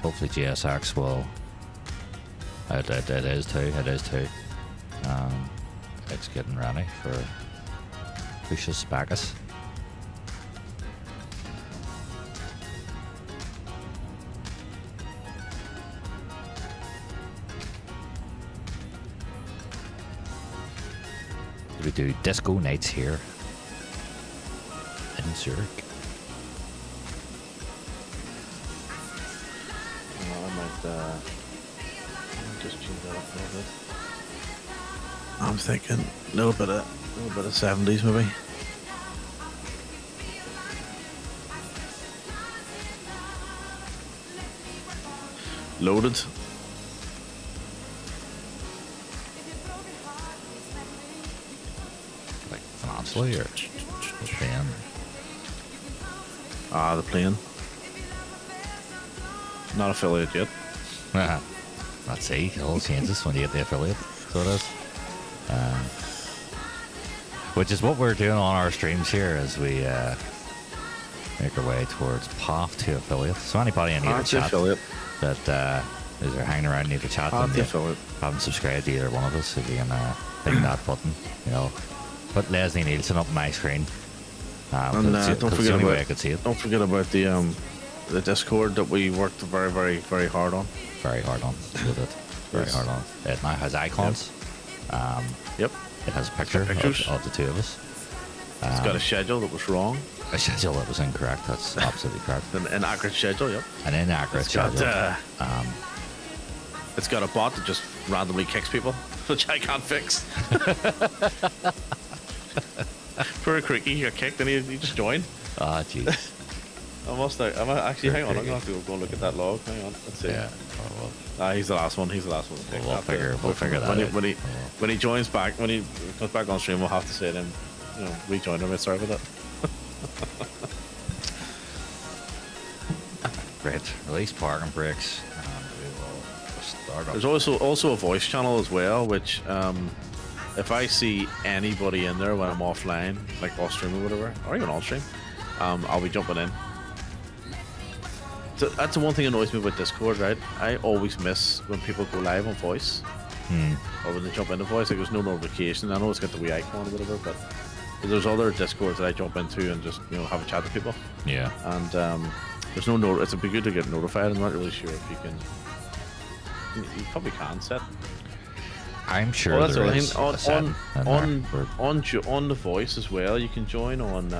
hopefully GSX will. It is too. It's getting ready for Lucius Bacchus. We do disco nights here in Zurich. I might just change that up a little bit. I'm thinking a little bit of 70s maybe. Loaded. Like financially or the plane? The plane. Not affiliate yet. Let's see, it all changes when you get the affiliate. So it is. Which is what we're doing on our streams here as we make our way towards path to affiliate. So anybody in either chat affiliate. that is hanging around in either chat and you affiliate. haven't subscribed to either one of us, if you can hit that button, you know, put Leslie Nielsen up on my screen. And don't forget the only way I about could see it. don't forget about the Discord that we worked very, very, very hard on. Very hard on. We did. Very Yes. hard on. It now has icons. Yep. It has a picture Pictures. of the two of us. It's got a schedule that was wrong. A schedule that was incorrect. That's absolutely correct. An inaccurate schedule, yep. An inaccurate It's got, schedule. it's got a bot that just randomly kicks people, which I can't fix. Poor Cricky, he got kicked and he just joined. Ah, jeez. I'm actually, hang on, I'm Cricky. going to have to go and look at that log. Hang on, let's see. Yeah. Oh, well. He's the last one. He's the last one. We'll figure that when he, out. when he joins back, when he comes back on stream, we'll have to say to him, rejoin him. Sorry about that. Great. Release parking brakes. And we will start up. There's also a voice channel as well, which if I see anybody in there when I'm offline, like off stream or whatever, or even on stream, I'll be jumping in. So that's the one thing that annoys me about Discord, right? I always miss when people go live on voice, or when they jump into voice. Like there's no notification. I know it's got the wee icon or whatever, but there's other Discords that I jump into and just have a chat with people. Yeah. And there's no note. It'd be good to get notified. I'm not really sure if you can. You probably can set. I'm sure Well, that's there the is thing. a setting in there where- On the voice as well, you can join on.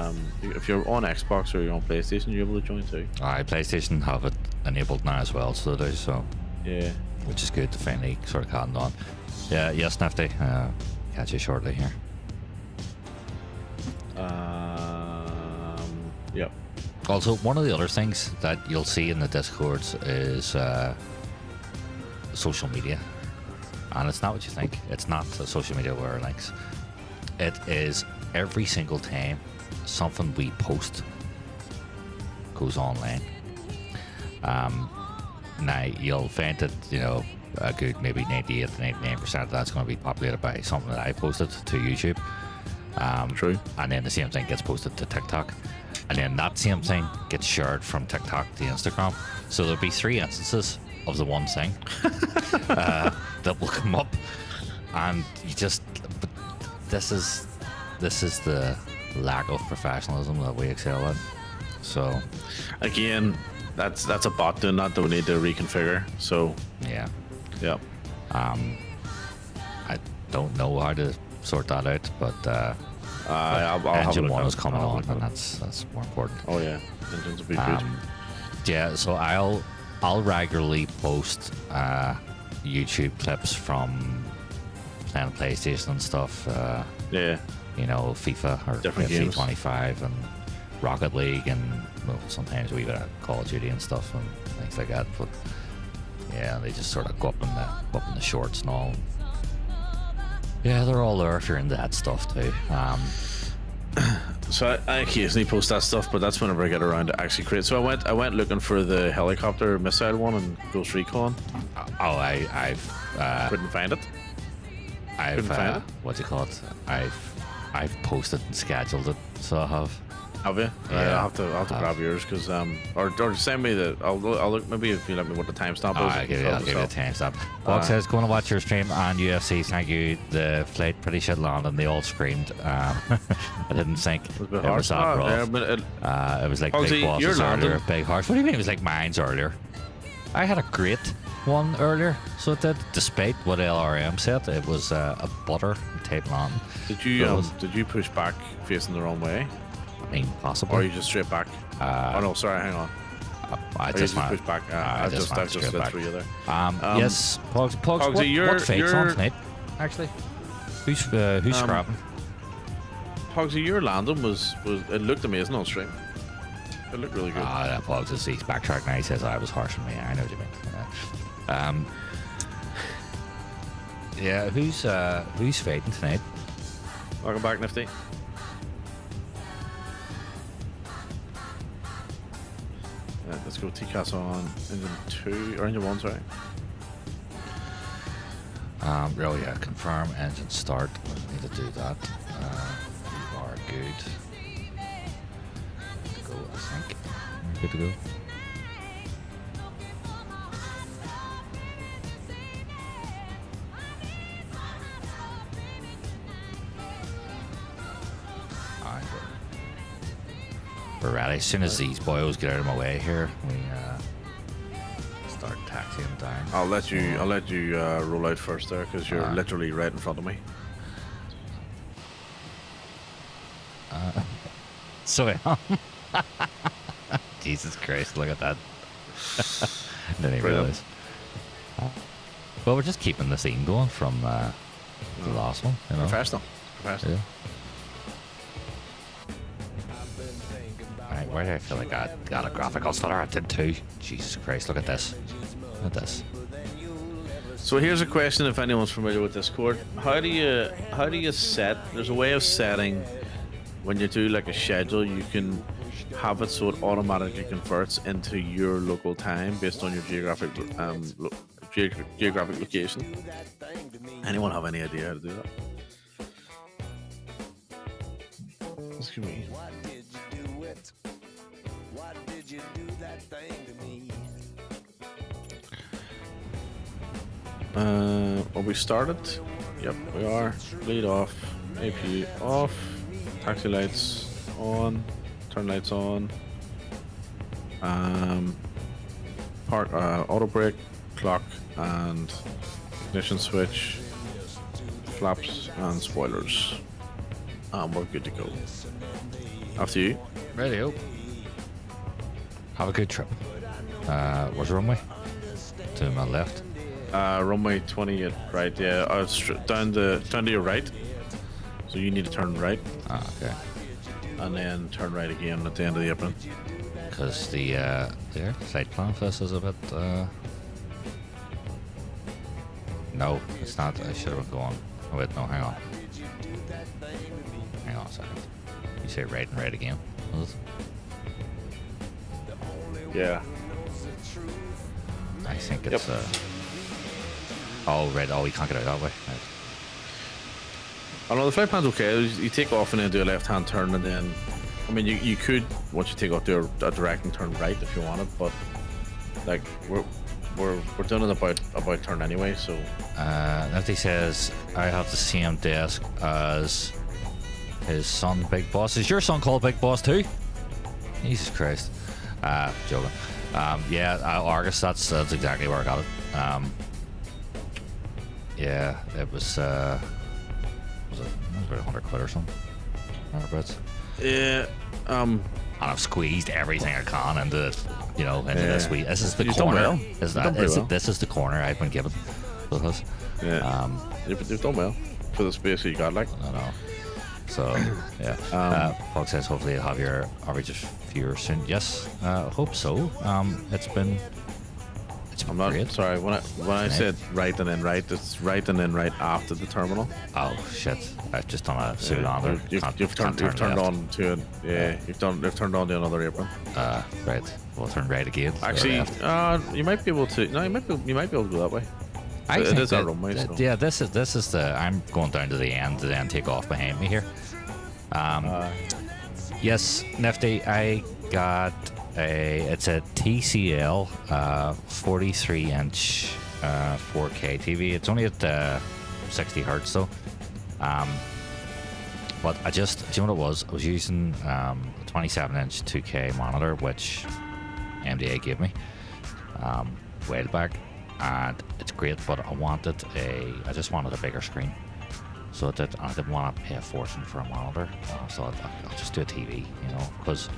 If you're on Xbox or you're on PlayStation, you're able to join too. PlayStation have it enabled now as well, so they do. So, Yeah. which is good to finally sort of cotton on. Yeah. Yes, Nifty. Catch you shortly here. Yep. Also, one of the other things that you'll see in the Discords is social media. And it's not what you think. It's not a social media where links. It is every single time something we post goes online. Now, you'll find that, a good maybe 98 to 99% of that's going to be populated by something that I posted to YouTube. True. And then the same thing gets posted to TikTok. And then that same thing gets shared from TikTok to Instagram. So there'll be 3 instances of the one thing that will come up. And you just... But this is the lack of professionalism that we excel at. So... Again, that's a bot doing that we need to reconfigure. So... Yeah. Yeah. I don't know how to sort that out, but I'll have a engine look 1 at is it. coming I'll on, look at and it. that's more important. Oh yeah, engines will be good. Yeah, so I'll regularly post YouTube clips from playing PlayStation and stuff. Yeah. You know, FIFA or Different FC games. 25 and Rocket League, and well, sometimes we got Call of Duty and stuff and things like that. But yeah, they just sort of go up in the shorts and all. Yeah, they're all there if you're into that stuff too. So I occasionally post that stuff, but that's whenever I get around to actually create. So I went looking for the helicopter missile one in Ghost Recon. Oh, I've Couldn't find it. I've couldn't find it? what do you call it? I've posted and scheduled it, so I have. Have you? Yeah. I'll have to grab yours because or send me the. I'll look, maybe if you let me what the timestamp is. I'll give you a timestamp. Bob says, "Going to watch your stream on UFC. Thank you. The flight pretty shit long, and they all screamed. I didn't think It was a bit it harsh. was that rough. Yeah, but It was like Hogsy, big you're bosses landing. earlier, big harsh. What do you mean it was like mine's earlier? I had a great one earlier, so it did. Despite what LRM said, it was a butter type landing. did you push back facing the wrong way, I mean, possibly. or are you just straight back? Oh no, sorry, hang on. I Or you just just went. push back. I I just just went slid straight through you there. Yes, Pogs, Pogsy, what you're- fate's on you're- tonight? Actually, who's scrapping? Hogsy, your landing was it looked amazing on stream. It looked really good. That Pogs is he's backtrack now. He says I was harsh on me. I know what you mean. Yeah, who's fighting tonight? Welcome back, Nifty. Let's go TCAS on engine 2 or engine 1, sorry. Oh yeah, confirm engine start. We need to do that. You are good. Good to go, I think. Good to go. Alright, we're ready. As soon as these boys get out of my way here, we start taxiing down. I'll let you roll out first there because you're literally right in front of me. So Jesus Christ, look at that. Didn't even Brilliant. realize. Well, we're just keeping the scene going from the last one, you know. Professional. Yeah. Right, why do I feel like I got a graphical stutter? I did too. Jesus Christ, look at this. Look at this. So here's a question: if anyone's familiar with Discord, how do you set? There's a way of setting when you do like a schedule. You can have it so it automatically converts into your local time based on your geographic geographic location. Anyone have any idea how to do that? Excuse me. Are we started? Yep, we are. Lead off, APU off, taxi lights on, turn lights on, park, auto brake, clock, and ignition switch, flaps, and spoilers. And we're good to go. After you. Radio. Have a good trip. Where's the runway? To my left. Runway 28 right, yeah. Down to your right. So you need to turn right Okay. and then turn right again at the end of the apron. Because the flight plan for this is a bit. No, it's not. I should have been going. Oh wait, no, hang on. Hang on a second. You say right and right again. Was it? Yeah. I think it's Yep. Oh, right. Oh, we can't get out that way. I know the flight plan's okay. You take off and then do a left-hand turn, and then, I mean, you could, once you take off, do a direct and turn right if you wanted, but like we're doing it about turn anyway. So Nifty says I have the same desk as his son, Big Boss. Is your son called Big Boss too? Jesus Christ. Joking. Yeah, Argus. That's exactly where I got it. Yeah, it was about £100 or something. Thereabouts. yeah, And I've squeezed everything I can into this week. This is the You've done corner. well. This is the corner I've been given. yeah. You've done well for the space that you got, like. I know. So yeah. Pog says hopefully you'll have your average viewer soon. Yes, hope so. It's been I'm not great. sorry when I said right and then right, it's right and then right after the terminal. Oh shit! I've just done a pseudo. You've turned on to it. Yeah, you've turned on to another apron. Right. We'll turn right again. Actually, you might be able to. No, you might be able to go that way. I It think is our runway. So. Yeah, this is the. I'm going down to the end to then take off behind me here. Yes, Nifty. I got it's a TCL 43-inch 4K TV. It's only at 60 hertz though. But do you know what it was? I was using a 27-inch 2K monitor, which MDA gave me a while back, and it's great. But I just wanted a bigger screen. So I didn't want to pay a fortune for a monitor, so I'll just do a TV, because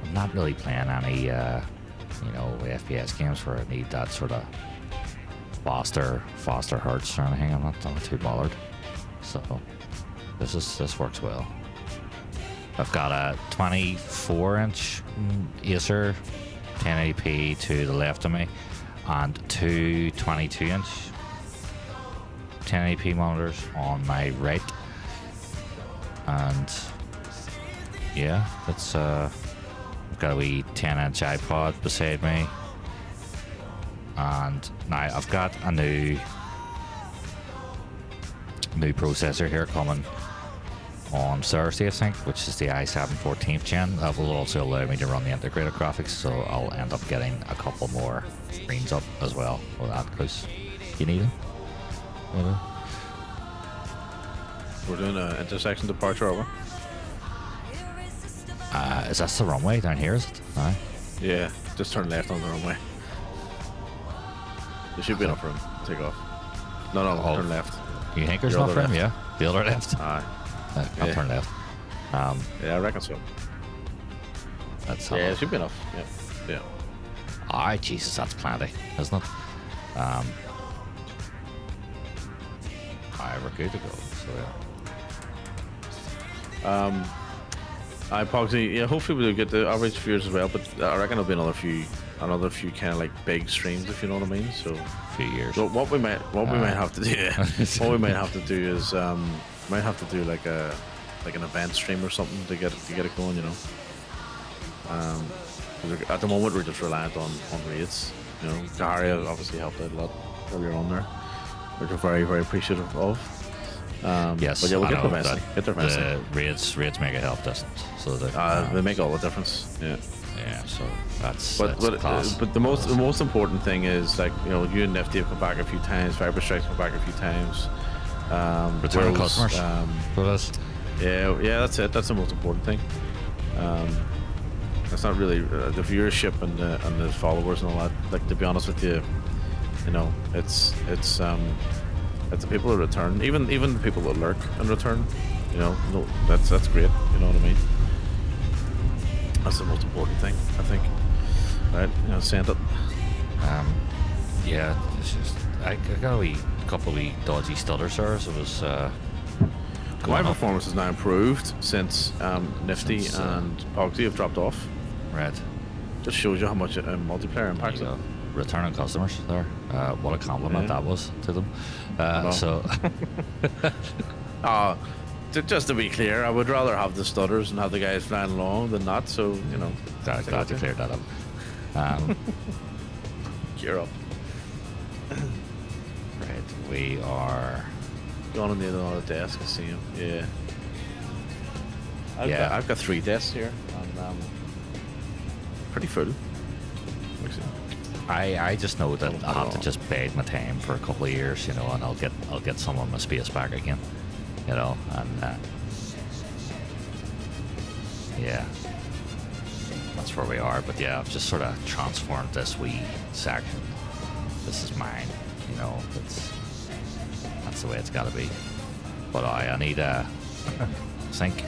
I'm not really playing any, FPS games where I need that sort of faster hertz or anything. I'm not too bothered. So this works well. I've got a 24-inch Acer 1080p to the left of me, and two 22-inch 1080p monitors on my right, and yeah, that's I've got a wee 10-inch iPod beside me, and now I've got a new processor here coming on Thursday, I think, which is the i7 14th gen. That will also allow me to run the integrated graphics, so I'll end up getting a couple more screens up as well for that, because you need them. We're doing an intersection departure, are we? Is that the runway down here, is it? Aye. Yeah, just turn left on the runway. There should be enough room to take off. No, turn left. You think there's Your enough other room? left. Yeah. The other left? Aye. I'll Yeah. turn left. Yeah, I reckon so. That's Yeah, it should be enough. Yeah. Aye, Jesus, that's plenty, isn't it? Aye, we're good to go. So yeah. Pogsy, yeah, hopefully we'll get the average viewers as well, but I reckon there'll be another few kind of like big streams, if you know what I mean. So A few years. what we might have to do, what we might have to do is might have to do like an event stream or something to get it going, you know. 'Cause at the moment we're just reliant on raids, you know. Gary obviously helped out a lot earlier on there, which we're very, very appreciative of. Yes, but yeah, we'll I get know the rest. Get the rest. The raids make a help, doesn't it? So that They make all the difference. Yeah. yeah, so that's But class. the most important thing is, like, you know, you and Nifty have come back a few times. Fiber Strike's come back a few times. Returning Rose, customers. For us. Yeah, that's it. That's the most important thing. It's not really the viewership and the followers and all that. Like, to be honest with you, you know, it's the people that return, even the people that lurk and return. You know, no, that's great. You know what I mean? That's the most important thing, I think. Right? You know, send it. Yeah, it's just I got a couple of dodgy stutters there, so it was. My going up. performance has now improved since Nifty Since, and Pogsy have dropped off. Right. Just shows you how much multiplayer There impacts you it. go. Returning customers there. What a compliment Yeah. that was to them. know. So Just to be clear, I would rather have the stutters and have the guys flying along than not. So, you know, glad you cleared that up. gear up. Right, we are Gone on the other desk. I see him. Yeah. I've got 3 desks here, and pretty full. I just know that I have to just bide my time for a couple of years, you know, and I'll get some of my space back again, you know, and yeah, that's where we are. But yeah, I've just sort of transformed this wee section. This is mine, you know. That's the way it's got to be. But I need a sync.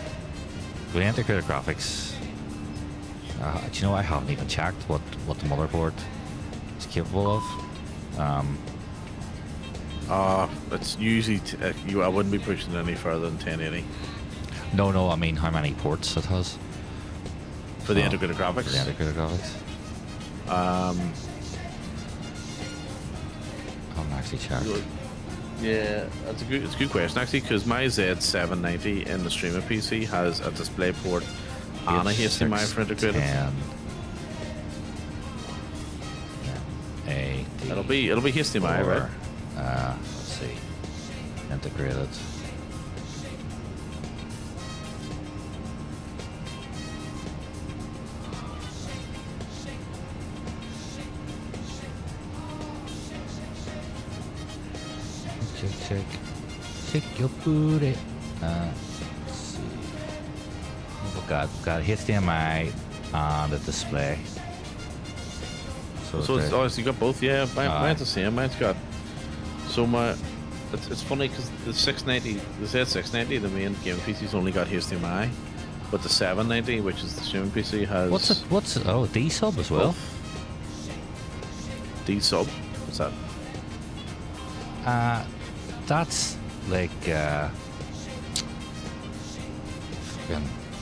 We integrated graphics. Do you know I haven't even checked what the motherboard is capable of? It's usually I wouldn't be pushing it any further than 1080 No, I mean how many ports it has for the integrated graphics. For the integrated graphics. I haven't actually checked. Yeah, it's a good question actually, because my Z790 in the streaming PC has a display port and a HDMI for integrated. It'll be HDMI, right? Let's see, integrated. Check your booty. Let's see. We've got HDMI and a display. So it's obviously you got both, yeah. Mine's the same. Mine's got it's funny because the Z690, the main game PC's only got HDMI, but the 790, which is the streaming PC, has what's D sub as well. D sub. What's that? That's like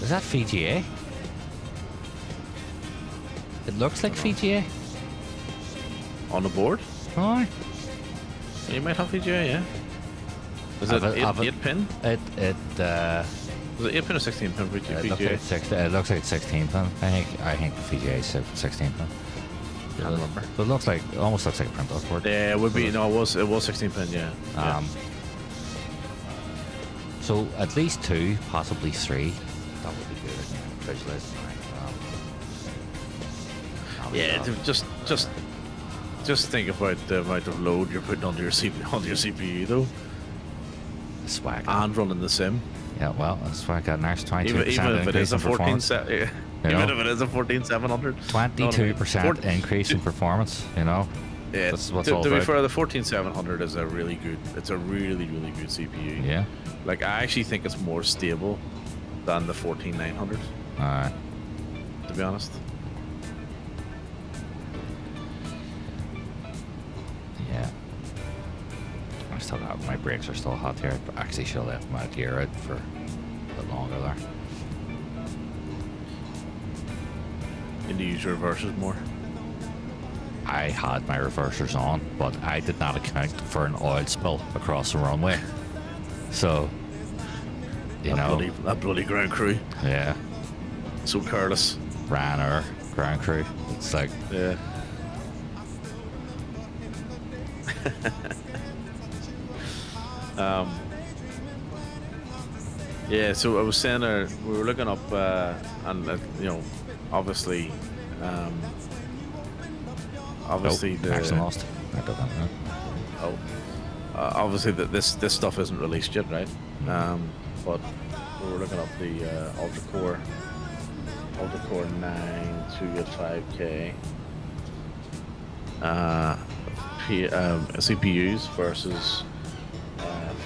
is that VGA? It looks like VGA. On the board? Oh, you might have VGA, yeah. Is it 8 pin? It Was it 8 pin or 16 pin VGA? It looks like it's 16 pin. I think VGA is 16 pin. I don't remember. But it almost looks like a printout board. Yeah, it would be. No, it was 16 pin. Yeah. So at least 2, possibly 3. That would be good. Visualize. Yeah, just think about the amount of load you're putting onto your CPU though. Swag. And running the sim. Yeah, well, that's why I got an extra 22% even if it is a 14.700. Even if it is a 14.700. 22% increase in performance. You know. Yeah. That's what's to all be about. fair, the 14700 is a really good. It's a really good CPU. Yeah. Like I actually think it's more stable than the 14900. Alright. To be honest. Yeah. I still got my brakes are still hot here, but actually should have left my gear out for a bit longer there. You need to use your reversers more. I had my reversers on, but I did not account for an oil spill across the runway. So, that bloody ground crew. Yeah. So careless. Ran our ground crew. It's like, yeah. Yeah, so I was saying we were looking up and obviously the actually lost. I don't know. Obviously this stuff isn't released yet, right? But we were looking up the Ultra-Core 9 285K CPUs versus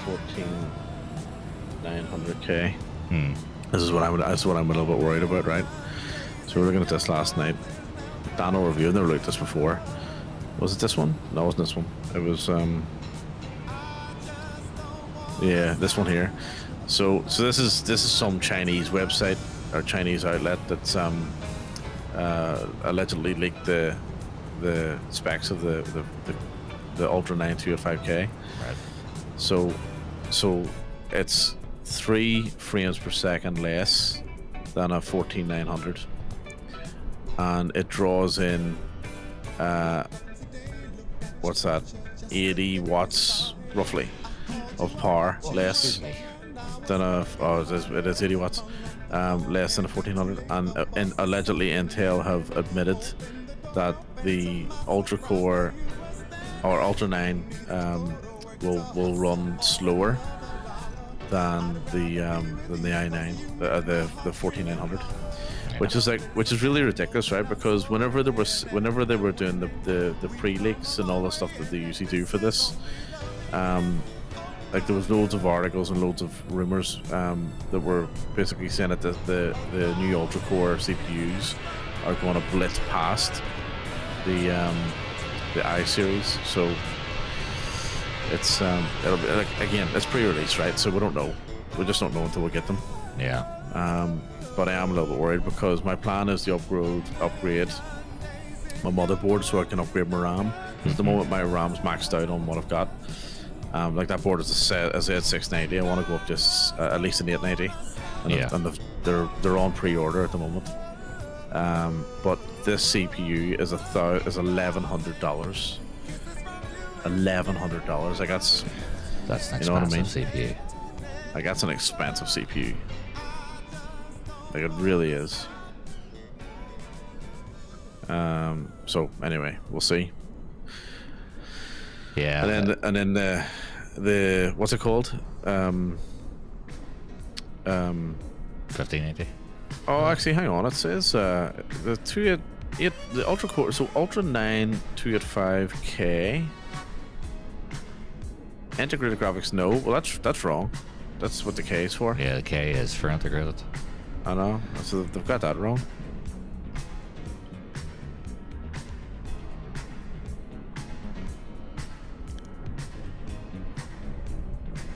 14900K. This is what I'm a little bit worried about, right? So we're looking at this last night. Dan will review. I've never looked at this before. Was it this one? No, it wasn't this one. It was yeah, this one here. So this is some Chinese website or Chinese outlet that's allegedly leaked the specs of the Ultra 9 285K. Right. So it's 3 frames per second less than a 14900, and it draws in what's that, 80 watts roughly. of power, less than it is 80 watts, less than a 1400, and allegedly Intel have admitted that the Ultra Core or Ultra 9 will run slower than the i9, the 14900. Which is really ridiculous, right? Because whenever they were doing the pre-leaks and all the stuff that they usually do for this, like there was loads of articles and loads of rumors that were basically saying that the new Ultra Core CPUs are going to blitz past the i series. So it's it'll be like, again, it's pre-release, right? So we don't know. We just don't know until we get them. Yeah. But I am a little bit worried because my plan is to upgrade my motherboard so I can upgrade my RAM. At the moment, my RAM's maxed out on what I've got. Like that board is a Z690. I want to go up to at least an 890. And they're on pre-order at the moment. But this CPU is $1,100. $1,100. Like that's an expensive you know what I mean? CPU. Like that's an expensive CPU. Like it really is. So anyway, we'll see. Yeah. And then the what's it called? 1580. Oh, actually, hang on. It says the 288 the Ultra Core. So Ultra 9 285K. Integrated graphics, no. Well, that's wrong. That's what the K is for. Yeah, the K is for integrated. I know. So they've got that wrong.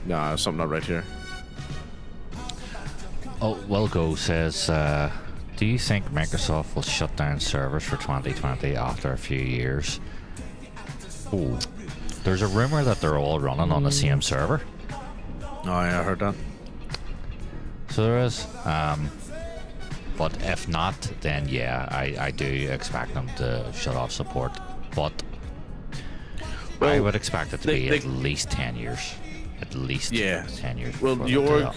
Nah, there's something not right here. Oh, Wilgo says, do you think Microsoft will shut down servers for 2020 after a few years? Oh, there's a rumor that they're all running on the same server. Oh, yeah, I heard that. So there is. But if not, then yeah, I do expect them to shut off support. But I would expect it to be at least 10 years. At least 10 years. Well,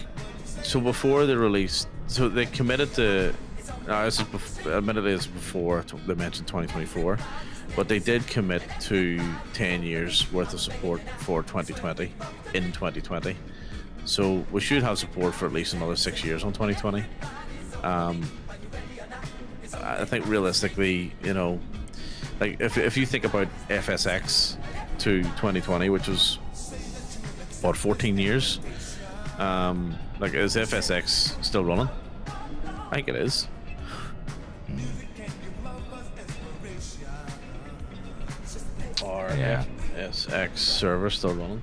so before they released, so they committed to, admittedly it's before they mentioned 2024, but they did commit to 10 years worth of support for 2020 in 2020. So we should have support for at least another 6 years on 2020. I think realistically, you know, like if you think about FSX to 2020, which was what 14 years, like is FSX still running? I think it is. Or FSX server still running?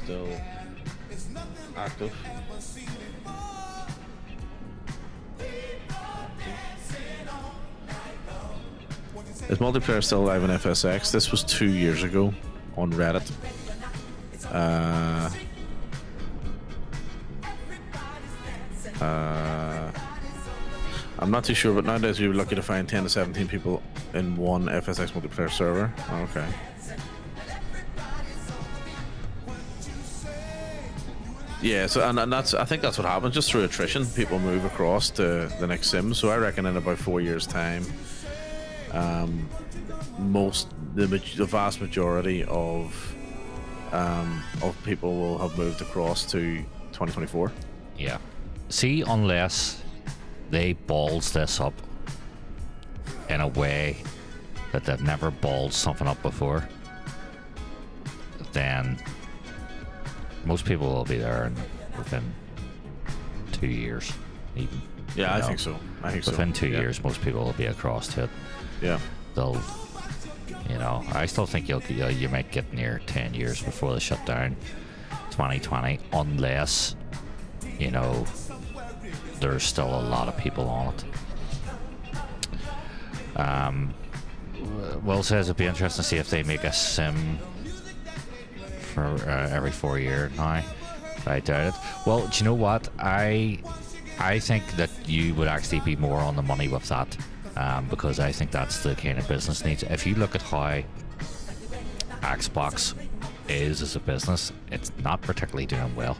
Still active. Is multiplayer still alive in FSX? This was 2 years ago on Reddit. I'm not too sure, but nowadays we were lucky to find 10 to 17 people in one FSX multiplayer server. Okay. Yeah, so and that's, I think that's what happens, just through attrition. People move across to the next sim. So I reckon in about 4 years' time, the vast majority of people will have moved across to 2024. Yeah. See, unless they balls this up in a way that they've never balled something up before, then most people will be there within 2 years, even. Yeah, I think so. Within 2 years, most people will be across to it. Yeah. They'll, you know, I still think you might get near 10 years before they shut down 2020, unless, you know, there's still a lot of people on it. Will says it'd be interesting to see if they make a sim for every 4 years now. I doubt it. Well, do you know what? I think that you would actually be more on the money with that, because I think that's the kind of business needs. If you look at how Xbox is as a business. It's not particularly doing well.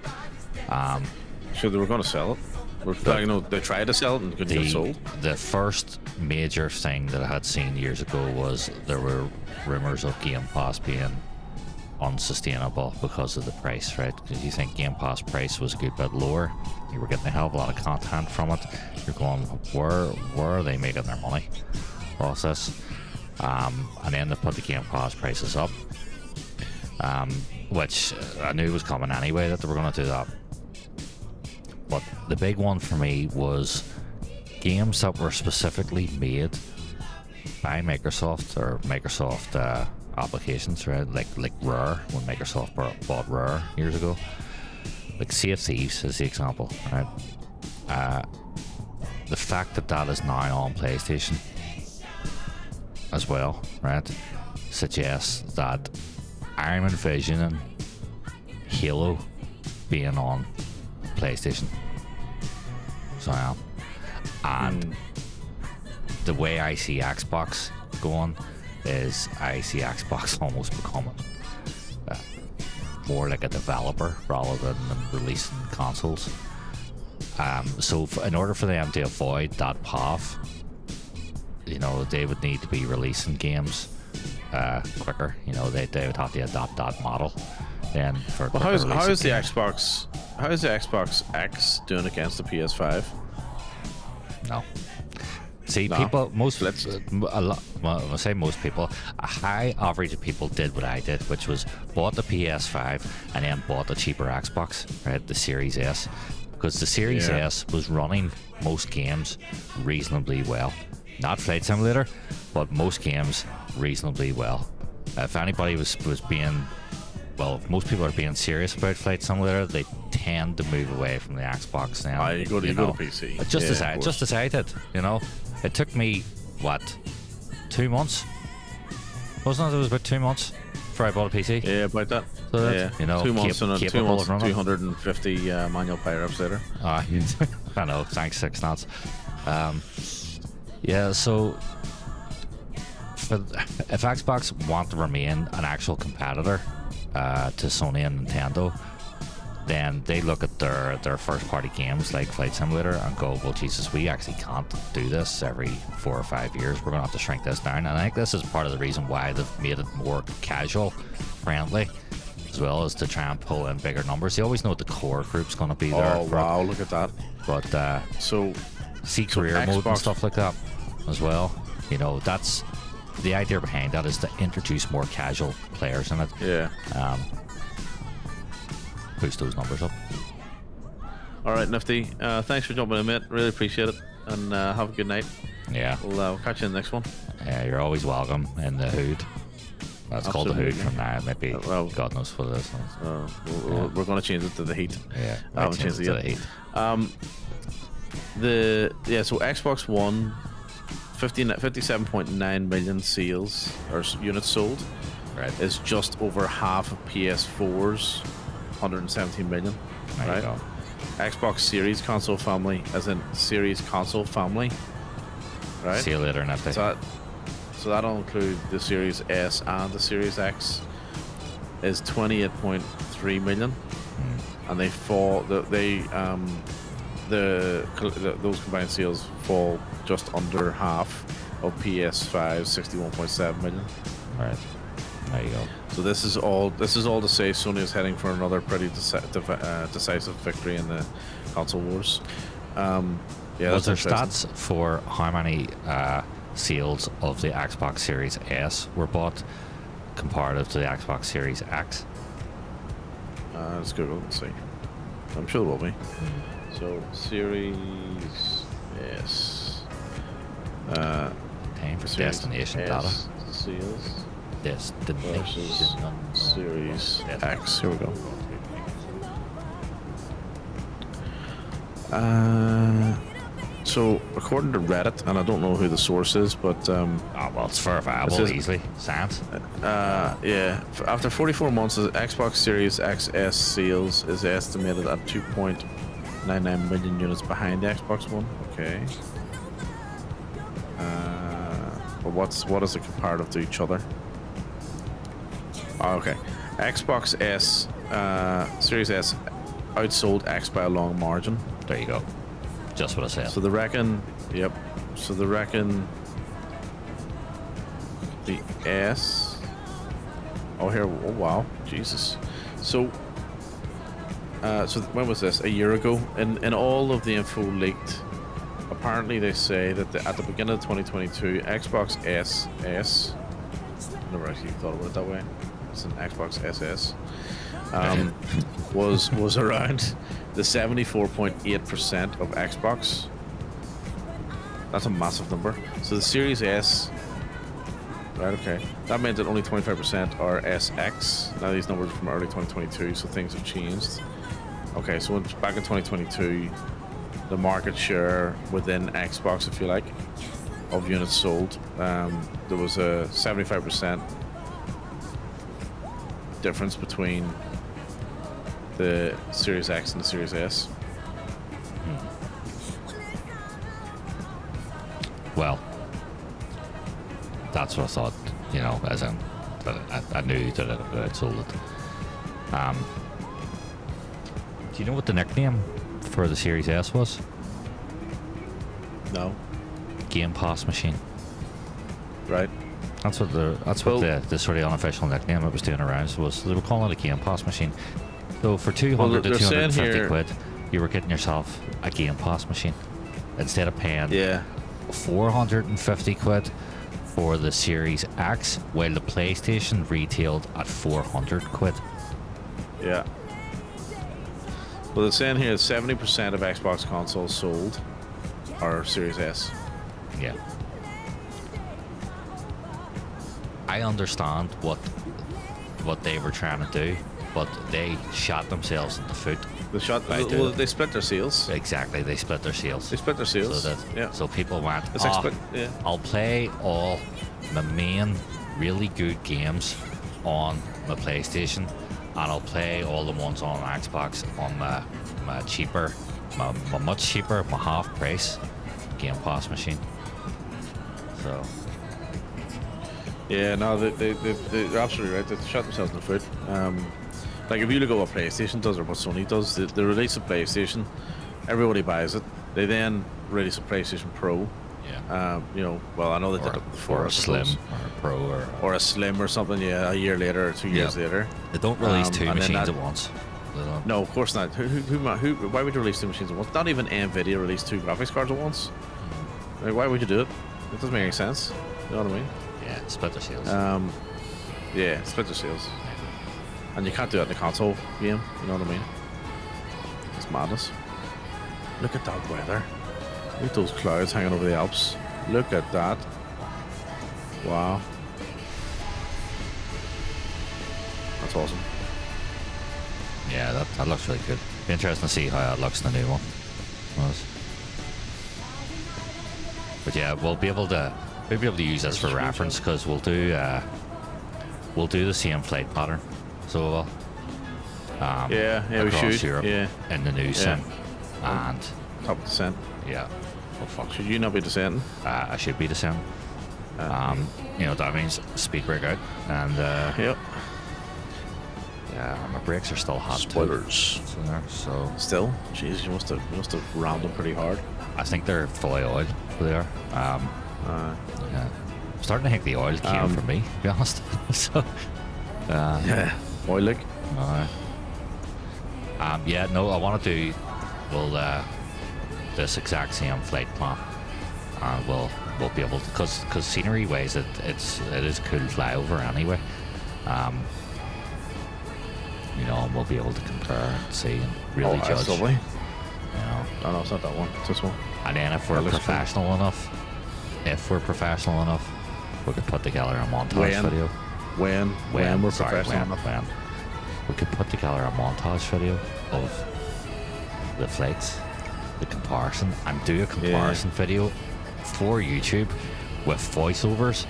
Sure, they were going to sell it. They tried to sell it and couldn't get it sold. The first major thing that I had seen years ago was there were rumors of Game Pass being unsustainable because of the price, right? Because you think Game Pass price was a good bit lower, you were getting a hell of a lot of content from it. You're going, where are they making their money? Process, and then they put the Game Pass prices up, which I knew was coming anyway, that they were going to do that. But the big one for me was games that were specifically made by Microsoft or Microsoft applications, right? Like Rare, when Microsoft bought Rare years ago. Like Sea of Thieves is the example, right? The fact that is now on PlayStation as well, right, suggests that I'm envisioning Halo being on PlayStation. So I am. And the way I see Xbox going is I see Xbox almost becoming more like a developer rather than releasing consoles. So in order for them to avoid that path, they would need to be releasing games quicker. They would have to adopt that model. Then for how is the Xbox X doing against the PS5? No. See, people, I say most people, a high average of people did what I did, which was bought the PS5 and then bought the cheaper Xbox, right, the Series S, because the Series S was running most games reasonably well. Not Flight Simulator, but most games reasonably well. If anybody was being, well, if most people are being serious about Flight Simulator, they tend to move away from the Xbox now. You go to PC. Just as I did, It took me, 2 months? Wasn't it? It was about 2 months before I bought a PC. Yeah, about that. So yeah, 2 months and 2 months, 250 manual power-ups later. I know, thanks 6 knots. Yeah, so if Xbox want to remain an actual competitor to Sony and Nintendo, then they look at their first-party games like Flight Simulator and go, well, Jesus, we actually can't do this every 4 or 5 years. We're going to have to shrink this down. And I think this is part of the reason why they've made it more casual-friendly, as well as to try and pull in bigger numbers. They always know what the core group's going to be there. Oh, wow, look at that. But career mode and stuff like that as well. That's the idea behind that, is to introduce more casual players in it. Yeah. Boost those numbers up. All right, Nifty. Thanks for jumping in, mate. Really appreciate it. And have a good night. Yeah. We'll catch you in the next one. Yeah, you're always welcome in the hood. That's called the hood from now. Maybe God knows what it is. We're going to change it to the heat. Yeah. I haven't changed it yet. To the heat. So Xbox One, 57.9 million sales or units sold. Right. Is just over half of PS4's 117 million. There right. You go. Xbox Series console family, as in Series console family. Right. See you later, Nifty. So that'll include the Series S and the Series X. Is 28.3 million, and those combined sales fall just under half of PS5's 61.7 million. Right. There you go. So this is all to say Sony is heading for another pretty decisive victory in the console wars. Was there stats for how many sales of the Xbox Series S were bought comparative to the Xbox Series X? Let's Google and see. I'm sure there will be. So Series S. Time for Series destination S data. Sales Destination. versus Series X. Here we go. So according to Reddit, and I don't know who the source is, but It's verifiable easily. Sans. After 44 months, the Xbox Series XS sales is estimated at 2.99 million units behind the Xbox One. Okay. But what is it comparative to each other? Oh, okay. Xbox S, Series S outsold X by a long margin. There you go. Just what I said. So they reckon, yep. So they reckon the S. Oh, here. Oh, wow. Jesus. So, when was this? A year ago. In all of the info leaked, apparently they say that at the beginning of 2022, Xbox SS. I never actually thought about it that way. It's an Xbox SS. Was around the 74.8% of Xbox. That's a massive number. So the Series S, right? Okay, that meant that only 25% are SX. Now these numbers are from early 2022, so things have changed. Okay, so back in 2022, the market share within Xbox, if you like, of units sold, there was a 75% difference between the Series X and the Series S. Well, that's what I thought, you know, as in, I knew that it sold it. Do you know what the nickname for the Series S was? No. Game Pass Machine. Right. That's what the sort of unofficial nickname it was doing around was. They were calling it a Game Pass Machine. So for 200 to 250 quid, you were getting yourself a Game Pass machine instead of paying 450 quid for the Series X, while the PlayStation retailed at 400 quid. Yeah. Well, it's saying here 70% of Xbox consoles sold are Series S. Yeah. I understand what they were trying to do, but they shot themselves in the foot. They split their sales. Exactly, they split their sales. They split their sales. So people went, yeah. I'll play all my main really good games on my PlayStation, and I'll play all the ones on Xbox on my cheaper, my much cheaper, my half price Game Pass machine. So. Yeah, no, they're absolutely right. They shot themselves in the foot. Like, if you look at what PlayStation does or what Sony does, they release a PlayStation, everybody buys it. They then release a PlayStation Pro. Yeah. You know, well, I know they did it before. Or a Slim, or a Pro, or a Slim or something. Yeah, a year later or 2 years later. They don't release two machines at once. No, of course not. Who? Why would you release two machines at once? Not even Nvidia released two graphics cards at once. Like, why would you do it? It doesn't make any sense. You know what I mean? Yeah, split their sales. Yeah, split their sales. And you can't do it in a console game, you know what I mean? It's madness. Look at that weather. Look at those clouds hanging over the Alps. Look at that. Wow. That's awesome. Yeah, that looks really good. Be interesting to see how that looks in the new one. But yeah, we'll be able to use this for reference, because we'll do the same flight pattern. So we should. Europe in the new sim, and top of descent. Yeah. Oh fuck. Should you not be descending? I should be descending. You know, that means speed brake out, and yep. Yeah, my brakes are still hot. Spoilers. So still, jeez, you must have rammed them pretty hard. I think they're fully oiled. They are. Yeah. I'm starting to think the oil came from me, to be honest. So. Yeah. Oil leak. Yeah, no, I want to do this exact same flight plan, and we'll be able to, because scenery wise it is cool flyover anyway. You know, and we'll be able to compare and see and really judge. That's lovely. You know. No, it's not that one. It's this one. And then if we're professional enough, we could put together a montage video. When we're professional enough. When we could put together a montage video of the flights, the comparison, and do a comparison video for YouTube with voiceovers,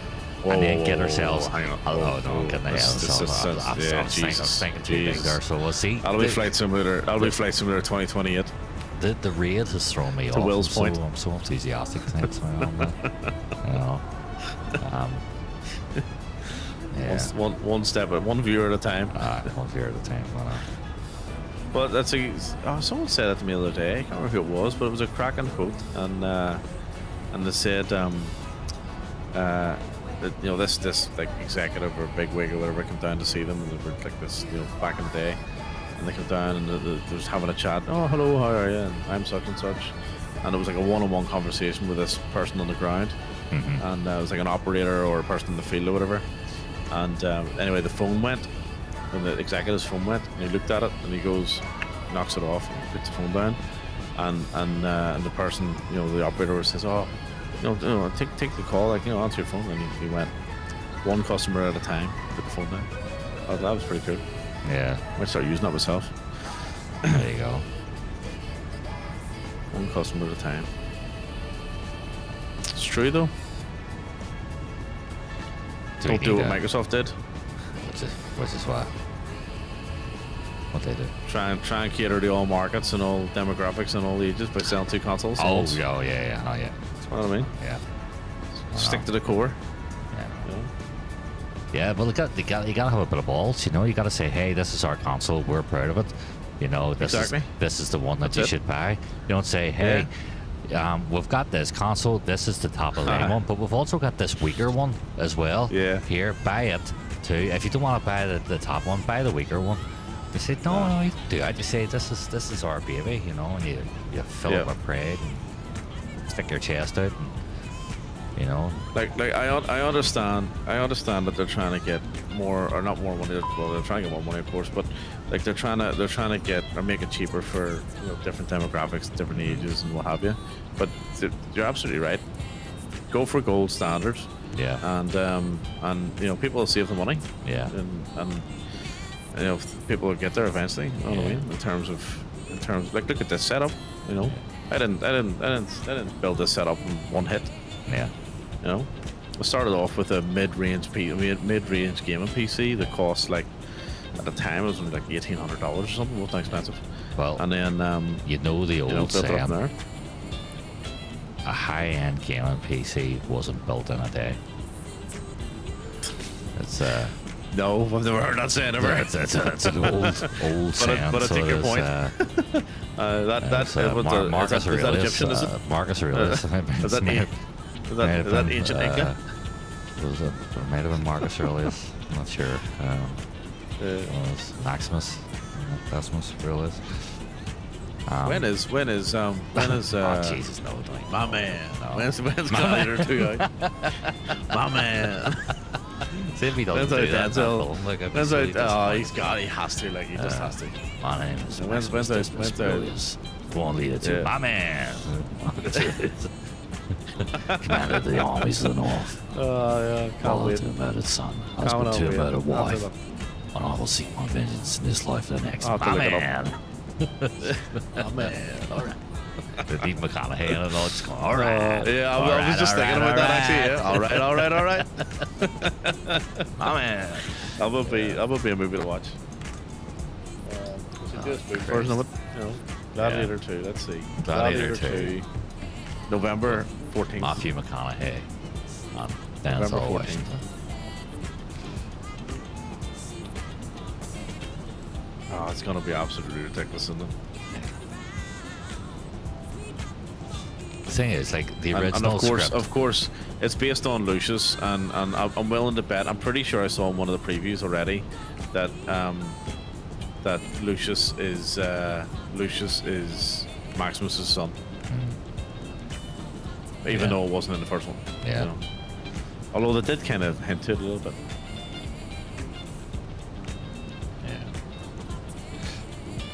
and then get ourselves. Hang on. I'm getting ahead of myself. I was thinking too big there. So we'll see. That'll be Flight Simulator. That'll be Flight Simulator 2028. The raid has thrown me off. To Will's point. I'm so enthusiastic tonight. You know. Yeah. One step, one viewer at a time. One viewer at a time. I know. But that's someone said that to me the other day. I can't remember who it was, but it was a cracking quote, and they said that, this like executive or big wig or whatever came down to see them, and they were like this, back in the day, and they came down and they was having a chat. Oh, hello, how are you? And I'm such and such, and it was like a one-on-one conversation with this person on the ground, and it was like an operator or a person in the field or whatever. And anyway, the phone went, and the executive's phone went, and he looked at it, and he goes, knocks it off, and puts the phone down, and the person, the operator says, oh, take the call, like, answer your phone, and he went, one customer at a time, put the phone down. Oh, that was pretty cool. Yeah. I might start using that myself. There you go. One customer at a time. It's true though. Don't do what Microsoft did. Which is what? What they do? Try and cater to all markets and all demographics and all ages by selling 2 consoles. Oh yeah. That's what I mean. Yeah. Stick to the core. Yeah. Yeah, well, you gotta have a bit of balls. You gotta say, hey, this is our console. We're proud of it. This is the one that you should buy. You don't say, hey, we've got this console. This is the top of the line one, but we've also got this weaker one as well. Yeah. Here, buy it too. If you don't want to buy the top one, buy the weaker one. You say, no, you don't do it. You say, this is our baby, and you fill it with pride and stick your chest out. And, like I understand that they're trying to get more, or not more money. Well, they're trying to get more money, of course, but like they're trying to get or make it cheaper for different demographics, different ages, and what have you. But you're absolutely right. Go for gold standard. Yeah. And people will save the money. Yeah. And people will get there eventually. You know what I mean? In terms like, look at this setup. I didn't build this setup in one hit. Yeah. I started off with a mid-range gaming PC that cost, like, at the time it was like $1,800 or something. It wasn't expensive. Well, and then the old saying, there. A high-end gaming PC wasn't built in a day. It's no, I've never heard that saying ever. It's an old saying. But I take your point. Marcus Aurelius. Is that Egyptian? Is it? Marcus Aurelius. Is that ancient Inca? Was it? It might have been Marcus Aurelius. I'm not sure. It was Maximus Aurelius. When is oh Jesus, no, don't. My man. No. When's Gladiator 2 out? My man. See if he doesn't do that in that film. He has to, like, he just has to. My name is When's Aurelius. Go on, lead it to my man. Commander of the armies of the north. Oh, yeah, can't wait. To a murdered son, husband to a murdered wife, and I will seek my vengeance in this life and the next. My man. My man. All right. The Deep McConaughey and it all just going, all right. Yeah, I was just thinking about that actually. Yeah. All right. My man. That would be a movie to watch. Version of it, Gladiator 2. Let's see. Gladiator 2. November 14th. Matthew McConaughey. November 14th. Washington. Oh, it's gonna be absolutely ridiculous, isn't it? The thing is, like, the original and of course, it's based on Lucius, and I'm willing to bet. I'm pretty sure I saw in one of the previews already that that Lucius is Maximus's son, even though it wasn't in the first one. Yeah. Although they did kind of hint to it a little bit.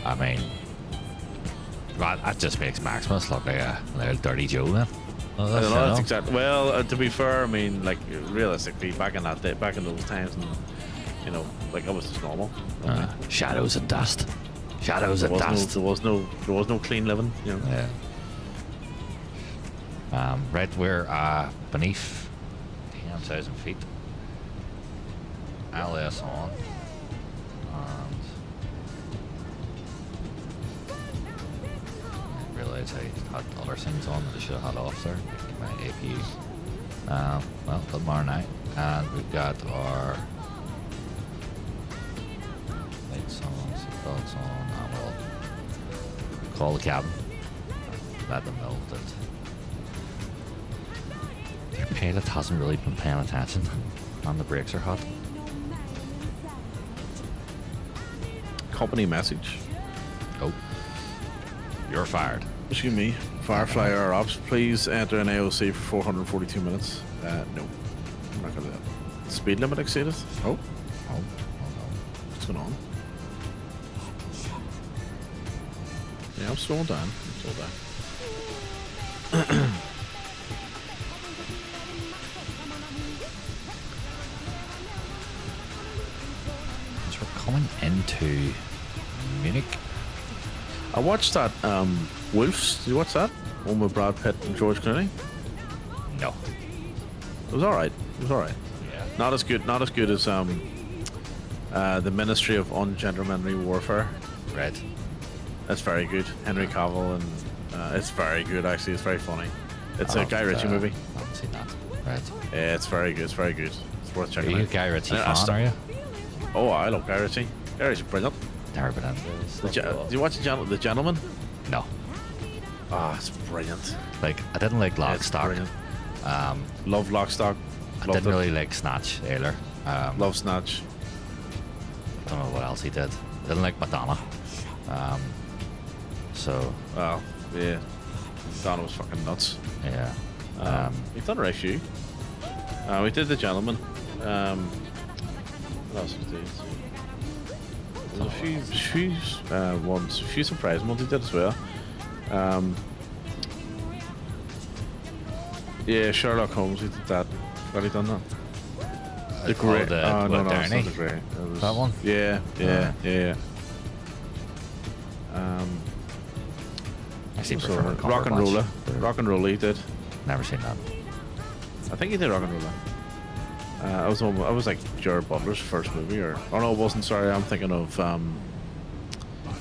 I mean, that just makes Maximus look like a little dirty Joe then. I don't know, that's exactly. Well, to be fair, I mean, like, realistically, back in those times, and like, that was just normal. Shadows and dust. Shadows and dust. There was no clean living. Yeah. Right, we're beneath 10,000 feet. LS on. Realize I had other things on that I should have had off there. My APU. Well, tomorrow night, and we've got our So now we'll call the cabin. Let them know that their pilot hasn't really been paying attention and the brakes are hot. Company message. Oh. You're fired. Excuse me. Firefly Air Ops, please enter an AOC for 442 minutes. No. I'm not gonna do that. Speed limit exceeded. Oh. Oh. What's going on? Yeah, I'm slowing down. So we're coming into Munich. I watched that Wolves. Did you watch that? One with Brad Pitt and George Clooney. No. It was alright. Yeah. Not as good as the Ministry of Ungentlemanly Warfare. Right. That's very good. Henry Cavill, and it's very good actually. It's very funny. It's a Guy Ritchie movie. I haven't seen that. Right. Yeah, it's very good. It's very good. It's worth Are checking you a out. Guy Ritchie And I fan, are you? Oh, I love Guy Ritchie. Guy Ritchie's brilliant. Never been in. Did you watch The Gentleman? No. Ah, it's brilliant. Like, I didn't like Lock, It's Stock. brilliant. Love Lock, Stock. I Loved didn't it. really like Snatch either. Love Snatch. I don't know what else he did. I didn't like Madonna. So, Well, yeah. Donna was fucking nuts. yeah. We've done a right few. We did The Gentleman. What else did we do? There's a few ones, a few surprise ones we did as well. Yeah, Sherlock Holmes, we did that. Have you done that? The Grey. the Oh, no, with no, it's Downey? not The Grey. It was, That one? Yeah. I actually So, prefer Rock and Roller. Cumberbatch. Rock and Roller he did. Never seen that. I think he did Rock and Roller. I was like Jared Butler's first movie, or oh no, it wasn't. Sorry, I'm thinking of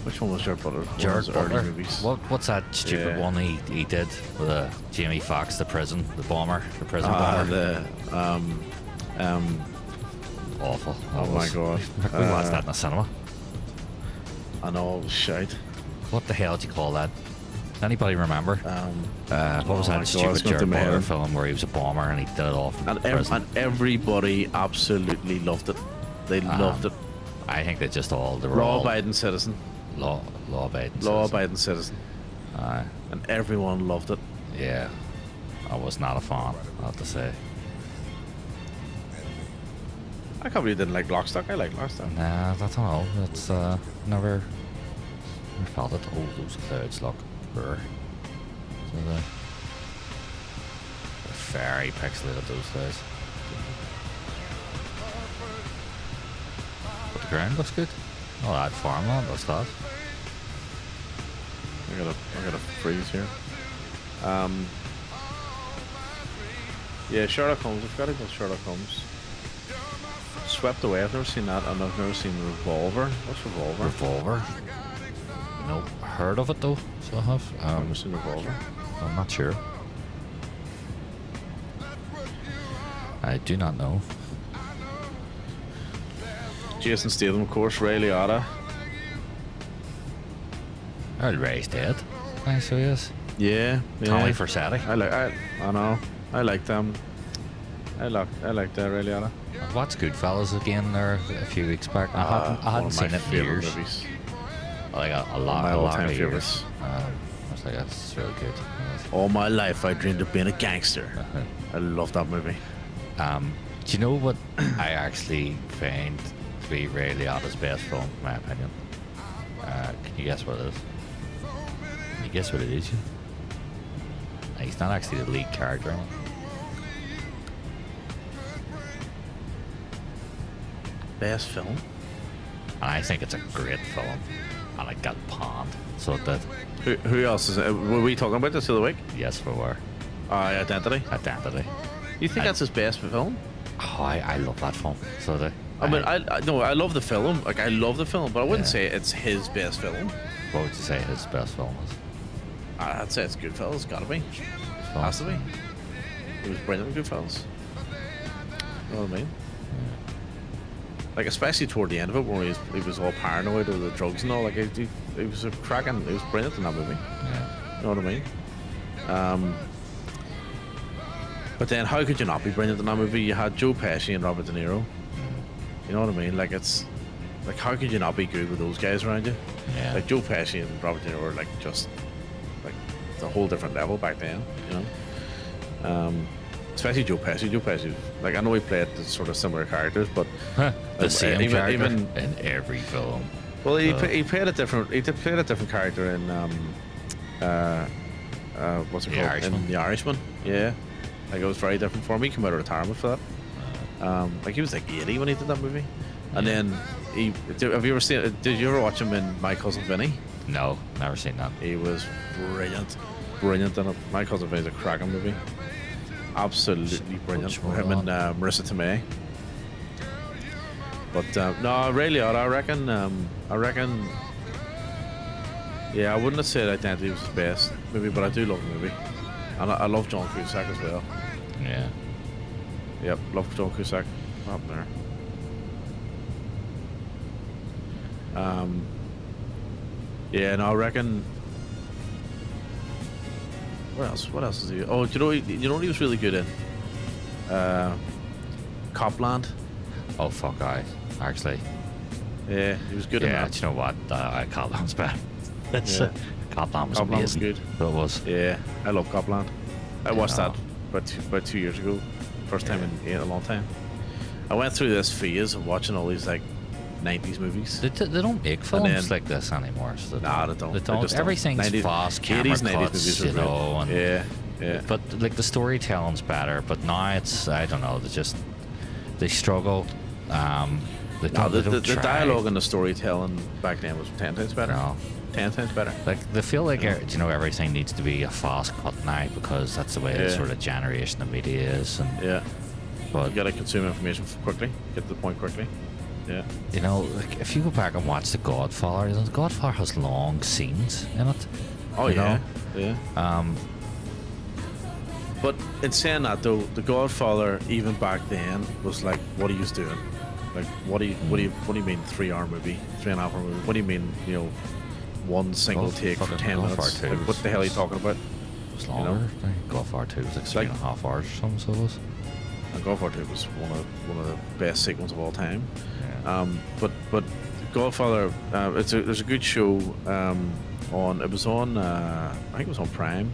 which one was Jared Butler? One of Jared his early Butler. movies. What's that stupid Yeah. one he did with Jamie Foxx, the prison bomber, the prison bomber? Awful. Oh my god. We watched that in the cinema. I know, it was shite. What the hell do you call that? Anybody remember? What was oh my that God, stupid it's got Jared the Butler man. film where he was a bomber and he did it all from And, prison? and everybody absolutely loved it. They loved it. I think they just all they were all Law-abiding citizen. law-abiding. Law-abiding citizen. Aye. And everyone loved it. Yeah, I was not a fan, I have to say. I can't believe you didn't like Lockstock. I like Lockstock. Nah, I don't know. It's never felt it. Oh, those clouds look blur. So they're very pixelated, those days. But the ground looks good. Oh, that farmland looks that. I gotta freeze here. Yeah, Sherlock Holmes. I forgot about Sherlock Holmes. Swept Away. I've never seen that, and I've never seen Revolver. What's Revolver? Revolver? No, heard of it though, so I have. I've never seen Revolver. I'm not sure. I do not know. Jason Statham, of course. Ray Liotta. Oh, Ray's dead. I so yes. Yeah. Tommy Vercetti. I know. I like them. I like Ray Liotta. I watched Goodfellas again there a few weeks back. I hadn't seen it in years. Movies. Like a my lot all-time of years. favorites. I was like, that's really good. All my life, I dreamed of being a gangster. I love that movie. Do you know what I actually find to be Ray Liotta's best film, in my opinion? Can you guess what it is? Can you guess what it is? He's not actually the lead character in it. Best film? And I think it's a great film. And it got panned. So it did. Who else is it? Were we talking about this the other week? Yes, we were. Identity. Identity. You think that's his best film? Oh, I love that film. So the. I mean, I love the film. Like, I love the film, but I wouldn't Yeah. say it's his best film. What would you say his best film is? I'd say it's Goodfellas. Gotta be. Has to be. It was brilliant in Goodfellas. You know what I mean? like especially toward the end of it, when he was all paranoid of the drugs and all. Like he was a cracking. It was brilliant in that movie. Yeah. You know what I mean? But then, how could you not be brilliant in that movie? You had Joe Pesci and Robert De Niro. You know what I mean? Like it's like, how could you not be good with those guys around you? Yeah. Like Joe Pesci and Robert De Niro were like just like a whole different level back then. You know, especially Joe Pesci. Joe Pesci, like I know he played the sort of similar characters, but The same even- character even- in every film. well, he played a different. He played a different character in what's it The called? Irishman. In The Irishman. Yeah, like it was very different for him. He came out of retirement for that. Like he was like 80 when he did that movie, and then have you ever seen? Did you ever watch him in My Cousin Vinny? No, never seen that. He was brilliant in it. My Cousin Vinny's a cracking movie. Absolutely brilliant. Which one? Him and Marissa Tomei. But no, Ray Liotta, I reckon. Yeah, I wouldn't have said Identity was his best movie, but I do love the movie, and I love John Cusack as well. Yeah. Yep, love John Cusack. Up there. Yeah, no, I reckon. What else? What else is he? Oh, do you know what he was really good in? Copland. Oh fuck, actually. Yeah, he was good in Yeah, that. do you know what? I Copland's bad. That's Yeah. Copland was Copland was amazing. good. It was. Yeah, I love Copland. I watched Yeah. that about 2 years ago. First time in a long time. I went through this phase of watching all these like 90s movies. They don't make films then- like this anymore. So Nah, they don't. They They don't. just don't. Everything's 90s fast camera 80s, 90s cuts, movies you are great. know. And, Yeah. But like the storytelling's better. But now it's, I don't know. They struggle. They No, don't, they don't the try. dialogue and the storytelling back then was 10 times better. No. 10 times better. Like they feel like you know, everything needs to be a fast cut now because that's the way the Yeah. sort of generation of media is. And Yeah. but You gotta consume information quickly, get to the point quickly. Yeah. you know, like if you go back and watch The Godfather, The Godfather has long scenes in it. Oh, you yeah. know? Yeah. But in saying that though, The Godfather even back then was like, what are you doing? Like, what do you mean 3-hour movie, 3.5-hour movie? What do you mean, you know, one single take for fucking 10 minutes? Godfather 2 Like, what the hell are you talking about? It was know? longer. I think Godfather 2 was like Like- 3.5 hours or something. So it was. And Godfather 2 was one of the best sequels of all time. Yeah. But Godfather, there's a good show on. It was on. I think it was on Prime.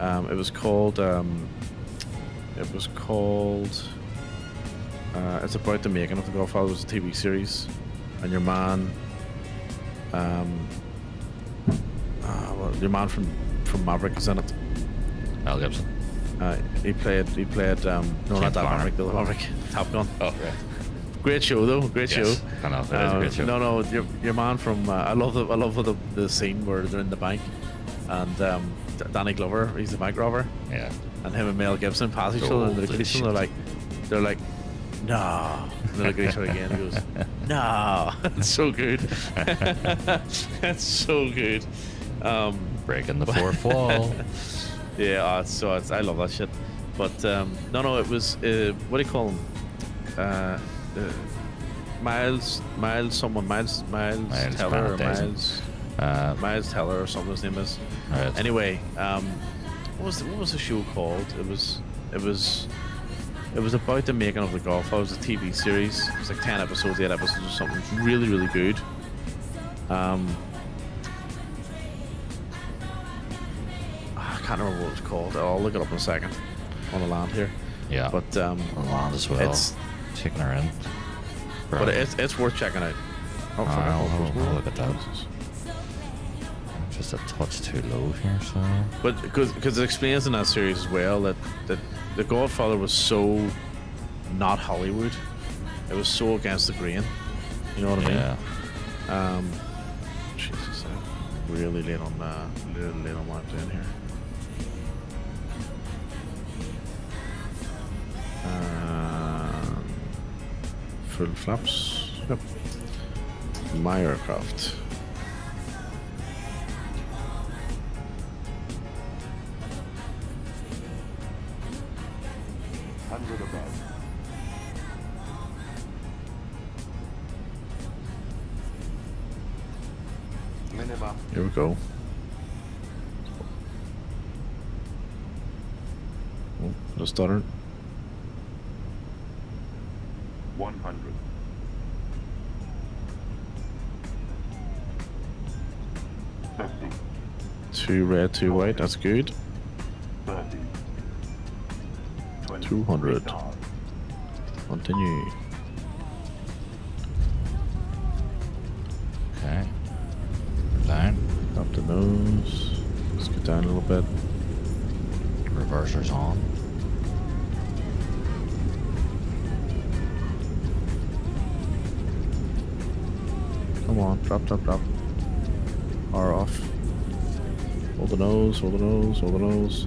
It was called. It's about the making of the Godfather. It was a TV series, and your man. Your man from Maverick is in it. Mel Gibson. He played. No, not that Garner. Maverick. The other Maverick. Top Gun. Oh, right. Great show though. Great show. Yes, I know, it is a great show. No, your man from. I love the scene where they're in the bank, and Danny Glover, he's the bank robber, Yeah. and him and Mel Gibson pass each other, and they look at each other they're like, no. And they look at each other again. And he goes, no. It's so good. That's so good. Breaking the fourth wall. Yeah, I love that shit. But no, it was what do you call him? Miles Teller or Fantastic. Miles Teller or something his name is. Right. Anyway, what was the show called? It was about the making of the Godfather. It was a TV series. It was like 10 episodes, 8 episodes or something. It was really, really good. I can't remember what it was called. I'll look it up in a second on the land here. Yeah. But Holland as well. it's- Taking her in. but it's worth checking out. Oh, fuck, I'll look at that. Just a touch too low here, so. But because it explains in that series as well that The Godfather was so not Hollywood. It was so against the grain. You know what Yeah. I mean? Jesus, I'm really late on what I'm doing here. Full flaps. Yep. Meyercraft. Here we go. Oh, just stuttered. 100. 50. 2 red, 2 white. That's good. 30. 20. 200. Continue. Okay. Down. Up the nose. Let's get down a little bit. Reverser's on. Come on, drop, drop, drop. R off. Hold the nose, hold the nose, hold the nose.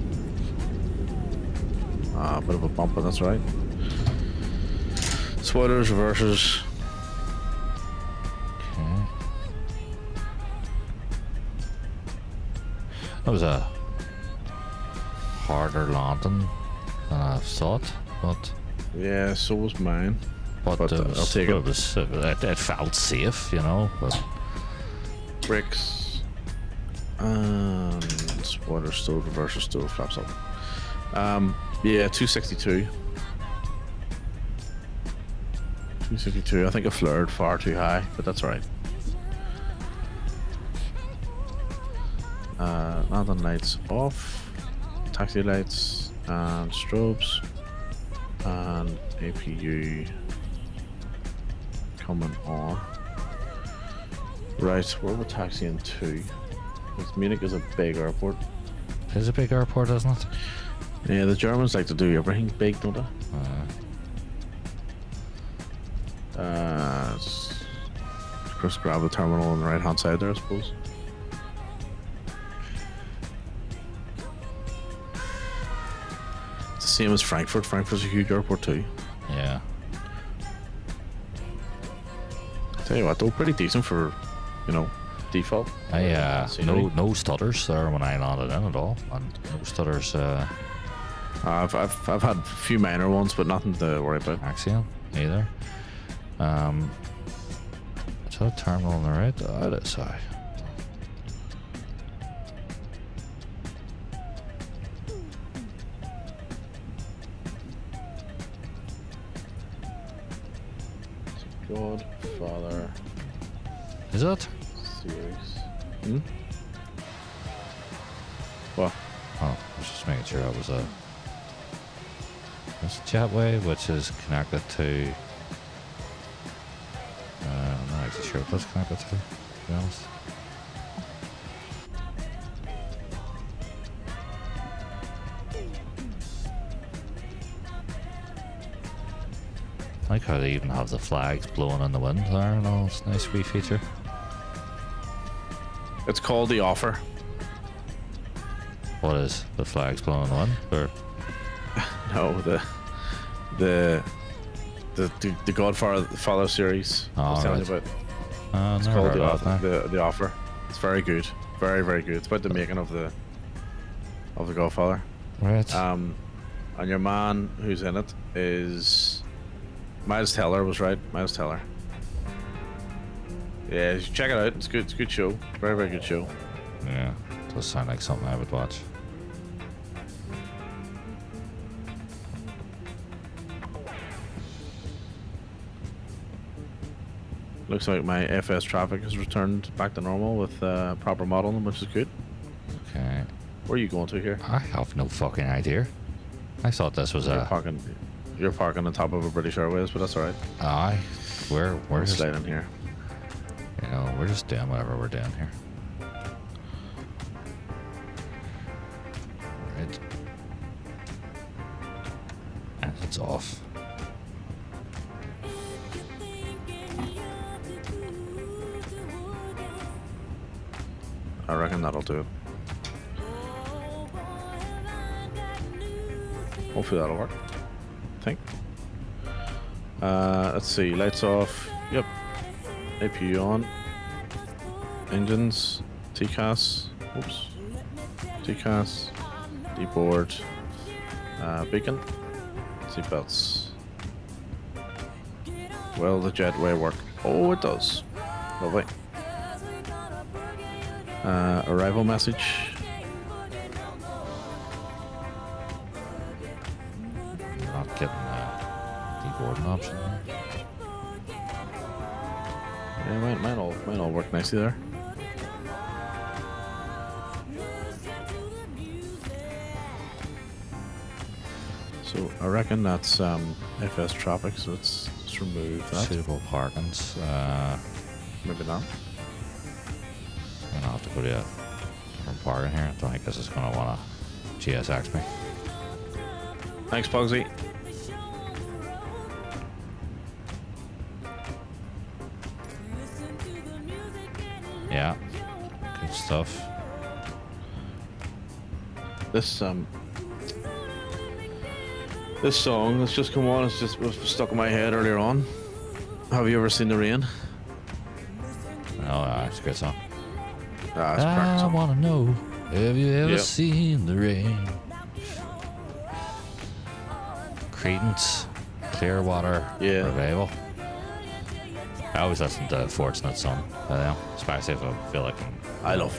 Ah, a bit of a bump, but that's right. Spoilers, reversers. Okay. That was a harder landing than I thought, but Yeah, so was mine. But, it I'll was, take it. it felt safe, you know. But Bricks. And spoiler still, reverser still, flaps up. Yeah, 262. 262. I think I flared far too high, but that's right. Landing lights off, taxi lights and strobes, and APU coming on. Right, where we're taxiing to? Because Munich is a big airport. it's a big airport, isn't it? Yeah, the Germans like to do everything big, don't they? Just grab the terminal on the right hand side there, I suppose. It's the same as Frankfurt. Frankfurt's a huge airport too. Yeah. Tell you what, though, pretty decent for, you know, default. I Scenery. no stutters there when I landed in at all, and no stutters. I've had a few minor ones, but nothing to worry about. Axiom either. Is that a terminal on the right? Oh, it is. Aye. Godfather Is it? series. Hmm? What? Oh, I was just making sure that was a. It's Jetway, which is connected to. I'm not actually sure what that's connected to be honest. I like how they even have the flags blowing in the wind there and all. It's a nice wee feature. It's called the offer. What is the flags blowing in the wind? Or No, the Godfather series. I was Oh, telling you right. about. It's never called heard of that. the offer. It's very good, very very good. It's about the making of the Godfather. Right. And your man who's in it is Miles Teller was right. Miles Teller. Yeah, you should check it out. It's good. It's a good show. Very very good show. Yeah, does sound like something I would watch. Looks like my FS traffic has returned back to normal with proper modeling, which is good. Okay. Where are you going to here? I have no fucking idea. I thought this was You're a. parking. You're parking on top of a British Airways, but that's all right. Aye. We're We're just, sliding here. you know, we're just doing whatever we're doing here. Right. And it's off. I reckon that'll do it. Hopefully that'll work. I think. Let's see. Lights off. Yep. APU on. Engines. TCAS. Oops. TCAS. D-board. Beacon. Seatbelts. Will the jetway work? Oh, it does. Lovely. Arrival message. Not getting the deboarding option there. Yeah, might all work nicely there. So I reckon that's FS traffic, so let's remove that. Suitable parkings. Maybe not. I'm gonna have to go to a different parking here. I don't think this is gonna wanna GSX me. Thanks, Pugsy. Yeah, good stuff. This song that's just come on, it's just was stuck in my head earlier on. Have you ever seen the rain? Oh, it's a good song. Ah, it's a crack I song. wanna know, have you ever Yep. seen the rain? Credence, Clearwater, Yeah. Revival. I always listen to Fortunate Son, especially if I feel like I'm, I love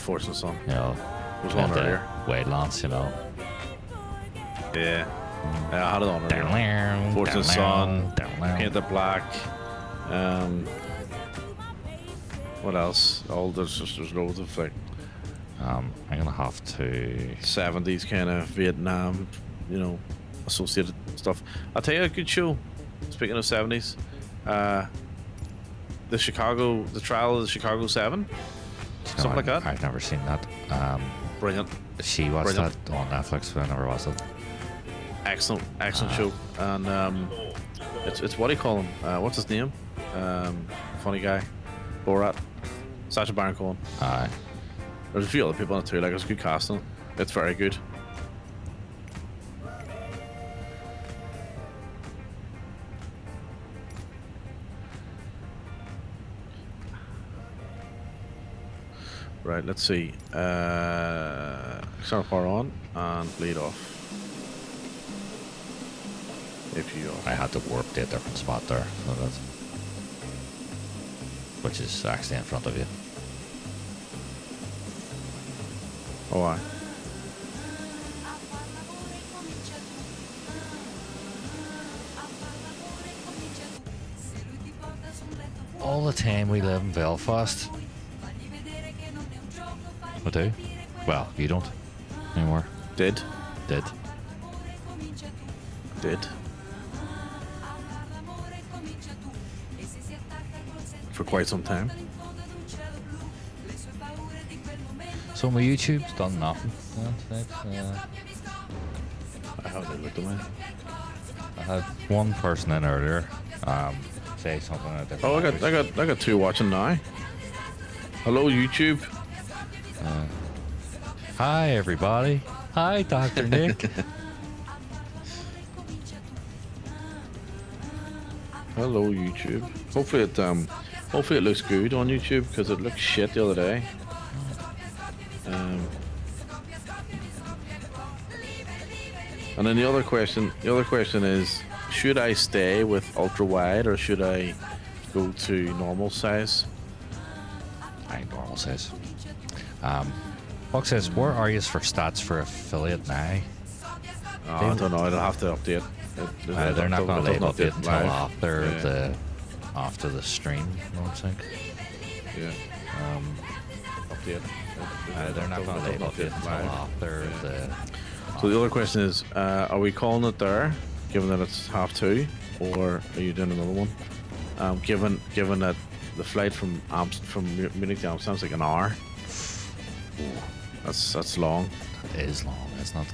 Fortune Son. you know, It was on at earlier. Wadelands, you know. Yeah. I had it on earlier. Fortune Son, Paint the Black. What else? There's loads of like I'm gonna have to. 70s kind of Vietnam, you know, associated stuff. I'll tell you a good show. Speaking of 70s, the trial of the Chicago 7, something like that. I've never seen that. Brilliant, She watched Brilliant. that on Netflix, but I never watched it. excellent show. And it's what do you call him? What's his name? Funny guy, Borat, Sacha Baron Cohen. Aye. There's a few other people in it too. Like, it's good casting. It's very good. Right, let's see. Start power on and bleed off. If you I had to warp to a different spot there, so that's, which is actually in front of you. Oh, I. All the time we live in Belfast. I do. Well, you don't anymore. Did Did. for quite some time. So my YouTube's done nothing. I haven't looked at mine. I had one person in earlier say something in a different Oh, language. I got two watching now. Hello, YouTube. Hi everybody. Hi Dr. Nick. Hello, YouTube. Hopefully it looks good on YouTube because it looked shit the other day. And then the other question is, should I stay with ultra wide or should I go to normal size? I think normal says. Buck says, where are you for stats for affiliate now? Oh, I don't know. I'll have to update. They're not going to leave up it until live. after the stream, I don't think. Yeah. Update. They're not going to leave up it until after the. So the other question is, are we calling it there, given that it's 2:30, or are you doing another one? Given that the flight from Munich to Amsterdam is like an hour. That's long. It is long, isn't it?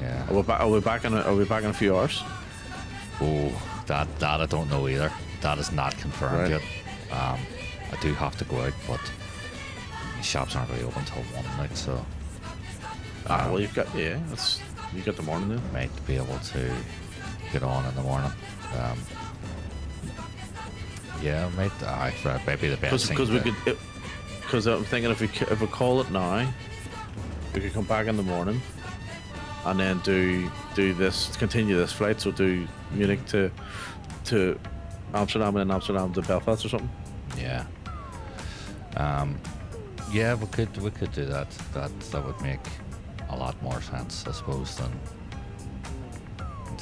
Yeah. Are we back in a few hours? Oh, that I don't know either. That is not confirmed Right. yet. I do have to go out, but the shops aren't really open until 1, like, so Well, you got the morning then. might be able to get on in the morning. Yeah, might be the best thing. Because I'm thinking if we call it now, we could come back in the morning, and then continue this flight. So do Munich to Amsterdam and then Amsterdam to Belfast or something. Yeah. Yeah, we could do that. That would make a lot more sense, I suppose, than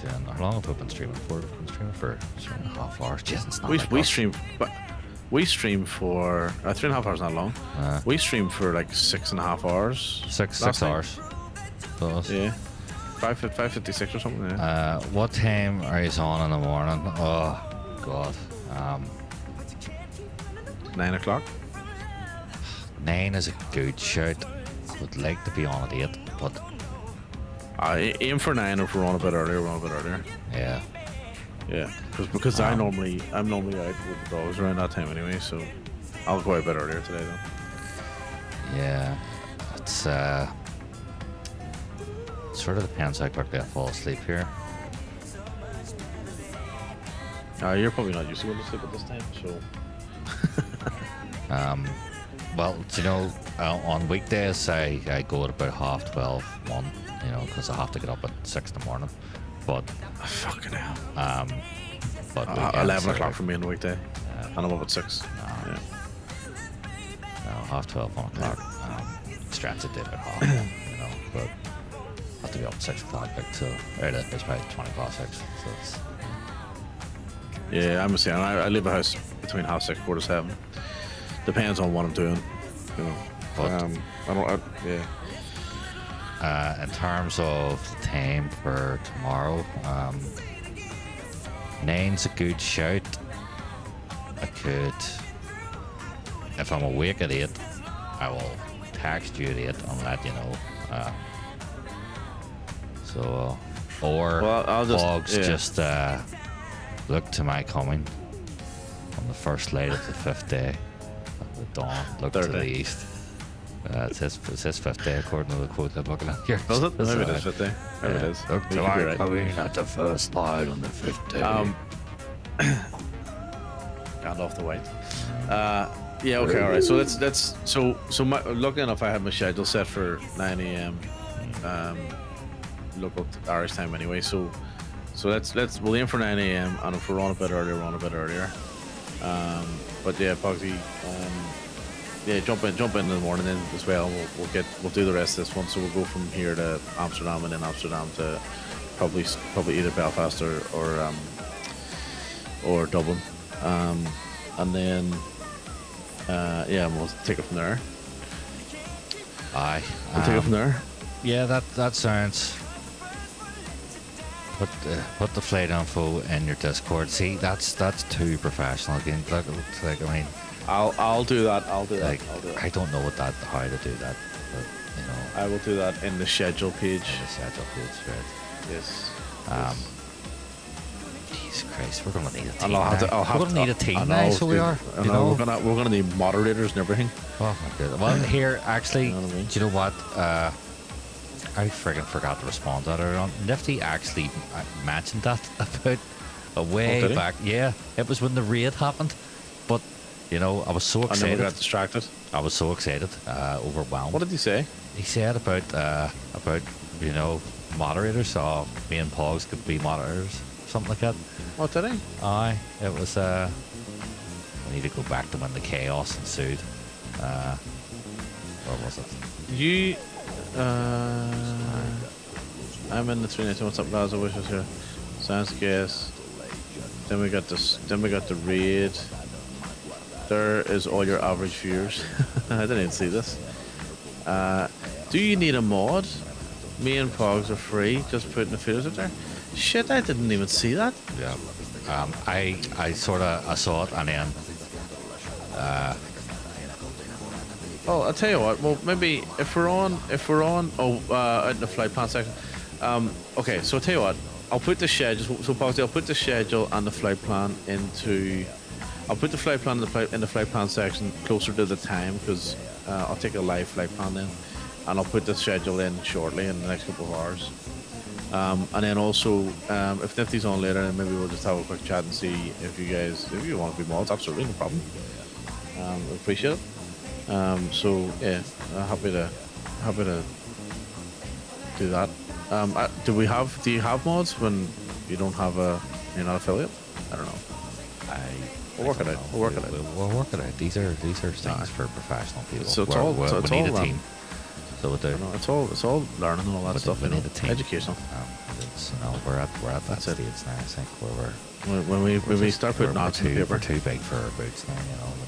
doing. How long have we been streaming for? We've been streaming for 3.5 hours. Jesus, it's not We like we us. stream, but we stream for 3.5 hours. Not long. We stream for like 6.5 hours. Six last night. hours. So us. Yeah, 5:56 or something. Yeah. What time are you on in the morning? Oh God. 9 o'clock. 9 is a good shout. I would like to be on at 8, but I aim for 9 if we're on a bit earlier. We're on a bit earlier. yeah. Yeah, because I'm normally out with the dogs around that time anyway, so I'll go out a bit earlier today though. Yeah, it's sort of depends how quickly I fall asleep here. You're probably not used to going to sleep at this time, so. Well, you know, on weekdays I go at about 12:30, 1, you know, because I have to get up at 6 in the morning. But Fucking hell. but 11 o'clock for me on the weekday, and I'm up at 6. No, 12:30, 1 o'clock. Stretch it to about half, you know, but I have to be up at 6 o'clock, like, so it's probably 20 past 6. So it's, Yeah, I'm the same. I leave the house between 6:30, 7:15. Depends on what I'm doing, you know. But- Yeah. in terms of the time for tomorrow, 9's a good shout. I could, if I'm awake at 8, I will text you at 8 and let you know. Well, I'll just- Boggs, yeah. just look to my coming on the first light of the 5th day of the dawn. Look to Third the day. east. It says 5th day according to the quote I'm looking at here. Does it? Maybe it So, is 5th day. Maybe it is. Look You to could be my right. coming at the first light on the 5th day. And off the white. Yeah. Okay. All right. So let's. So lucky enough, I had my schedule set for 9 a.m. Local Irish time anyway. So we'll aim for 9 a.m. and if we're on a bit earlier, we're on a bit earlier. But yeah, Pogsy. Yeah, jump in the morning then as well. We'll do the rest of this one. So we'll go from here to Amsterdam and then Amsterdam to probably either Belfast or Dublin. And then yeah, we'll take it from there. Aye. We'll take it from there. Yeah, that sounds. Put the flight info in your Discord. See, that's too professional again. Like I mean, I'll do that. I'll do that. like I'll do it. I don't know how to do that, but you know, I will do that in the schedule page. the setup is right. Yes. Jesus Christ, we're gonna need a team. And We're gonna need a team now, so we are. I You know, know. we're gonna need moderators and everything. Oh my goodness. Well, here actually, You know what I mean? do you know what? I friggin' forgot to respond to that earlier on. Nifty actually mentioned that about a way did he? back. Yeah, it was when the raid happened. But you know, I was so I never excited. got distracted. I was so excited, overwhelmed. What did he say? He said about you know, moderators. So me and Pogs could be moderators, something like that. What did he? Aye, it was. We need to go back to when the chaos ensued. What was it? You. I'm in the 319. What's up, guys? I wish I was here. Sounds guess. Then we got this. Then we got the raid. There is all your average viewers. I didn't even see this. Do you need a mod? Me and Pogs are free. Just putting the feelers up there. Shit, I didn't even see that. Yeah. I sort of saw it and then Oh, I'll tell you what. Well, maybe if we're on, out in the flight plan section. Okay, so I'll tell you what. I'll put the schedule. So, Pogsy, I'll put the schedule and the flight plan into. I'll put the flight plan in the flight plan section closer to the time because I'll take a live flight plan then, and I'll put the schedule in shortly in the next couple of hours. And then also, if Nifty's on later, then maybe we'll just have a quick chat and see if you want to be mods. Absolutely, no problem. We appreciate it. So yeah, happy to do that. Do you have mods when you're not affiliate? I don't know. We'll work it out. We'll work it out. We'll work it out. These are things for professional people. So it's We're- all- we so it's need all, a team. So we do. No, it's all learning and all that stuff. We You know, need a team. educational. It's, we're at that That's it. stage now. I think where we're When we just- start putting we're odds in the too, paper, we're too big for our boots now.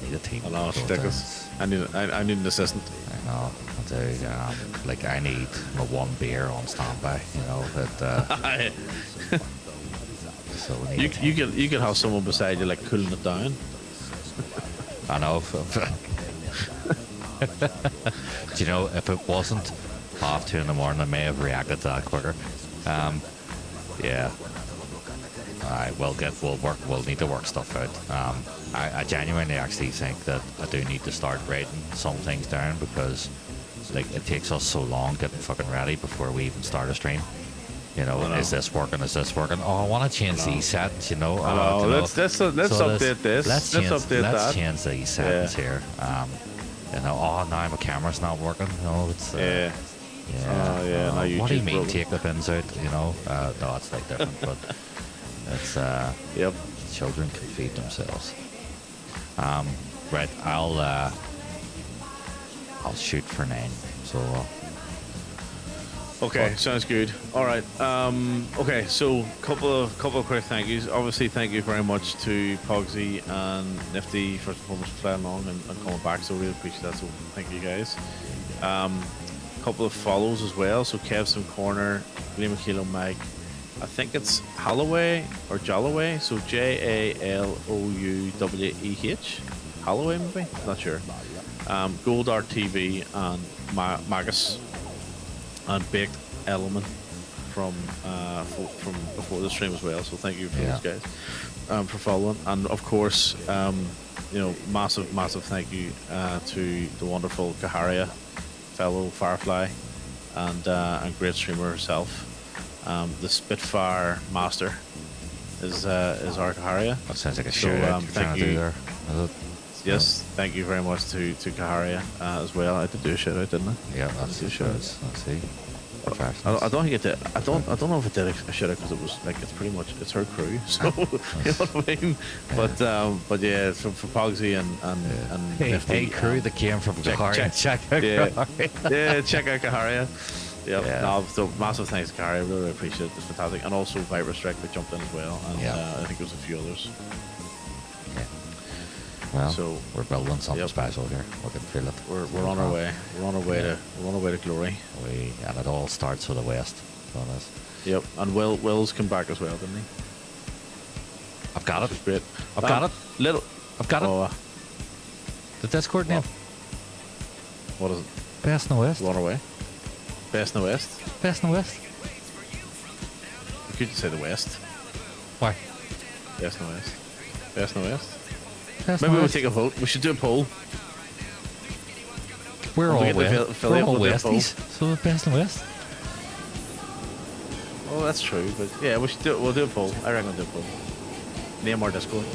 We need a team. I know, to it's go ridiculous. down. I need an assistant. I know. I do. Like I need my one beer on standby. But so we need a team. You could have someone beside you like cooling it down. I know. Do you know, if it wasn't 2:30 in the morning, I may have reacted to that quicker. Yeah. Alright, we'll need to work stuff out. I genuinely actually think that I do need to start writing some things down because like it takes us so long getting fucking ready before we even start a stream. Is this working? Is this working? Oh, I want to change these settings, I know. Let's update this. Let's update let's that. change these settings here. Oh, now my camera's not working. It's Yeah. yeah. Oh, yeah, now what do you YouTube's mean broken. take the pins out? No, it's like different, but it's Yep. children can feed themselves. Right, I'll shoot for 9. So Okay, sounds good. All right. Okay, so couple of quick thank yous. Obviously, thank you very much to Pogsy and Nifty first and foremost for playing along and coming back. So really appreciate that. So thank you guys. Couple of follows as well. So Kevson Corner, Liam Kilo Mike. I think it's Holloway or Jolloway. So JALOUWEH. Holloway maybe. Not sure. Gold Art TV and Magus. And Baked Element from before the stream as well. So thank you for those guys for following. And of course, massive thank you to the wonderful Kaharia, fellow Firefly, and great streamer herself. The Spitfire Master is our Kaharia. that sounds like a So, shout out you're thank trying to do you. there. Is it? Yes, thank you very much to Kaharia as well. I did do a shout out, didn't I? Yeah, that's Thank you, it. Let's see. I don't think it did. I don't know if it did a shout out because it was like it's pretty much it's her crew. So you know what I mean. But yeah, it's for Pogsy and Nifty, Hey, crew that came from check- Kaharia. Check out yeah, Kaharia. yeah, check out Kaharia. Yep. Yeah. No, so massive thanks to Kaharia. Really appreciate it. It's fantastic. And also Virus Strike that jumped in as well. And I think there was a few others. Well, So, we're building something yep. special here. We can feel it. We're on our way. We're on our way to glory. And it all starts with the West. So it is. Yep. And Will's come back as well, didn't he? I've got Which it. is great. I've got it. Little. I've got it. Oh, The Discord name. what is it? Best in the West. We're on our way. Best in the West. Best in the West. You could say the West. Why? Best in the West. Best in the West. Best in Maybe the we'll West. take a vote. We should do a poll. We're We'll all get the West. affiliate We're all with the Westies. So the Best in the West. Oh, that's true. But yeah, we should do. We'll do a poll. I reckon we'll do a poll. Name our Discord.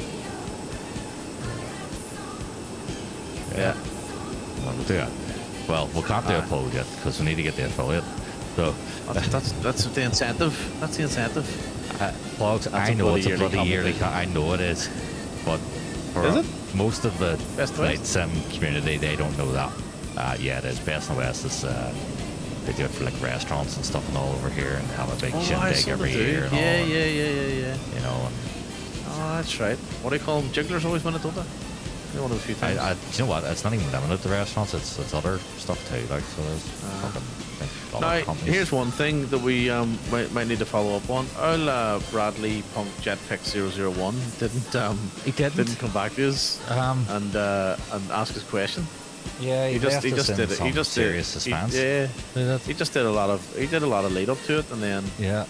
Yeah. Well, we'll do it. Well, we can't do a poll yet because we need to get the affiliate. So, That's the incentive. That's the incentive. Plugs, That's I a know bloody it's a yearly bloody yearly. competition. I know it is, but for Is it? most of the Best in the Night West? Sim community, they don't know that. Yeah, it is. Best in the West is they do it for like restaurants and stuff and all over here and have a big Oh, I shindig saw every they do. year and Yeah, all. and, yeah. You know, and Oh, that's right. What do you call them? Jigglers always win it, don't they? They won it a few times. do you know what? It's not even limited to restaurants. It's other stuff too. Like so, there's fucking like, other Now, companies. here's one thing that we might need to follow up on. Our Bradley Punk Jetpick 001 He didn't come back to us Um, and ask his question. yeah, He just did it. He just did serious suspense. Yeah, Did it? he just did a lot of lead up to it, and then Yeah.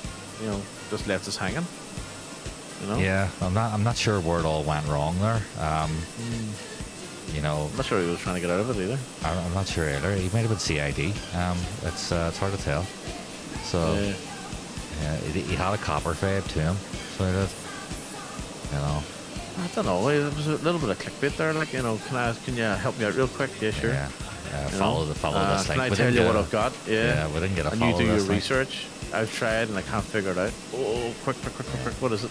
just left us hanging. Yeah, I'm not sure where it all went wrong there. I'm not sure he was trying to get out of it either. I'm not sure either. He might have been CID. It's hard to tell. So Yeah. he had a copper vibe to him. So he did. I don't know. There was a little bit of clickbait there. Like, can you help me out real quick? Yeah, sure. Yeah. You Follow know? this Can link. I We tell didn't you get what a- I've got? Yeah, we didn't get a And you follow do your this link. research. I've tried and I can't figure it out. Oh, quick. What is it?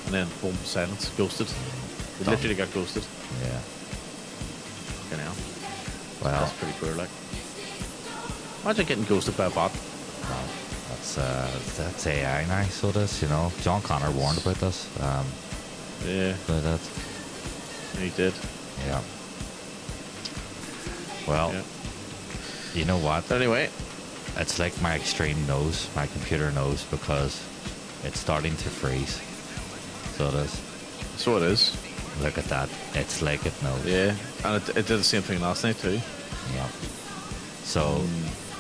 And then boom, silence, ghosted. We Done. literally got ghosted. Yeah. You know, Well, that's pretty poor. Like, imagine getting ghosted by a bot. well, that's AI now, so it is, you know. John Connor warned about this. Yeah, But that, he did. yeah. Well, Yeah. you know what? But anyway, It's like my extreme knows, my computer knows, because it's starting to freeze. So it is. so it is. Look at that. It's like it knows. Yeah, and it did the same thing last night too. Yeah. So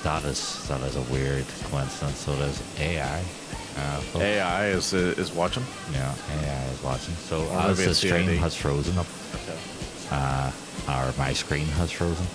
that is a weird coincidence. So there's AI. Folks. AI is watching. Yeah, AI is watching. So Or as maybe the it's stream CID. has frozen up, or my screen has frozen,